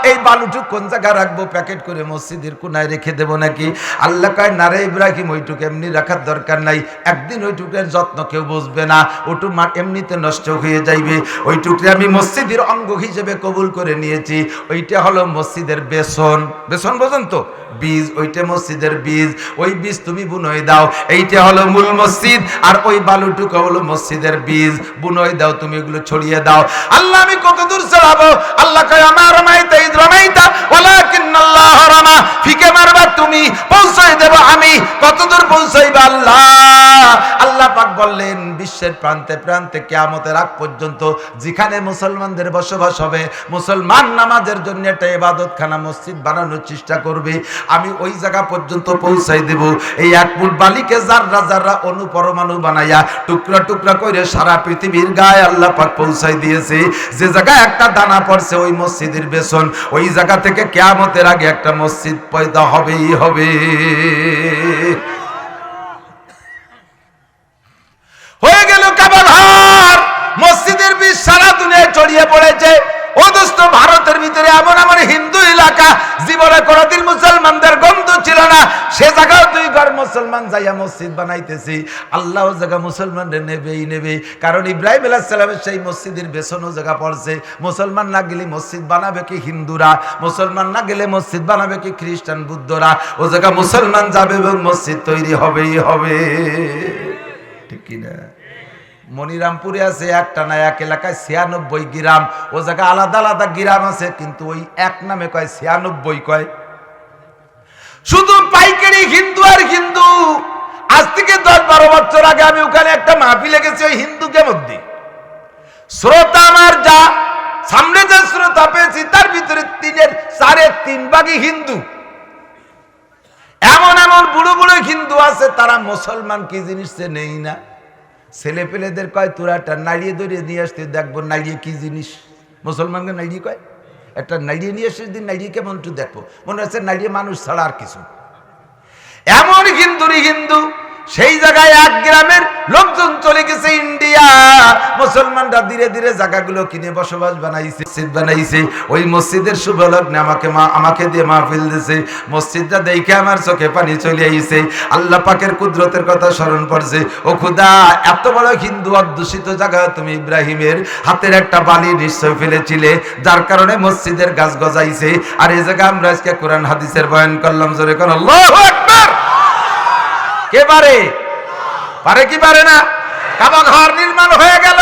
এই বালুটুক কোন জায়গা রাখবো? প্যাকেট করে মসজিদের কোনায় রেখে দেবো নাকি? আল্লাহ কয়, না রে ইব্রাহিম, ওইটুকু এমনি রাখার দরকার নাই, একদিন ওইটুকের যত্ন কেউ বুঝবে না, ওটু এমনিতে নষ্ট হয়ে যাইবে। ওইটুকু আমি মসজিদের অঙ্গ হিসেবে কবুল করে নিয়েছি। ওইটা হলো মসজিদের বেসন। বেসন বোঝেন তো? বীজ, ওইটা মসজিদের বীজ। ওই বীজ তুমি বুনই দাও, এইটা হলো মূল মসজিদ, আর ওই বালুটুকু হলো মসজিদের বীজ, বুনই দাও, তুমি এগুলো ছড়িয়ে দাও। আল্লাহ আমি কত দূর ছড়াবো? আল্লাহ কয়, আমার রামাইতা ইদ রামাইতা ওয়ালাকিন্নাল্লাহ রামা, ফিকে মারবা তুমি, পৌঁছাই দেব আমি। কত দূর পৌঁছাইবা আল্লাহ? আল্লাহ পাক বললেন, বিশ্বের প্রান্তে প্রান্তে কিয়ামতের আগ পর্যন্ত যেখানে মুসলমানদের বসবাস হবে, মুসলমান নামাজের জন্য একটা ইবাদতখানা মসজিদ বানানোর চেষ্টা করবে, আমি ওই জায়গা পর্যন্ত পৌঁছাই দেব। এই 1 ফুট বালিকে যাররা যাররা অনুপরমাণু বানাইয়া টুকরা টুকরা করে সারা পৃথিবীর গায়ে আল্লাহ পাক পৌঁছাই দিয়েছে। যে জায়গায় একটা দানা পড়ছে ওই মসজিদের বেসন, ওই জায়গা থেকে কিয়ামতের আগে একটা মসজিদ পয়দা হবেই হবে। হয়ে গেল কাবা ঘর, মসজিদের বীজ সারা দুনিয়ায় ছড়িয়ে পড়েছে। ও দোস্ত, ভারতের ভিতরে এমন এমন হিন্দু এলাকা জীবনে কোনদিন মুসলমানদের গন্ধ ছিল না, সে জায়গায় 2 ঘর মুসলমান যাইয়া মসজিদ বানাইতেছি। আল্লাহ জায়গা মুসলমানদের নেবেই নেবে, কারণ ইব্রাহিম আলাইহিস সালামের সেই মসজিদের বেসনও জায়গা পড়ছে। মুসলমান না গেলে মসজিদ বানাবে কি হিন্দুরা? মুসলমান না গেলে মসজিদ বানাবে কি খ্রিস্টান বুদ্ধরা? ও জায়গা মুসলমান যাবে এবং মসজিদ তৈরি হবেই হবে। ঠিক কিনা? মনিরামপুরে আছে একটা না এক এলাকায় 96 গ্রাম, ও জায়গা আলাদা আলাদা গ্রাম আছে, কিন্তু ওই এক নামে কয় 96 কয়। শুধু পাইকারি হিন্দু আর হিন্দু। আজ থেকে 10-12 বছর আগে আমি ওখানে একটা মাহফিলে গেছি, ওই হিন্দুকে মধ্যে শ্রোতা আমার যা সামনে যে শ্রোতা পেয়েছি তার ভিতরে 3/4 ভাগই হিন্দু। এমন এমন বুড়ো বুড়ো হিন্দু আছে, তারা মুসলমান কি জিনিস নেই না। ছেলে পেলেদের কয়, তোরা একটা নাড়িয়ে দড়িয়ে নিয়ে আসতে, দেখবো নাড়িয়ে কি জিনিস। মুসলমানকে নাড়িয়ে কয়, একটা নাড়িয়ে নিয়ে আসে, দিন নাড়িয়ে কেমন একটু দেখবো, মনে হচ্ছে নাড়িয়ে মানুষ ছাড়া আর কিছু। এমন হিন্দুরই হিন্দু। সেই জায়গায় 1 গ্রামের লোকজন চলে গেছে ইন্ডিয়া। মুসলমানরা ধীরে ধীরে জায়গাগুলো কিনে বসবাস বানাইছে। ওই মসজিদের শুভ লগ্নে আমাকে দিয়ে মাহফিল দিছে। মসজিদটা দেখে আমার চোখে পানি চলে আইছে। আল্লাহ পাকের কুদরতের কথা স্মরণ পড়ছে। ও খুদা, এত বড় হিন্দু অধ্যুষিত জায়গা তুমি ইব্রাহিমের হাতের একটা বালি নিশ্চয় ফেলেছিলে, যার কারণে মসজিদের গাছ গজাইছে। আর এই জায়গা আমরা আজকে কোরআন হাদিসের বয়ান করলাম। জোরে কোন আল্লাহু আকবার। কে পারে? পারে কি পারে না? কাবা ঘর নির্মাণ হয়ে গেল।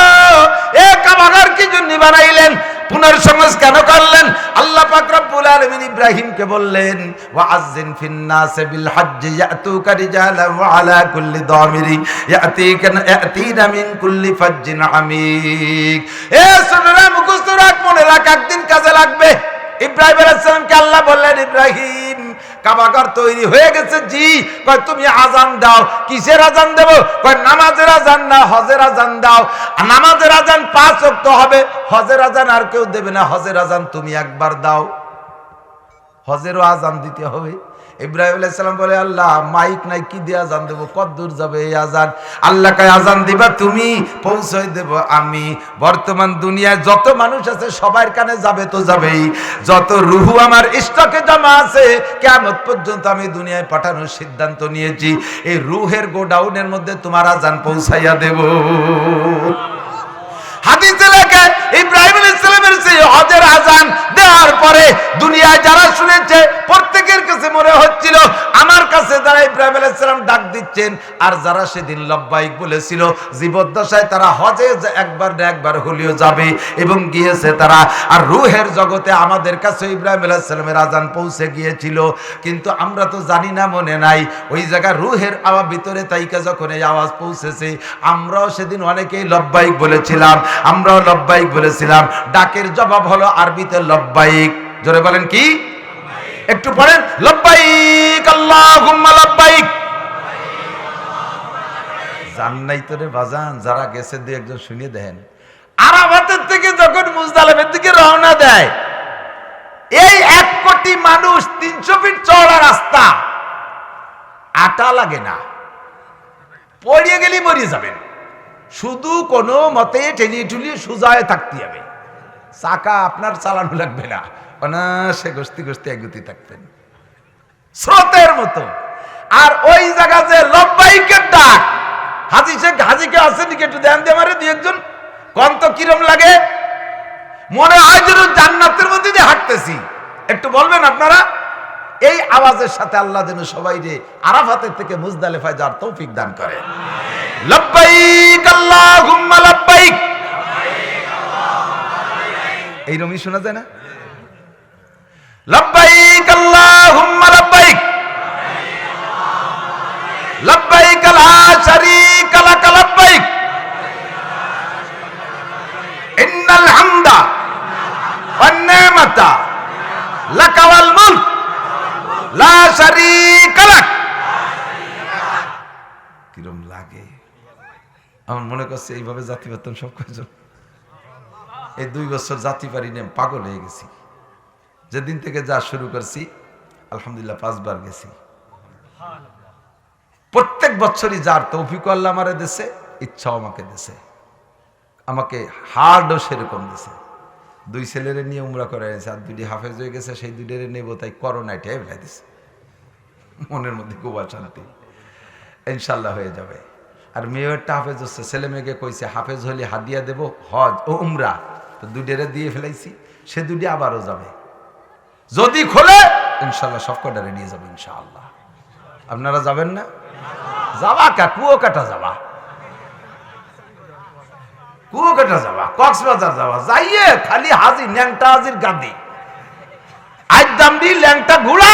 এ কাবা ঘর কি জন্য বানাইলেন? পুনর্সংস্কার কেন করলেন? আল্লাহ পাক রব্বুল আলামিন ইব্রাহিমকে বললেন, ওয়াআযযিন ফিন-নাসি বিল-হাজ্জি ইয়াতুকা রিজালান ওয়া আলা কুল্লি দামিরিন ইয়াতিনা মিন কুল্লি ফাজ্জিন আমিক। এ সুরা মুখস্থ রাখ, মনে রাখ, একদিন কাজে লাগবে। ইব্রাহিম আলাইহিস সালামকে আল্লাহ বললেন, ইব্রাহিম কাবা ঘর তৈরি হয়ে গেছে। জি। কয় তুমি আজান দাও। কিসের আজান দেব? কয় নামাজের আজান না, হজের আজান দাও। নামাজের আজান 5 ওয়াক্ত হবে, হজের আজান আর কেউ দেবে না, হজের আজান তুমি একবার দাও। হজেরও আজান দিতে হবে। ইব্রাহিম আলাইহিস সালাম বলে, আল্লাহ মাইক নাই, কি দিয়ে আজান দেব? কত দূর যাবে এই আজান? আল্লাহ কয়, আজান দিবা তুমি, পৌঁছাই দেব আমি। বর্তমান দুনিয়ায় যত মানুষ আছে সবার কানে যাবে তো যাবেই। যত রুহু আমার স্টকে জমা আছে, কিয়ামত পর্যন্ত আমি দুনিয়ায় পাঠানোর সিদ্ধান্ত নিয়েছি। এই রুহের গোডাউনের মধ্যে তোমার আজান পৌঁছাইয়া দেব। হাদিসে লেখে ইব্রাহিম আলাইহিস সালামের সেই হজের আযান দেওয়ার পরে দুনিয়ায় যারা শুনেছে প্রত্যেকের কাছে মনে হচ্ছিল আমার কাছে যারা ইব্রাহিম আলাইহিস সালাম ডাক দিচ্ছেন, আর যারা সেদিন লব্বাইক বলেছিল জীবদ্দশায় তারা হজে একবার না একবার হলেও যাবে এবং গিয়েছে তারা। আর রূহের জগতে আমাদের কাছে ইব্রাহিম আলাইহিস সালামের আযান পৌঁছে গিয়েছিল, কিন্তু আমরা তো জানি না, মনে নাই ওই জায়গা রূহের আওয়াজ ভিতরে তাইকা যখন এই আওয়াজ পৌঁছেছে আমরাও সেদিন অনেকেই লব্বাইক বলেছিলাম, আমরাও লব্বাইক বলেছিলাম। ডাকের জবাব হলো আরবিতে লব্বাইক। জোরে বলেন কি? একটু পড়েন, লব্বাইক আল্লাহুম্মা লব্বাইক। জান নাই তো রে বাজান, যারা গেছে দুই একজন শুনিয়ে দেন। আরাফাতের থেকে যখন মুজদালিফার দিকে রওনা দেয়, এই 1 কোটি মানুষ 300 ফিট চওড়া রাস্তা, আটা লাগে না, পড়িয়ে গেলেই মরিয়ে যাবেন, শুধু কোনো মতে টেলিয়ে টুলিয়ে সোজায় থাকতে হবে, চাকা আপনার চালানো লাগবে না, অনায়াসে গস্তি গস্তি এগোতে থাকতেন স্রোতের মতো। আর ওই জায়গা যে লব্বাইকের ডাক, হাজি শেখ হাজিকে আছে নাকি একটু ধ্যান দিয়ে মারে দুই একজন, কন্ত কিরম লাগে? মনে হয় যেন জান্নাতের মধ্যে দিয়ে হাঁটতেছি। একটু বলবেন আপনারা? এই আওয়াজের সাথে আল্লাহ যেন সবাইকে আরাফাতের থেকে মুজদালিফায় যাওয়ার তৌফিক দান করে। লব্বাইক আল্লাহুম্মা লব্বাইক, এই রকমই শোনা যায় না? লব্বাইক আল্লাহুম্মা লব্বাইক, লব্বাইক লা শারীকা লাক লব্বাইক, ইন্নাল হামদা ওয়ান নি'মাতা লাকা ওয়াল মুলক লা শারীকা লাক। কিরম লাগে? আমার মনে করছে এইভাবে জাতি পারতাম সব কয়জন। এই 2 বছর জাতি পারি না, পাগল হয়ে গেছি। যেদিন থেকে যা শুরু করছি আলহামদুলিল্লাহ 5 বার গেছি। প্রত্যেক বছরই যার তৌফিক আল্লাহ আমারে দেশে, ইচ্ছাও আমাকে দেশে, আমাকে হার্ডও সেরকম দেশে। 2 ছেলেরে নিয়ে উমরা করে এনেছে, আর 2টি হাফেজ হয়ে গেছে, সেই 2টিরে নেবো, তাই করোনায় ঠেয়ে ফেলে দিছে। মনের মধ্যে খুব অশান্তি, ইনশাল্লাহ হয়ে যাবে। আর মেয়েরটা হাফেজ হচ্ছে, ছেলে মেয়েকে কইছে হাফেজ হলে হাদিয়া দেব হজ ও উমরা, তো 2টিরে দিয়ে ফেলাইছি, সে 2টি আবারও যাবে। যদি খোলে ইনশাল্লাহ সব কটারে নিয়ে যাবো ইনশাআল্লাহ। আপনারা যাবেন না? যাবা কুয়ো কাটা যাবা, কুয়ো কাটা যাবা, কক্সবাজার যাবা, যাইয়ে খালি হাজি ল্যাংটা হাজির গাদি আইদামডি ল্যাংটা ঘোড়া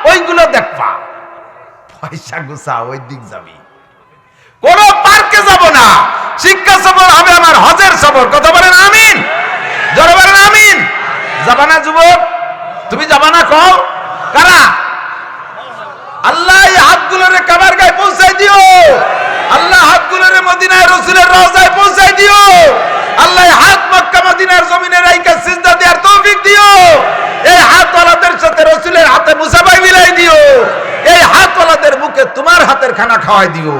ওইগুলো দেখবা, পয়সা গুছা ওই দিক যাবি। কোন পার্কে যাব না, শিক্ষা সফর হবে আমার হজের সফর। কথা বলেন আমিন, জোরে বলেন আমিন। যাবা না যুবক? তুমি যাবা না? কও কারা? আল্লাহ এই হাতগুলোরে কাবার গায়ে পৌঁছাই দিও, আল্লাহ হাতগুলোরে মদিনায় রাসূলের রওজায় পৌঁছাই দিও, আল্লাহ হাত মক্কা মদিনার জমিনে রাইখা সিজদা দেওয়ার তৌফিক দিও। এই হাতওয়ালাদের সাথে রাসূলের হাতে মুসাফায় মিলাই দিও, এই হাতওয়ালাদের মুখে তোমার হাতের খানা খাওয়াই দিও।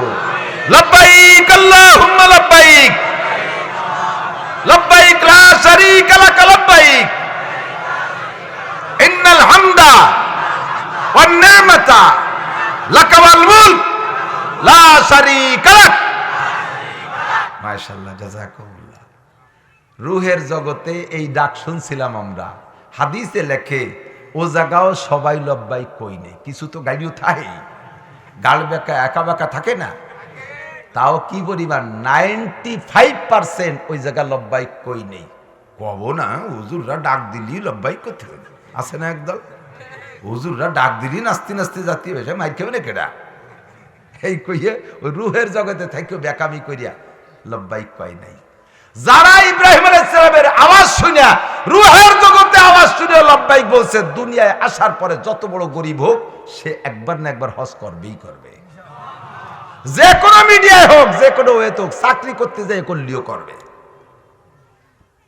লব্বাইক আল্লাহুম্মা লব্বাইক, লব্বাইক লা শারীকা লাক লব্বাইক, ইন্নাল হামদা ওয়ান নি'মাতা লাকা ওয়াল মুলক লা শারীকা লাক। মাশাআল্লাহ, জাযাকুমুল্লাহ। রূহের জগতে এই ডাক শুনছিলাম আমরা। হাদিসে লেখে ও জায়গাও সবাই লব্বাইক কই নেই, কিছু তো গাড়িও থাকে, গাল বেঁকা একা বেঁকা থাকে না, তাও কি পরিমাণ 95% ওই জায়গা লব্বাইক কই নেই। কব না হুজুররা ডাক দিলি লব্বাইক করতে হবে, আছে না একদল হুজুররা ডাক দিলি নাস্তি নাস্তি জাতীয় ভাষায় মাইর খেবে না কেডা, এই কইয়ে ওই রূহের জগতে থেকে বেকামি করিয়া লব্বাইক কয় নাই। যারা ইব্রাহিম আলাইহিস সালামের আওয়াজ শুনিয়া রূহের জগতে আওয়াজ শুনে লব্বাইক বলছে, দুনিয়ায় আসার পরে যত বড় গরিব হোক সে একবার না একবার হজ করবেই করবে, যে কোনো মিডিয়ায় হোক, যে কোনো ওয়েতে হোক, চাকরি করতে যায় করলেও করবে।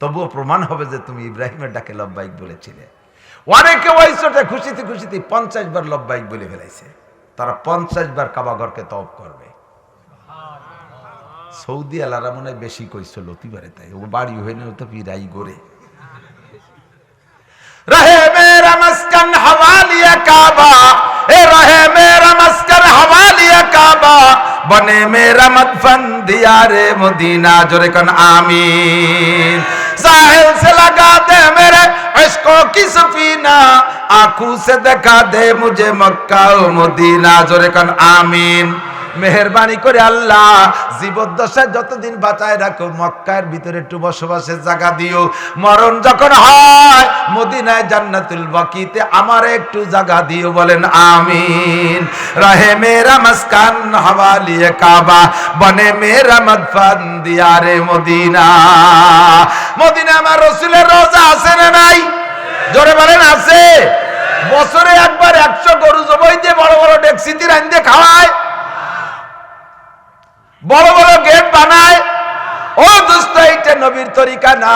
তবুও প্রমাণ হবে যে তুমি ইব্রাহিমের ডাকে লব্বাইক বলেছিলে। অনেকে ওই চোটে খুশিতে খুশিতে 50 বার লব্বাইক বলে ফেলাইছে, তারা 50 বার কাবা ঘরকে তওয়াফ করবে। সৌদি আলারা মনে হয় বেশি কইছে লতিবারে, তাই ও বাড়ি হয়নি, ও তো পিরাই গড়ে। রহে মেরা মাসকান হাওয়ালিয়া কাবা, এ রহে মেরা মাসকান হাওয়ালিয়া কাবা, बने मेरा मदफन दियारे मदीना जोरे कन आमीन साहिल से लगा दे मेरे इश्कों की सफीना आंखों से दिखा दे मुझे मक्का ও মদিনা जोरे कन आमीन মেহেরবানি করে আল্লাহ জীবদ্দশায় যতদিন বাঁচায় রাখো মক্কার ভিতরে একটু বসবাসের জায়গা দিও মরণ যখন হয় মদিনায় জান্নাতুল বাকিতে আমার একটু জায়গা দিও বলেন আমিন রহে মেরা মাসকান হওয়ালিয়ে কাবা বনে মেরা মদফন দিয়ারে মদিনা মদিনা আমার রাসূলের রওজা আছে না নাই জোরে বলেন আছে বছরে একবার 100 গরু জবাই দিয়ে বড় বড় ডেকসিতে রাইন্দে খাওয়ায় বড় বড় গেট বানায় ও দোস্ত এইটা নবীর তরিকা না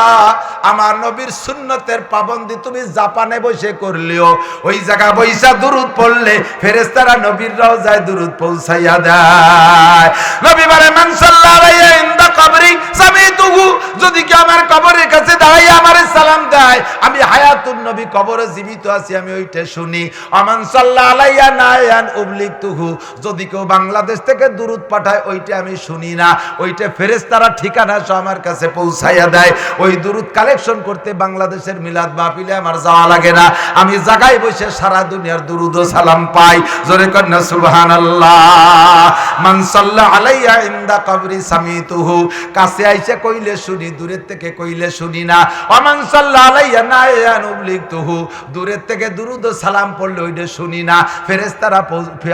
আমার নবীর সুন্নতের পাবন্দি তুমি জাপানে বসে করলেও ওই জায়গা বৈশা দুরূদ পড়লে ফেরেশতারা নবীর রওজায় দুরূদ পৌঁছাইয়া দেয় নবী বলে মান সাল্লাল্লাহু ইনদা কবরি সামিতুহু যদি কি আমার কবরের কাছে দাঁড়াইয়া আমারে সালাম দেয় আমি হায়াতুন নবী কবরে জীবিত আছি আমি ওইটা শুনি আমান সাল্লাল্লাহু নায়ান উবলিগতুহু যদি কেউ বাংলাদেশ থেকে দুরূদ পাঠায় ওইটা আমি শুনি না ওইটা ফেরেশতারা ঠিকানা আমার কাছে পৌঁছাইয়া দেয় ওই দুরূদ কালেকশন করতে বাংলাদেশের মিলাদ মাহফিলে আমার যাওয়া লাগে না আমি জায়গায় বসে সারা দুনিয়ার দুরূদ ও সালাম পাই জোরে কন্না সুবহানাল্লাহ মান সাল্লাল্লাহু আলাইহি ইনদা কবরি সামিতুহু কাছে আইসা কইলে শুনি দূরের থেকে কইলে শুনি না ওমান সাল্লাল্লাহু আলাইহি নায়ান উবলিগতুহু দূরের থেকে দুরূদ ও সালাম পড়লে ওইটা শুনি না ফেরেশতারা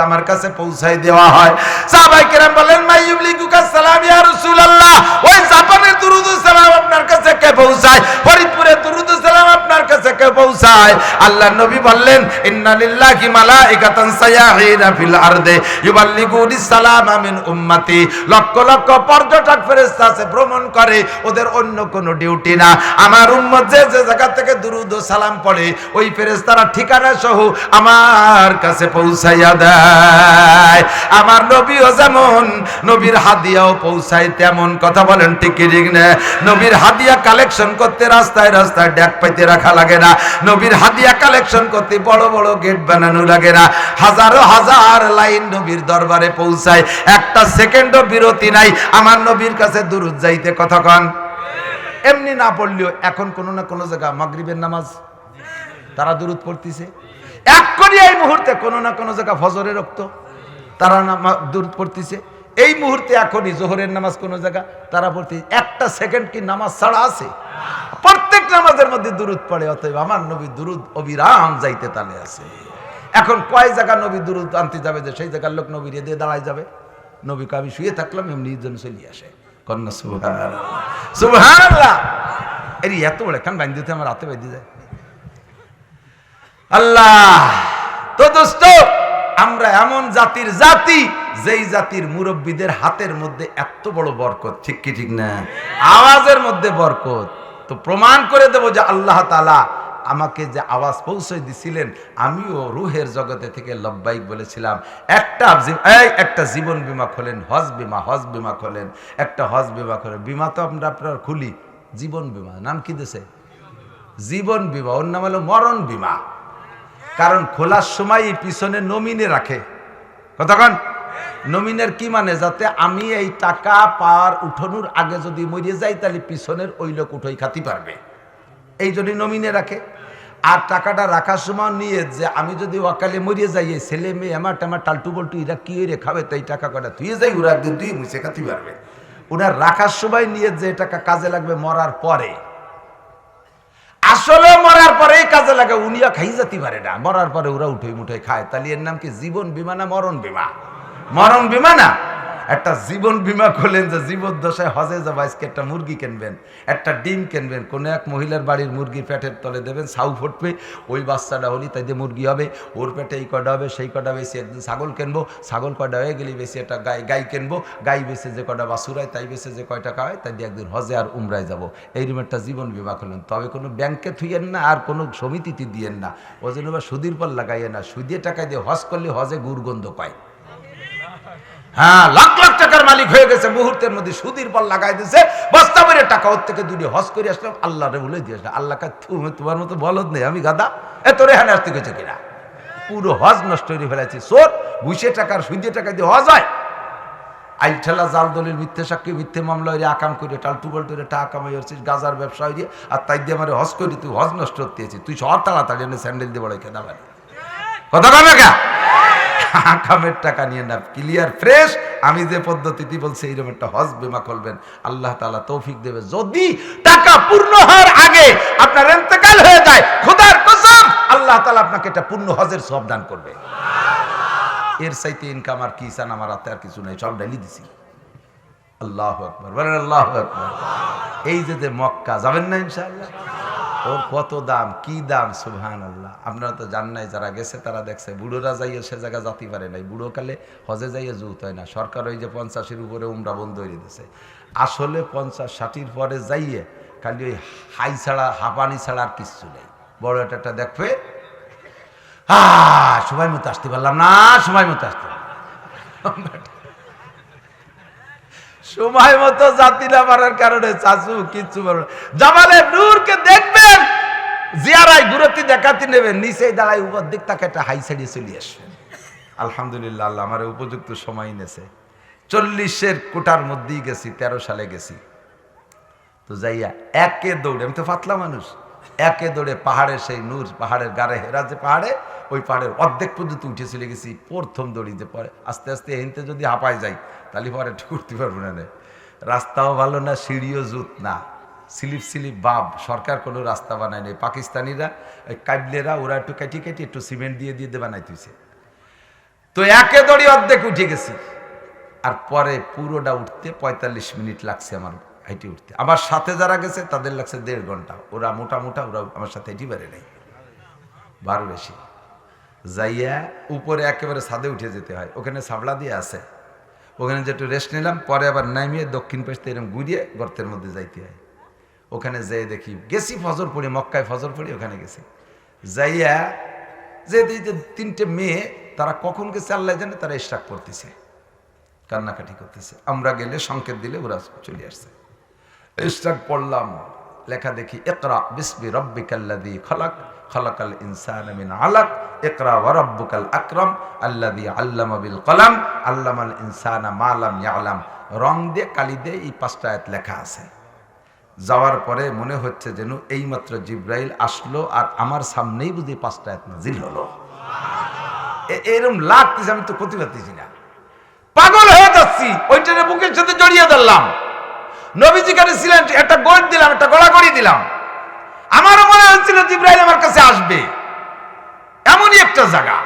আমার কাছে পৌঁছায় দেওয়া হয় সাহাবায়ে কেরাম বলেন মাই ইউবলিগুকা সালাম ইয়া রাসূলুল্লাহ ওই জাপানের দুরূদ ও সালাম আপনার কাছে কে পৌঁছায় ফরিদপুরের দুরূদ ও সালাম আপনার কাছে কে পৌঁছায় আল্লাহর নবী বললেন ইন্না লিল্লাহি মালাইকাতান সায়াহিনা ফিল আরদে ইউবাল্লিগুনিস সালামা মিন উম্মতি লক্ষ লক্ষ পর্যটক ফেরেশতা আছে ভ্রমণ করে ওদের অন্য কোনো ডিউটি না আমার উম্মত যে যে জায়গা থেকে দুরূদ ও সালাম পড়ে ওই ফেরেশতারা ঠিকানা সহ আমার কাছে পৌঁছাইয়া দেয় আমার নবীও যেমন নবীর হাদিয়াও পৌঁছায় তেমন কথা বলেন ঠিক ঠিক না নবীর হাদিয়া কালেকশন করতে রাস্তায় রাস্তায় ড্যাক পাইতে রাখা লাগে না নবীর হাদিয়া কালেকশন করতে বড় বড় গেট বানানো লাগে না হাজারো হাজার লাইন নবীর দরবারে পৌঁছায় একটা সেকেন্ডও বিরতি নাই আমার নবীর কাছে দুরূদ যাইতে কতক্ষণ এমনি না পড়লেও এখন কোনো না কোনো জায়গা মাগরিবের নামাজ তারা দুরূদ পড়তেছে এক্ষুনি এই মুহূর্তে কোনো না কোনো জায়গা ফজরের রক্ত তারা দুরূদ পড়তেছে এই মুহূর্তে এখনই জোহরের নামাজ কোন জায়গা তারা পড়তে একটা সেকেন্ড কি নামাজ ছাড়া আছে প্রত্যেক নামাজের মধ্যে দুরূদ পড়ে অতএব আমার নবী দুরূদ অবিরাম যাইতে তালে আছে এখন কয় জায়গা নবী দুরূদ আনতে যাবে যে সেই জায়গার লোক নবীর দিয়ে দাঁড়ায় যাবে নবীকে আমি শুয়ে থাকলাম এমনি জন চলে আসে কন্যা সুবহানাল্লাহ সুবহানাল্লাহ এর এত বড় কান বাঁধি দিতে আমার হাতে বেঁধে যায় আল্লাহ তো দোস্ত আমরা এমন জাতির জাতি যেই জাতির মুরব্বীদের হাতের মধ্যে এত বড় বরকত ঠিক কি ঠিক না আওয়াজের মধ্যে বরকত তো প্রমাণ করে দেব যে আল্লাহ তাআলা আমাকে যে আওয়াজ পৌঁছে দিছিলেন আমিও রূহের জগতে থেকে লব্বাইক বলেছিলাম একটা জীবন বীমা খোলেন হজ বীমা খোলেন একটা হজ বীমা খোলেন বীমা তো আমরা আপনার খুলি জীবন বীমা নাম কি দিয়েছে জীবন বীমা ওর নাম হলো মরণ বীমা কারণ খোলার সময় পিছনে নমিনে রাখে কতক্ষণ নমিনের কি মানে যাতে আমি এই টাকা পাওয়ার উঠানোর আগে যদি মরিয়ে যাই তাহলে পিছনের ওই লোক উঠোই খাতি পারবে এই জন্যই নমিনে রাখে আর টাকাটা রাখার সময় নিয়ে যে আমি যদি অকালে মরিয়ে যাই এই ছেলে মেয়ে আমার টালটু বল্টু এরা কি রে খাবে তাই টাকা কটা তুই যাই ওরা একদিন তুই মুছে খাতি পারবে ওনার রাখার সময় নিয়ে যে টাকা কাজে লাগবে মরার পরে আসলে মরার পরেই কাজে লাগে উনিও খাই যেতে পারে না মরার পরে ওরা উঠে মুঠে খায় তাহলে এর নাম কি জীবন বীমা না মরণ বীমা মরণ বীমা না একটা জীবন বীমা খোলেন যে জীবদ্দশায় হজে যাবো আজকে একটা মুরগি কিনবেন একটা ডিম কিনবেন কোনো এক মহিলার বাড়ির মুরগির পেটের তলে দেবেন ছাউ ফুটবে ওই বাচ্চাটা হলি তাই দিয়ে মুরগি হবে ওর পেটে এই কটা হবে সেই কটা বেশি একদিন ছাগল কিনবো ছাগল কটা হয়ে গেলে বেশি একটা গাই কিনবো গাই বেশি যে কটা বাছুর হয় তাই বেশি যে কয় টাকা হয় তাই দিয়ে একদিন হজে আর উমরায় যাবো এইরকম একটা জীবন বীমা খোলেন তবে কোনো ব্যাংকে থুইয়েন না আর কোনো সমিতিতে দিয়েন না ও যেন বা সুদের পর লাগাইয়ে না সুদের টাকা দিয়ে হজ করলে হজে গুড়গন্ধ পায় হ্যাঁ লাখ লাখ টাকার মালিক হয়ে গেছে মুহূর্তের মধ্যে সুদের পর লাগাই দিয়েছে বস্তা ভরে টাকা ওর থেকে দুটি হজ করে আসলাম আল্লাহরে বলে দিয়ে আসলাম আল্লাহ তোমার মতো বলদ নেই আমি গাদা তোর এখানে আসতে গেছে কিনা পুরো হজ নষ্ট করে ফেলেছি চোর ঘুষে টাকার সুদে টাকা দিয়ে হজ হয় আইল ঠেলা জাল দলিল মিথ্যে সাক্ষী মিথ্যে মামলা হইরে আকাম করে টালটু বল্টু টাকা কামাই হচ্ছিস গাজার ব্যবসা হইরে আর তাই দিয়ে আমার হজ করি তুই হজ নষ্ট করতেছিস তুই সব তাড়াতাড়ি এনে স্যান্ডেল দিয়ে বড় কেনা লাগে কথা কবে কা আকামের টাকা নিয়ে না ক্লিয়ার ফ্রেশ আমি যে পদ্ধতিটি বলছি এইরকম একটা হজ বিমা করবেন আল্লাহ তাআলা তৌফিক দেবে যদি টাকা পূর্ণ হওয়ার আগে আপনার ইন্তেকাল হয়ে যায় খোদার কসম আল্লাহ তাআলা আপনাকে একটা পূর্ণ হজের সওয়াব দান করবে এর চাইতে ইনকাম আর কি চান আমার হাতে আর কিছু নাই সব ঢেলে দিছি আল্লাহু আকবার বলেন আল্লাহু আকবার এই যে মক্কা যাবেন না ইনশাআল্লাহ ওর কত দাম কি দাম সুবহানাল্লাহ আপনারা তো জান নাই যারা গেছে তারা দেখছে বুড়োরা যাইয়ে সে জায়গা যাতে পারে নাই বুড়ো কালে হজে যাইয়ে জুত হয় না সরকার ওই যে 50-এর উপরে উমরা বন্ধ করে দিয়েছে আসলে 50-60-এর পরে যাইয়ে খালি ওই হাই ছাড়া হাঁপানি ছাড়া আর কিচ্ছু নেই বড় একটা দেখবে সময় মতো আসতে পারলাম না সময় মতো আসতে সময় মতো জাতি না পারার কারণে চাচু কিচ্ছু জামালে নূরকে দেখবেন জিয়ারায় ঘুরতি দেখাতে নেবেন নিচে দাঁড়ায় উপর দিক তাকে একটা হাই সাইডে চলে আসবেন আলহামদুলিল্লাহ আল্লাহ আমার উপযুক্ত সময় নেছে 40-এর কোটার মধ্যেই গেছি 13 সালে গেছি তো যাইয়া একে দৌড়ে আমি তো পাতলা মানুষ একে দৌড়ে পাহাড়ে সেই নূর পাহাড়ের গাড়ে হেরা যে পাহাড়ে ওই পাহাড়ের অর্ধেক পর্যন্ত উঠে চলে গেছি প্রথম দৌড়ি যে পরে আস্তে আস্তে হিনতে যদি হাঁপায় যাই তাহলে পরে উঠতে পারবো না রাস্তাও ভালো না সিঁড়িও জুত না স্লিপ বাপ সরকার কোনো রাস্তা বানায় নেই পাকিস্তানিরা ওই কাবলেরা ওরা একটু কাটি একটু সিমেন্ট দিয়ে বানাই তুইছে তো একে দৌড়ি অর্ধেক উঠে গেছি আর পরে পুরোটা উঠতে 45 মিনিট লাগছে আমার হাইটে উঠতে আমার সাথে যারা গেছে তাদের লাগছে 1.5 ঘন্টা ওরা মোটা ওরা আমার সাথে হেঁটে পারে নাই বারো বেশি যাইয়া উপরে একেবারে ছাদে উঠে যেতে হয় ওখানে সাবলা দিয়ে আছে ওখানে যে একটু রেস্ট নিলাম পরে আবার নামিয়ে দক্ষিণ পাশে এরকম ঘুরিয়ে গর্তের মধ্যে যাইতে হয় ওখানে যেয়ে দেখি গেছি ফজর পড়ি মক্কায় ফজর পড়ি ওখানে গেছি যাইয়া যে 3টে মেয়ে তারা কখন গেছে আল্লাহ জানে তারা ইশরাক করতেছে কান্নাকাটি করতেছে আমরা গেলে সংকেত দিলে ওরা চলে আসছে ইশরাক পড়লাম লেখা দেখি ইকরা বিসমি রাব্বিকাল্লাযী খালাক খালাকাল ইনসানা মিন আলাক ইকরা ওয়া রাব্বুকাল আকরাম আল্লাযী আল্লামা বিল কলম আল্লামাল ইনসানা মা লাম ইয়ালাম রং দিয়ে কালি দিয়ে এই 5টা আয়াত লেখা আছে যাওয়ার পরে মনে হচ্ছে যেন এইমাত্র জিব্রাইল আসলো আর আমার সামনেই বুঝি 5টা আয়াত নাজিল হলো এরকম লাগতেছে আমি তো ক্ষতি পাচ্ছি না পাগল হয়ে যাচ্ছি ওইটারে বুকের সাথে জড়িয়ে ধরলাম নবীজি কাছে ছিলেন একটা গোল দিলাম একটা গলাগড়ি দিলাম আমারও মনে হচ্ছিল জিব্রাইল আমার কাছে আসবে এমনই একটা জায়গা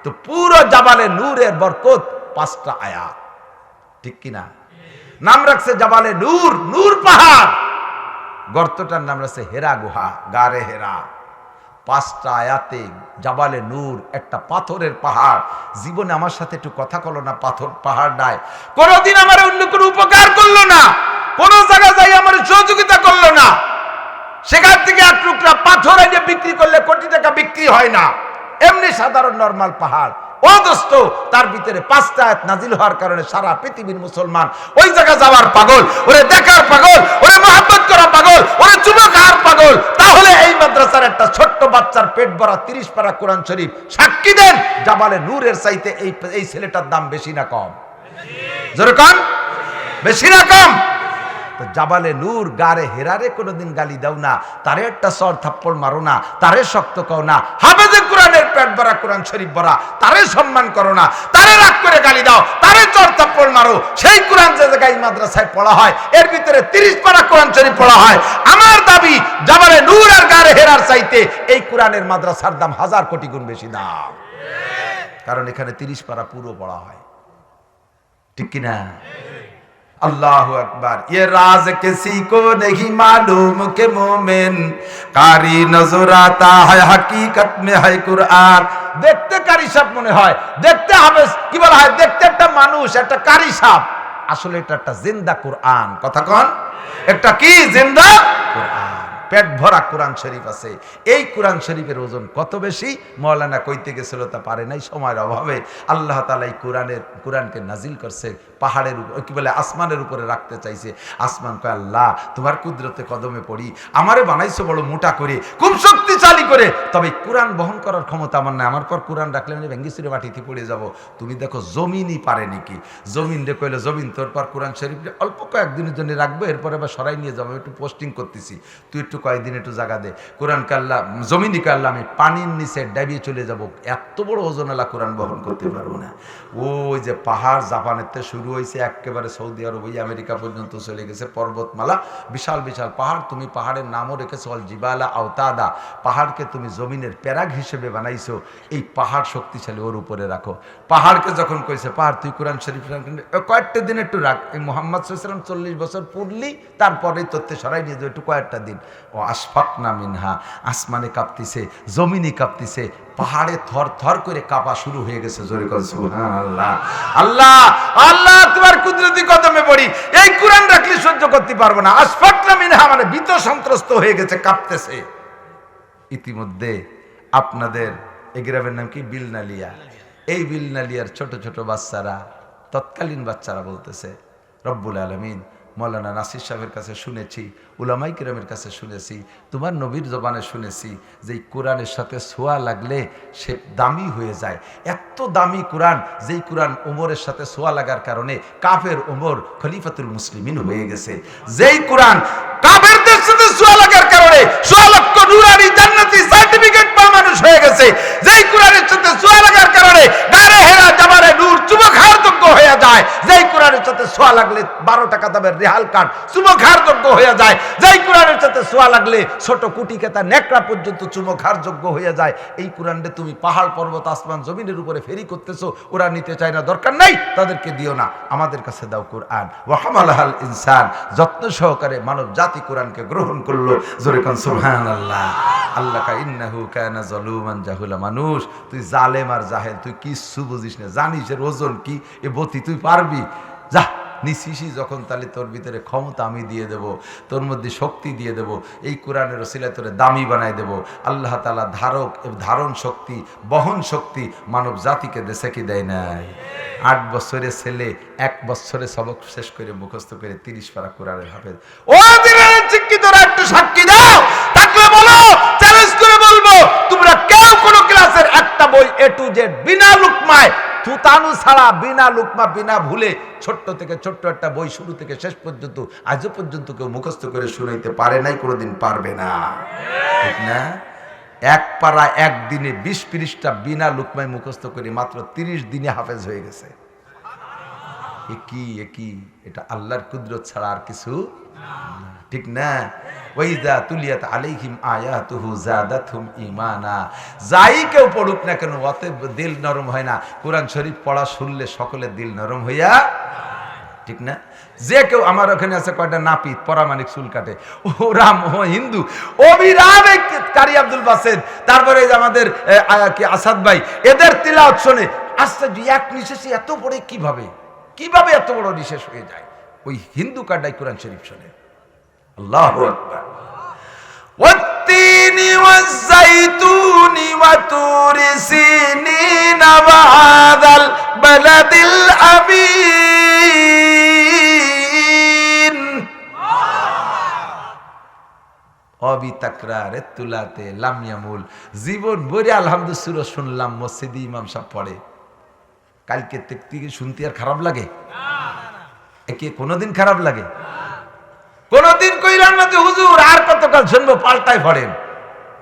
তো পুরো জাবালে নূরের বরকত 5টা আয়াত ঠিক কিনা নাম রাখছে জাবালে নূর নূর পাহাড় গর্তটার নাম রাখছে হেরা গুহা গারে হেরা 5টা আয়াতে জাবালে নূর একটা পাথরের পাহাড় জীবনে আমার সাথে একটু কথা কলো না পাথর পাহাড় নাই কোনোদিন আমার অন্য কোনো উপকার করলো না কোন জায়গায় যাই আমার সহযোগিতা করলো না সেখান থেকে এক টুকরা পাথর এনে বিক্রি করলে কোটি টাকা বিক্রি হয় না এমনি সাধারণ নরমাল পাহাড় অদস্ত তার ভিতরে 5টা আয়াত নাজিল হওয়ার কারণে সারা পৃথিবীর মুসলমান ওই জায়গা যাওয়ার পাগল ওরে দেখার পাগল ওরে মহব্বত করা পাগল ওরে চুমা খাওয়ার পাগল তাহলে এই মাদ্রাসার একটা ছোট্ট বাচ্চার পেট ভরা 30 পারা কোরআন শরীফ সাক্ষী দেন জাবালে নূরের চাইতে এই ছেলেটার দাম বেশি না কম জোরে কোন বেশি না কম তো জাবালে নূর গারে হেরারে কোনোদিন গালি দাও না তারে একটা সর থাপ্পড় মারো না তারে শক্ত কও না হাফেজে কোরআনের পেট ভরা কোরআন শরীফ ভরা তারে সম্মান করো না তারে রাগ করে গালি দাও তারে চর থাপ্পড় মারো সেই কোরআন যে জায়গায় মাদ্রাসায় পড়া হয় এর ভিতরে 30 পারা কোরআন শরীফ পড়া হয় আমার দাবি জাবালে নূর আর গারে হেরার চাইতে এই কোরআনের মাদ্রাসার দাম 1000 কোটি গুণ বেশি দাম কারণ এখানে 30 পারা পুরো পড়া হয় ঠিক কি না अल्लाह अकबर ये राज किसी को नहीं मालूम के मोमिन कारी नजर आता है हकीकत में है कुरान देखते कारी साहब মনে হয় দেখতে হাফেজ কি বলা হয় দেখতে একটা মানুষ একটা কারি সাহেব আসলে এটা একটা জিন্দা কুরআন কথা কোন একটা কি জিন্দা কুরআন পেট ভরা কোরআন শরীফ আছে। এই কোরআন শরীফের ওজন কত বেশি মৌলানা কইতে গেছিল, তা পারে নাই সময়ের অভাবে। আল্লাহ তাআলা এই কোরআনকে নাজিল করছে পাহাড়ের উপর, কি বলে আসমানের উপরে রাখতে চাইছে। আসমান কয় আল্লাহ তোমার কুদরতে কদমে পড়ি, আমারে বানাইছো বড় মোটা করে, খুব শক্তিশালী করে, তবে কোরআন বহন করার ক্ষমতা আমার নাই, আমার পর কোরআন রাখলে আমি ভেঙ্গি চুরে মাটিতে পড়ে যাব। তুমি দেখো জমিনই পারে নাকি। জমিন রে কইলে জমিন তোর পর কোরআন শরীফ অল্প কয়েকদিনের জন্য রাখবো, এরপরে আবার সরাই নিয়ে যাবো, একটু পোস্টিং করতেছি, তুই একটু কয়েকদিন একটু জায়গা দে। কোরআনকে আল্লাহ জমিনই আল্লাহ আমি পানির নিচে ডাবিয়ে চলে যাব, এত বড় ওজনওয়ালা কোরআন বহন করতে পারবো না। ওই যে পাহাড় জাপানের থেকে শুরু হয়েছে একেবারে সৌদি আরব ওই আমেরিকা পর্যন্ত চলে গেছে, পর্বতমালা বিশাল বিশাল পাহাড়। তুমি পাহাড়ের নামও রেখেছো অল জিবালা আওতাদা, পাহাড়কে তুমি জমিনের প্যারাগ হিসেবে বানাইছো। এই পাহাড় শক্তিশালী, ওর উপরে রাখো। পাহাড়কে যখন কইছে পাহাড় তুই কোরআন শরীফ কয়েকটা দিন একটু রাখ, এই মোহাম্মদ সাল্লাল্লাহু আলাইহি ওয়াসাল্লাম 40 বছর পড়লি, তারপরে তথ্যে সরাই নিয়ে যাও, একটু কয়েকটা দিন। ও আশফাকনা মিনহা, আসমানে কাঁপতিছে, জমিনে কাঁপতিছে, পাহাড়ে থর থর করে কাঁপা শুরু হয়ে গেছে। জোরে করে সুবহানাল্লাহ। আল্লাহ আল্লাহ তোমার কুদরতি কদমে পড়ি, এই কোরআন রাখলে সহ্য করতে পারবো না। আশফাকনা মিনহা মানে ভীত সন্ত্রস্ত হয়ে গেছে, কাঁপতেছে। ইতিমধ্যে আপনাদের এই গ্রামের নাম কি বিলনালিয়া, এই বিলনালিয়ার ছোট ছোট বাচ্চারা, তৎকালীন বাচ্চারা বলতেছে রব্বুল আলামিন মৌলানা নাসির সাহেবের কাছে শুনেছি, উলামাই কিরামের কাছে শুনেছি, তোমার নবীর জবানে শুনেছি যে এই কোরআনের সাথে ছোঁয়া লাগলে সে দামি হয়ে যায়। এত দামি কোরআন, যেই কোরআন ওমরের সাথে ছোঁয়া লাগার কারণে কাফের ওমর খলিফাতুল মুসলিমিন হয়ে গেছে। যেই কোরআন কাফেরদের সাথে ছোঁয়া লাগার কারণে 100 লক্ষ নূরানি জান্নাতি সার্টিফিকেট পাওয়া মানুষ হয়ে গেছে। যেই কোরআনের সাথে ছোঁয়া লাগার কারণে গারে হেরা জামারে নূর চুমখার যোগ্য হয়ে যায়। যেই কোরআনের সাথে ছোঁয়া লাগলে 12 টাকা দামের রেহাল কার্ড চুমখার যোগ্য হয়ে যায়। যেই কোরআনের সাথে ছোঁয়া লাগলে ছোট কুটি কেতা নেকড়া পর্যন্ত চুমখার যোগ্য হয়ে যায়। এই কোরআনটা তুমি পাহাড় পর্বত আসমান জমিনের উপরে ফেরি করতেছো, ওরা নিতে চায় না, দরকার নাই, তাদেরকে দিও না, আমাদের কাছে দাও কোরআন। ওয়া হামালাহাল ইনসান, যত্ন সহকারে মানব জাতি কোরআনকে গ্রহণ করলো। জোরে কোন সুবহানাল্লাহ। আল্লাহ কা ইন্নাহু কানা যালুমান জাহুলা, মানুষ তুই জালেম আর জাহেল, তুই কিচ্ছু বুঝিস না, জানিস এর ওজন কি, এ বতি তুই পারবি, যা নিশিসি যখন, তাহলে তোর ভিতরে ক্ষমতা আমি দিয়ে দেব, তোর মধ্যে শক্তি দিয়ে দেব, এই কোরআনের ওসিলায় তোরে দামি বানাই দেব। আল্লাহ তাআলা ধারক ধারণ শক্তি, বহন শক্তি মানব জাতিকে দেশে কি দেয় নাই। 8 বছরের ছেলে 1 বছরে সবক শেষ করে মুখস্থ করে 30 পারা কোরআনের হাফেজ। ও দিনের শিক্ষিতরা একটু সাক্ষী দাও, তাকলে বলো, চ্যালেঞ্জ করে বলবো, তোমরা কেউ কোনো ক্লাসের একটা বই A to Z বিনা লুকমায়, তুতানু ছাড়া, বিনা লুকমা, বিনা ভুলে, ছোট্ট থেকে ছোট্ট একটা বই শুরু থেকে শেষ পর্যন্ত আজও পর্যন্ত কেউ মুখস্থ করে শুনাইতে পারে নাই, কোনোদিন পারবে না, ঠিক না? এক পারা একদিনে 20 পৃষ্ঠা বিনা লুকমায় মুখস্থ করে মাত্র 30 দিনে হাফেজ হয়ে গেছে। একই এটা আল্লাহর কুদরত ছাড়া আর কিছু, ঠিক না? ওয়াইদা তুলিয়াত আলাইহিম আয়াতুহু যাদাতহুম ঈমানা, যাই কেউ পড়ুক না কেন অতএব দিল নরম হয় না। কোরআন শরীফ পড়া শুনলে সকলের দিল নরম হইয়া, ঠিক না? যে কেউ, আমার ওখানে আছে কয়টা নাপিত পরামানিক চুল কাটে, ওরা হিন্দু, অবিরাম কারি আব্দুল বাসেদ, তারপরে আমাদের কি আসাদ ভাই, এদের তিলাওয়াত শুনে আশ্চর্য, এক নিঃশ্বাসে এত পড়ে কিভাবে এত বড় নিঃশ্বাস হয়ে যায়। ওই হিন্দু কাটাই কোরআন শরীফ শোনে। আল্লাহু আকবার। ওয়াত্তিনি ওয়াজ-যাইতুনি ওয়া তুরি সিনিনা ওয়া হাযাল বালাদিল আমিন অবিতাকরারে তুলাতে লাম ইয়ামুল। জীবন ভরে আলহামদুলিল্লাহ শুনলাম, মসজিদে ইমাম সাহেব পড়ে, কালকে থেকে শুনতে আর খারাপ লাগে? একে কোনোদিন খারাপ লাগে? কোনদিন কইলাম না যে হুজুর আর কতকাল শুনবো, পাল্টাই পড়েন।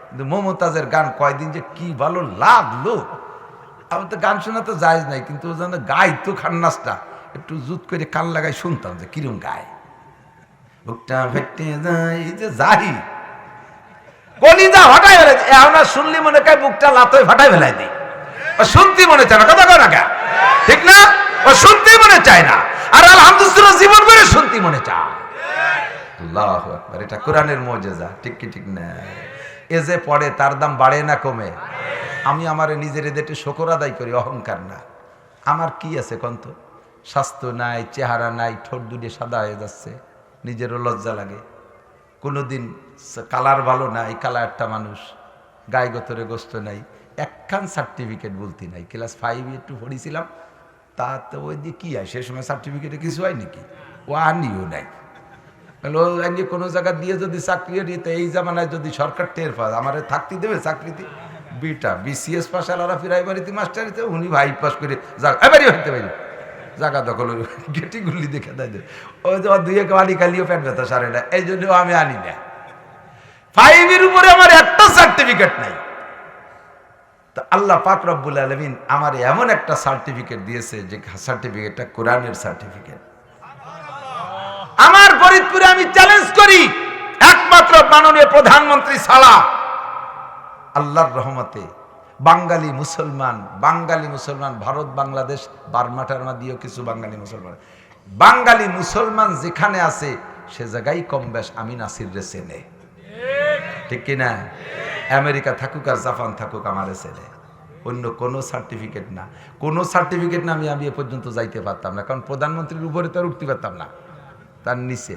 কিন্তু মমতাজের গান কয়দিন যে কি ভালো লাগলো। আমি তো গান শোনা তো জায়েজ নাই, কিন্তু ও যেন গাইতো খান্নাসটা, একটু জুত করে কান লাগাই শুনতাম যে কিরম গায়। বুকটা ফেটে যায় যে যাই কলিজা হটাই ফেলে, এখন আর শুনলি মনে হয় বুকটা লাতই ফাটাই ফেলাই দিই। শুনতে মনে চায় না, কথা কয় না কে, ঠিক না? ও শুনতে মনে চায় না, আর আলহামদুলিল্লাহ জীবন করে শুনতে মনে চায়। আল্লাহু আকবার, এটা কোরআনের মুজিজা, ঠিক কি ঠিক না? এ যে পড়ে তার দাম বাড়ে না কমে? আমি আমার নিজের এদেরকে শুকর আদায় করি, অহংকার না। আমার কি আছে কন্ত? স্বাস্থ্য নাই, চেহারা নাই, ঠোঁট দুটি সাদা হয়ে যাচ্ছে, নিজেরও লজ্জা লাগে। কোনোদিন কালার ভালো না, এই কালারটা মানুষ গায়ে গতরে গোস্ত নাই, একখান সার্টিফিকেট বলতে নাই। ক্লাস 5 একটু পড়েছিলাম, তা তো ওই দিয়ে কি হয়, সে সময় সার্টিফিকেটে কিছু হয় নাকি, ও আনিও নাই। কোনো জায়গা দিয়ে যদি চাকরি দিতে, এই জামানায় যদি সরকার টের পায়, আমার থাকতে দেবে চাকরিতে? বিটা বিসিএস পাস আলারা ফিরাই বাড়িতে মাস্টারিতে, উনি ভাই পাস করে এবারই হইতে পারি জায়গা দখল গেটি গুল্লি দেখে দেয়। ওই যে দুই এক আনি খালিও পেট ব্যথা সারে না, এই জন্য আমি আনি না। 5 উপরে আমার একটা সার্টিফিকেট নাই। তো আল্লাহ পাক রব্বুল আলামিন আমার এমন একটা সার্টিফিকেট দিয়েছে, যে সার্টিফিকেটটা কোরআনের সার্টিফিকেট। আমার ফরিদপুরে আমি চ্যালেঞ্জ করি, একমাত্র মাননীয় প্রধানমন্ত্রী ছাড়া আল্লাহর রহমতে বাঙালি মুসলমান ভারত বাংলাদেশ বার্মা টার্মা দিয়েও কিছু বাঙালি মুসলমান যেখানে আছে সে জায়গায় কম বেশ আমি নাসির রে চেনে, ঠিক কিনা? আমেরিকা থাকুক আর জাপান থাকুক আমার ছেলে, অন্য কোনো সার্টিফিকেট না, আমি এ পর্যন্ত যাইতে পারতাম না, কারণ প্রধানমন্ত্রীর উপরে তো আর উঠতে পারতাম না, তার নিচে।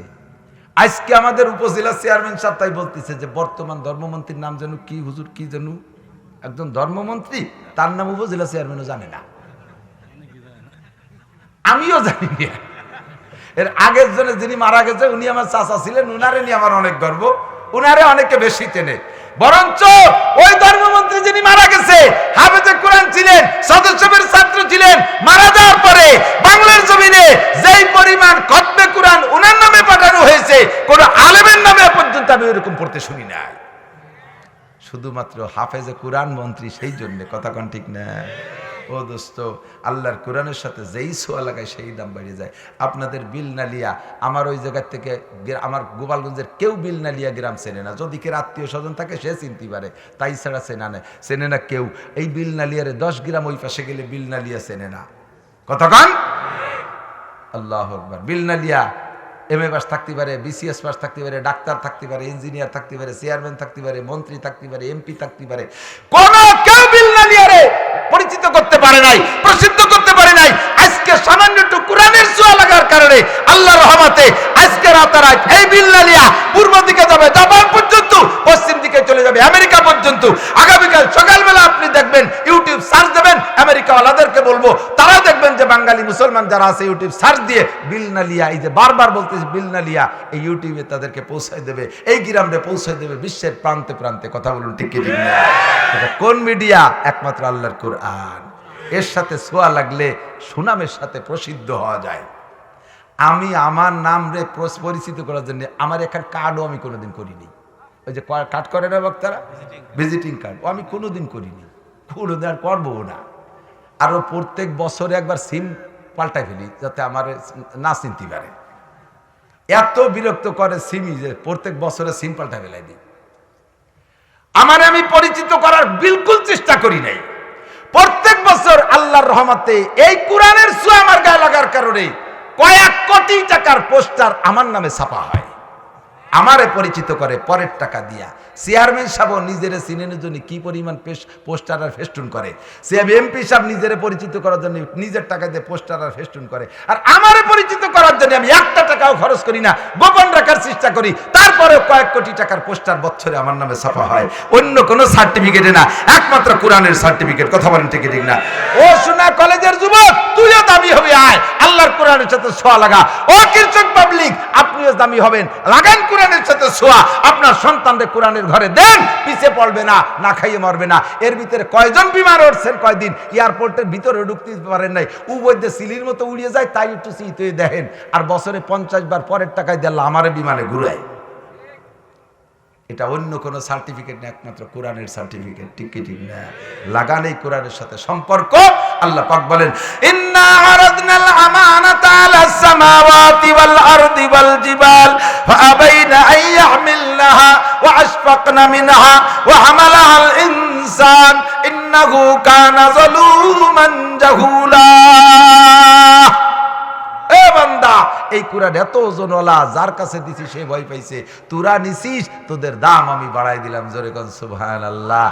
আজকে আমাদের উপজেলা চেয়ারম্যান সাহেব তাই বলতেছে যে বর্তমান ধর্মমন্ত্রীর নাম যেন কি, হুজুর কি যেন, একজন ধর্মমন্ত্রী, তার নাম উপজেলা চেয়ারম্যানও জানে না, আমিও জানি না। এর আগের জনে যিনি মারা গেছে উনি আমার চাচা ছিলেন, উনারে নিয়ে আমার অনেক গর্ব, উনারে অনেকে বেশি চেনে। বরঞ্চ ওই ধর্মমন্ত্রী যিনি মারা গেছে হাফেজে কোরআন ছিলেন, সদস্যের ছাত্র ছিলেন, মারা যাওয়ার পরে বাংলার জমিনে যেই পরিমাণ খতমে কোরআন উনার নামে পাঠানো হয়েছে, কোন আলেমের নামে পর্যন্ত আমি এরকম পড়তে শুনি নাই। শুধুমাত্র হাফেজে কোরআন মন্ত্রী, সেই জন্য কথা কোন ঠিক না? ও দোস্ত, আল্লাহর কোরআনের সাথে যেই ছোঁয়া লাগায় সেই দাম বেড়ে যায়। আপনাদের বিলনালিয়া, আমার ওই জায়গার থেকে আমার গোপালগঞ্জের কেউ বিলনালিয়া গ্রাম চেনে না, যদি কেউ আত্মীয় স্বজন থাকে সে চিনতে পারে, তাই ছাড়া চেনে না কেউ। এই বিলনালিয়ারে 10 গ্রাম ওই পাশে গেলে বিলনালিয়া চেনে না, কতক্ষণ? আল্লাহু আকবার। বিলনালিয়া এমএ পাস থাকতে পারে, বিসিএস পাস থাকতে পারে, ডাক্তার থাকতে পারে, ইঞ্জিনিয়ার থাকতে পারে, চেয়ারম্যান থাকতে পারে, মন্ত্রী থাকতে পারে, এমপি থাকতে পারে, কোন কেউ বিলনালিয়ারে পরিচিত করতে পারে নাই, প্রসিদ্ধ করতে পারে নাই। আজকে সামান্য একটু কোরআনের ছোঁয়া লাগার কারণে আল্লাহর রহমতে আজকে রাতারাত এই বিলনালিয়া পূর্ব দিকে যাবে জাপান পর্যন্ত, পশ্চিম দিকে চলে যাবে আমেরিকা পর্যন্ত। আগামীকাল সকালবেলা আপনি দেখবেন, ইউটিউব সার্চ দেবেন, আমেরিকাওয়ালাদেরকে বলবো, তারা দেখবেন যে বাঙালি মুসলমান যারা আছে ইউটিউব সার্চ দিয়ে বিলনালিয়া, এই যে বারবার বলতেছে বিলনালিয়া, এই ইউটিউবে তাদেরকে পৌঁছায় দেবে, এই গ্রামে পৌঁছায় দেবে, বিশ্বের প্রান্তে প্রান্তে। কথা বলুন ঠিক কি ঠিক না? এটা কোন মিডিয়া? একমাত্র আল্লাহর কোরআন। এর সাথে ছোঁয়া লাগলে সুনামের সাথে প্রসিদ্ধ হওয়া যায়। আমি আমার নাম রে পরিচিত করার জন্য আমার এখানে কার্ডও আমি কোনোদিন করিনি। ওই যে কার্ড করে না বক্তারা, ভিজিটিং কার্ড, ও আমি কোনোদিন করিনি, কোনোদিন আর করবো না। আরো প্রত্যেক বছরে একবার সিম পাল্টাই ফেলি যাতে আমার না চিনতে পারে। এত বিরক্ত করে সিমই যে প্রত্যেক বছরে সিম পাল্টা ফেলাই দিই। আমি পরিচিত করার বিলকুল চেষ্টা করি নাই। প্রত্যেক বছর আল্লাহর রহমতে এই কোরআনের ছোঁয়া আমার গায়ে লাগার কারণে কয়েক কোটি টাকার পোস্টার আমার নামে ছাপা হয়, আমারে পরিচিত করে পরের টাকা দিয়া। চেয়ারম্যান সাহেব নিজের চিনের জন্য কি পরিমাণ পোস্টার আর ফেস্টুন করে, এমপি সাহেব নিজের পরিচিত করার জন্য নিজের টাকা দিয়ে পোস্টার আর ফেস্টুন করে, আর আমারে পরিচিত করার জন্য আমি একটা টাকাও খরচ করি না, গোপন রাখার চেষ্টা করি। তারপরে কয়েক কোটি টাকার পোস্টার বছরে আমার নামে ছাপা হয়, অন্য কোনো সার্টিফিকেটে না, একমাত্র কোরআনের সার্টিফিকেট। কথা বলেন ঠিক ঠিক না? ও শোনা কলেজের যুবক, তুইও দামি হবি, আয় আল্লাহর কোরআনের সাথে ছোঁয়া লাগা। ও কৃষক পাবলিক, আপনিও দামি হবেন, লাগান কোরআনের সাথে ছোঁয়া। আপনার সন্তানদের কোরআনের ঘরে দেন, পিছে পড়বে না, না খাইয়ে মরবে না। এর ভিতরে কয়জন বিমার উঠছেন, কয়দিন এয়ারপোর্টের ভিতরে ঢুকতে পারেন নাই, উবৈদ্যে সিলির মতো উড়িয়ে যায়, তাই একটু চিতে দেখেন। আর বছরে 50 বার পরের টাকায় দিল আমারে বিমানে ঘুরায়। এটা অন্য কোনো সার্টিফিকেট না, একমাত্র কোরআনের সার্টিফিকেট। ঠিক কি ঠিক না? লাগান এই কোরআনের সাথে সম্পর্ক। আল্লাহ পাক বলেন, ইন্না আরাদনাল আমানাতা আলাস সামাওয়াতি ওয়াল আরদি ওয়াল জিবাল ফাআবাইনা আন ইয়াহমিলনাহা ওয়া আশফাকনা মিনহা ওয়া হামালাহাল ইনসান ইন্নাহু কানা যালুমান জাহুলা। এ বান্দা, এই কোরআন এত ওজনওয়ালা, যার কাছে দিছি সে ভয় পাইছে, তোরা নিছিস, তোদের দাম আমি বাড়াই দিলাম। জোরে কোন সুবহানাল্লাহ।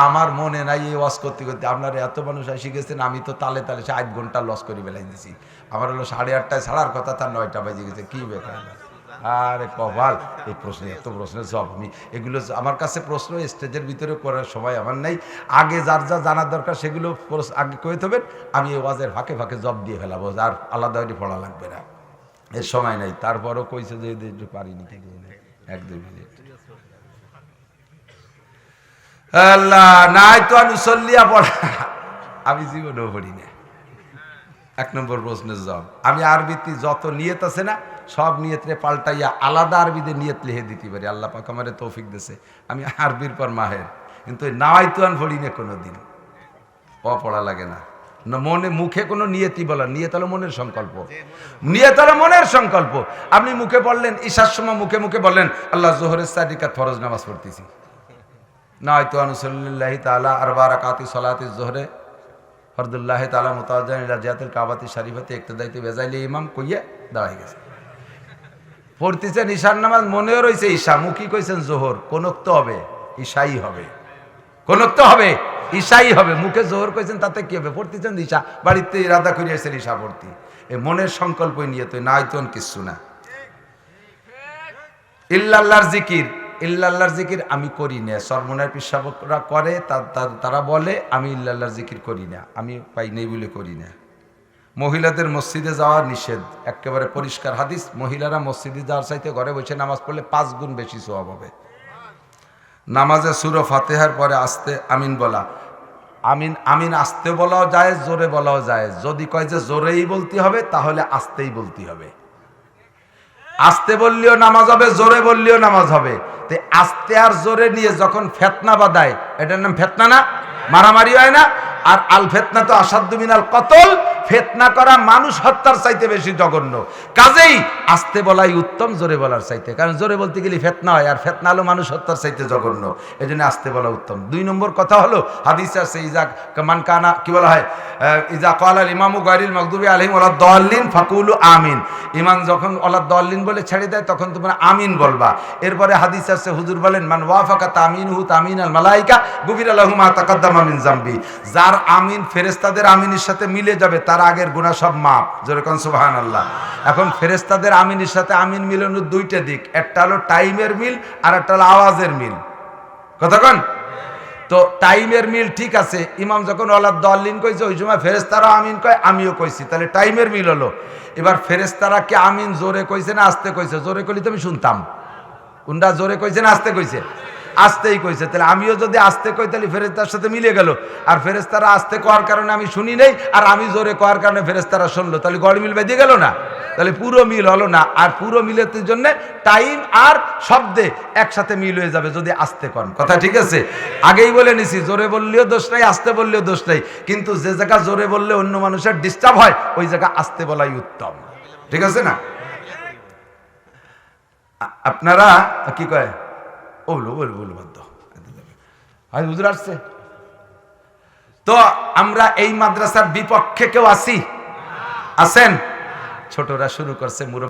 আমার মনে নাই এই ওয়াজ করতে করতে আপনারা এত মানুষ এসে গেছেন, আমি তো তালে তালে 8 ঘন্টা লস করে বেলাই দিছি। আমার হলো 8:30টায় ছাড়ার কথা, তার 9টা বেজে গেছে। কি ব্যাপার? আরে কপাল, এই প্রশ্ন এত প্রশ্নের জবাব আমি এগুলো আমার কাছে প্রশ্ন স্টেজের ভিতরে করার সময় আমার নাই। আগে যার যা জানার দরকার সেগুলো আগে কয়ে দেবেন, আমি এই ওয়াজের ফাঁকে ফাঁকে জব দিয়ে ফেলাবো, আর আলাদা হয়ে পড়া লাগবে না, এর সময় নাই। তারপরও কইছে যে পারিনি, এক দুই মিনিট আল্লাহ নাই তো আনুসল্লিয়া পড়া আমি জীবনেও পড়ি না। 1 নম্বর প্রশ্নের জবাব, আমি আরবিতে যত নিয়ত আছে না সব নিয়তরে পাল্টাইয়া আলাদা আরবিতে নিয়ত লিখে দিতে পারি। আল্লাহ পাক আমারে তৌফিক দিয়েছে, আমি আরবির পর মাহের, কিন্তু নাওয়াইতুয়ান পড়ি না কোনোদিন, পড়া লাগে না। মনে মুখে কোনো নিয়তি বলা, নিয়ত হলো মনের সংকল্প, নিয়ত হলো মনের সংকল্প। আপনি মুখে বললেন, ঈশার সময় মুখে মুখে বললেন আল্লাহ জোহরের 4 রাকাত ফরজ নামাজ পড়তেছি, নাওয়াইতুয়ান সাল্লাল্লাহু তাআলা আরবা রাকাতি সালাতি জোহরে ফরদুল্লাহ তাআলা মুতাওয়াজ্জিহান ইলা জিহাতিল কাবাতি শরীফাতি ইক্তদাইতে বেজাইলে ইমাম কইয়া দাঁড়াই গেছে, পড়তেছেন ঈশার নামাজ, মনেও রয়েছে ঈশা, মুখী কইছেন জোহর, কোনক্ত হবে ঈশাই হবে, কোনক্ত হবে ঈশাই হবে, মুখে জোহর কইছেন তাতে কি হবে, পড়তেছেন ঈশা, বাড়িতে ইরাদা করিয়েছেন ঈশা পড়তি, এই মনের সংকল্পই নিয়ে তো না হয়তো কিচ্ছু না। ইল্লাল্লাহর জিকির, ইল্লাল্লাহর জিকির আমি করি না, সরমনের পিসাবকরা করে, তারা বলে, আমি ইল্লাল্লাহর জিকির করি না, আমি পাই নেই বলে করি না। মহিলাদের মসজিদে যাওয়া নিষেধ, একেবারে পরিষ্কার হাদিস, মহিলারা মসজিদে যাওয়ার চাইতে ঘরে বসে নামাজ পড়লে 5 গুণ বেশি সওয়াব হবে। নামাজে সূরা ফাতিহার পরে আস্তে আমিন বলা, আমিন আমিন আস্তে বলাও যায়, জোরে বলাও যায়, যদি কয় যে জোরেই বলতে হবে তাহলে আস্তেই বলতে হবে, আস্তে বললেও নামাজ হবে, জোরে বললেও নামাজ হবে। তো আস্তে আর জোরে নিয়ে যখন ফেতনা বাঁধায়, এটার নাম ফেতনা না, মারামারি হয় না, আর আল ফেতনা তো আসাদ্দু মিনাল কতল, ফেতনা করা মানুষ হত্যার চাইতে বেশি জঘন্য, কাজেই আস্তে বলাই উত্তম জোরে বলার চাইতে, কারণ জোরে বলতে গেলে ফেতনা হয়, আর ফেতনা হলো মানুষ হত্যার চাইতে জঘন্য, এই জন্য আস্তে বলা উত্তম। 2 নম্বর কথা হলো হাদিস আছে, ইজা মান কানা কি বলা হয়, ইজা ক্বালাল ইমামু গায়রিল মাগদুবি আলাইহিম ওয়ালাদ দাল্লিন ফাকুলু আমিন, ইমাম যখন ওয়ালাদ দাল্লিন বলে ছেড়ে দেয় তখন তোমরা আমিন বলবা। এরপরে হাদিস আছে, হুজুর বলেন মান ওয়াফাকা তামিনহু তামিনাল মালাইকা গুফিরা লাহু মা তাকাদ্দামা মিন যামবি, যার আমিন ফেরেশতাদের আমিনের সাথে মিলে যাবে তার আগের গুনাহ সব মাপ, জোরে কোন সুবহানাল্লাহ। এখন ফেরেশতাদের আমিনের সাথে আমিন মিলানোর 2টা দিক, একটা হলো টাইমের মিল আর একটা হলো আওয়াজের মিল, কথা কোন? তো টাইমের মিল ঠিক আছে, ইমাম যখন ওয়ালাদ দাল্লিন কইছে ওই সময় ফেরেশতারা আমিন কয়, আমিও কইছি, তাহলে টাইমের মিল হলো। এবার ফেরেশতারা কি আমিন জোরে কইছে না আস্তে কইছে? জোরে কইলে তো আমি শুনতাম, কোনটা জোরে কইছে না আস্তে কইছে? আস্তেই কইছে, তাহলে আমিও যদি আস্তে কই তাহলে ফেরেশতার সাথে মিলে গেল, আর ফেরেশতারা আস্তে কওয়ার কারণে আমি শুনি নাই, আর আমি জোরে কওয়ার কারণে ফেরেশতারা শুনলো, তাহলে গড় মিল বেঁধে গেল না? তাহলে পুরো মিল হলো না। আর পুরো মিলের জন্য টাইম আর শব্দে একসাথে মিল হয়ে যাবে যদি আস্তে কন, কথা ঠিক আছে? আগেই বলে নিছি, জোরে বললেও দোষ নাই, আস্তে বললেও দোষ নাই, কিন্তু যে জায়গা জোরে বললে অন্য মানুষের ডিস্টার্ব হয় ওই জায়গা আস্তে বলাই উত্তম, ঠিক আছে না? আপনারা কি কয় বলবো বাধ্য হুজুর আসছে তো, আমরা এই মাদ্রাসার বিপক্ষে কেউ আছি? আছেন? ছোটরা শুরু করছে, মুরব্বী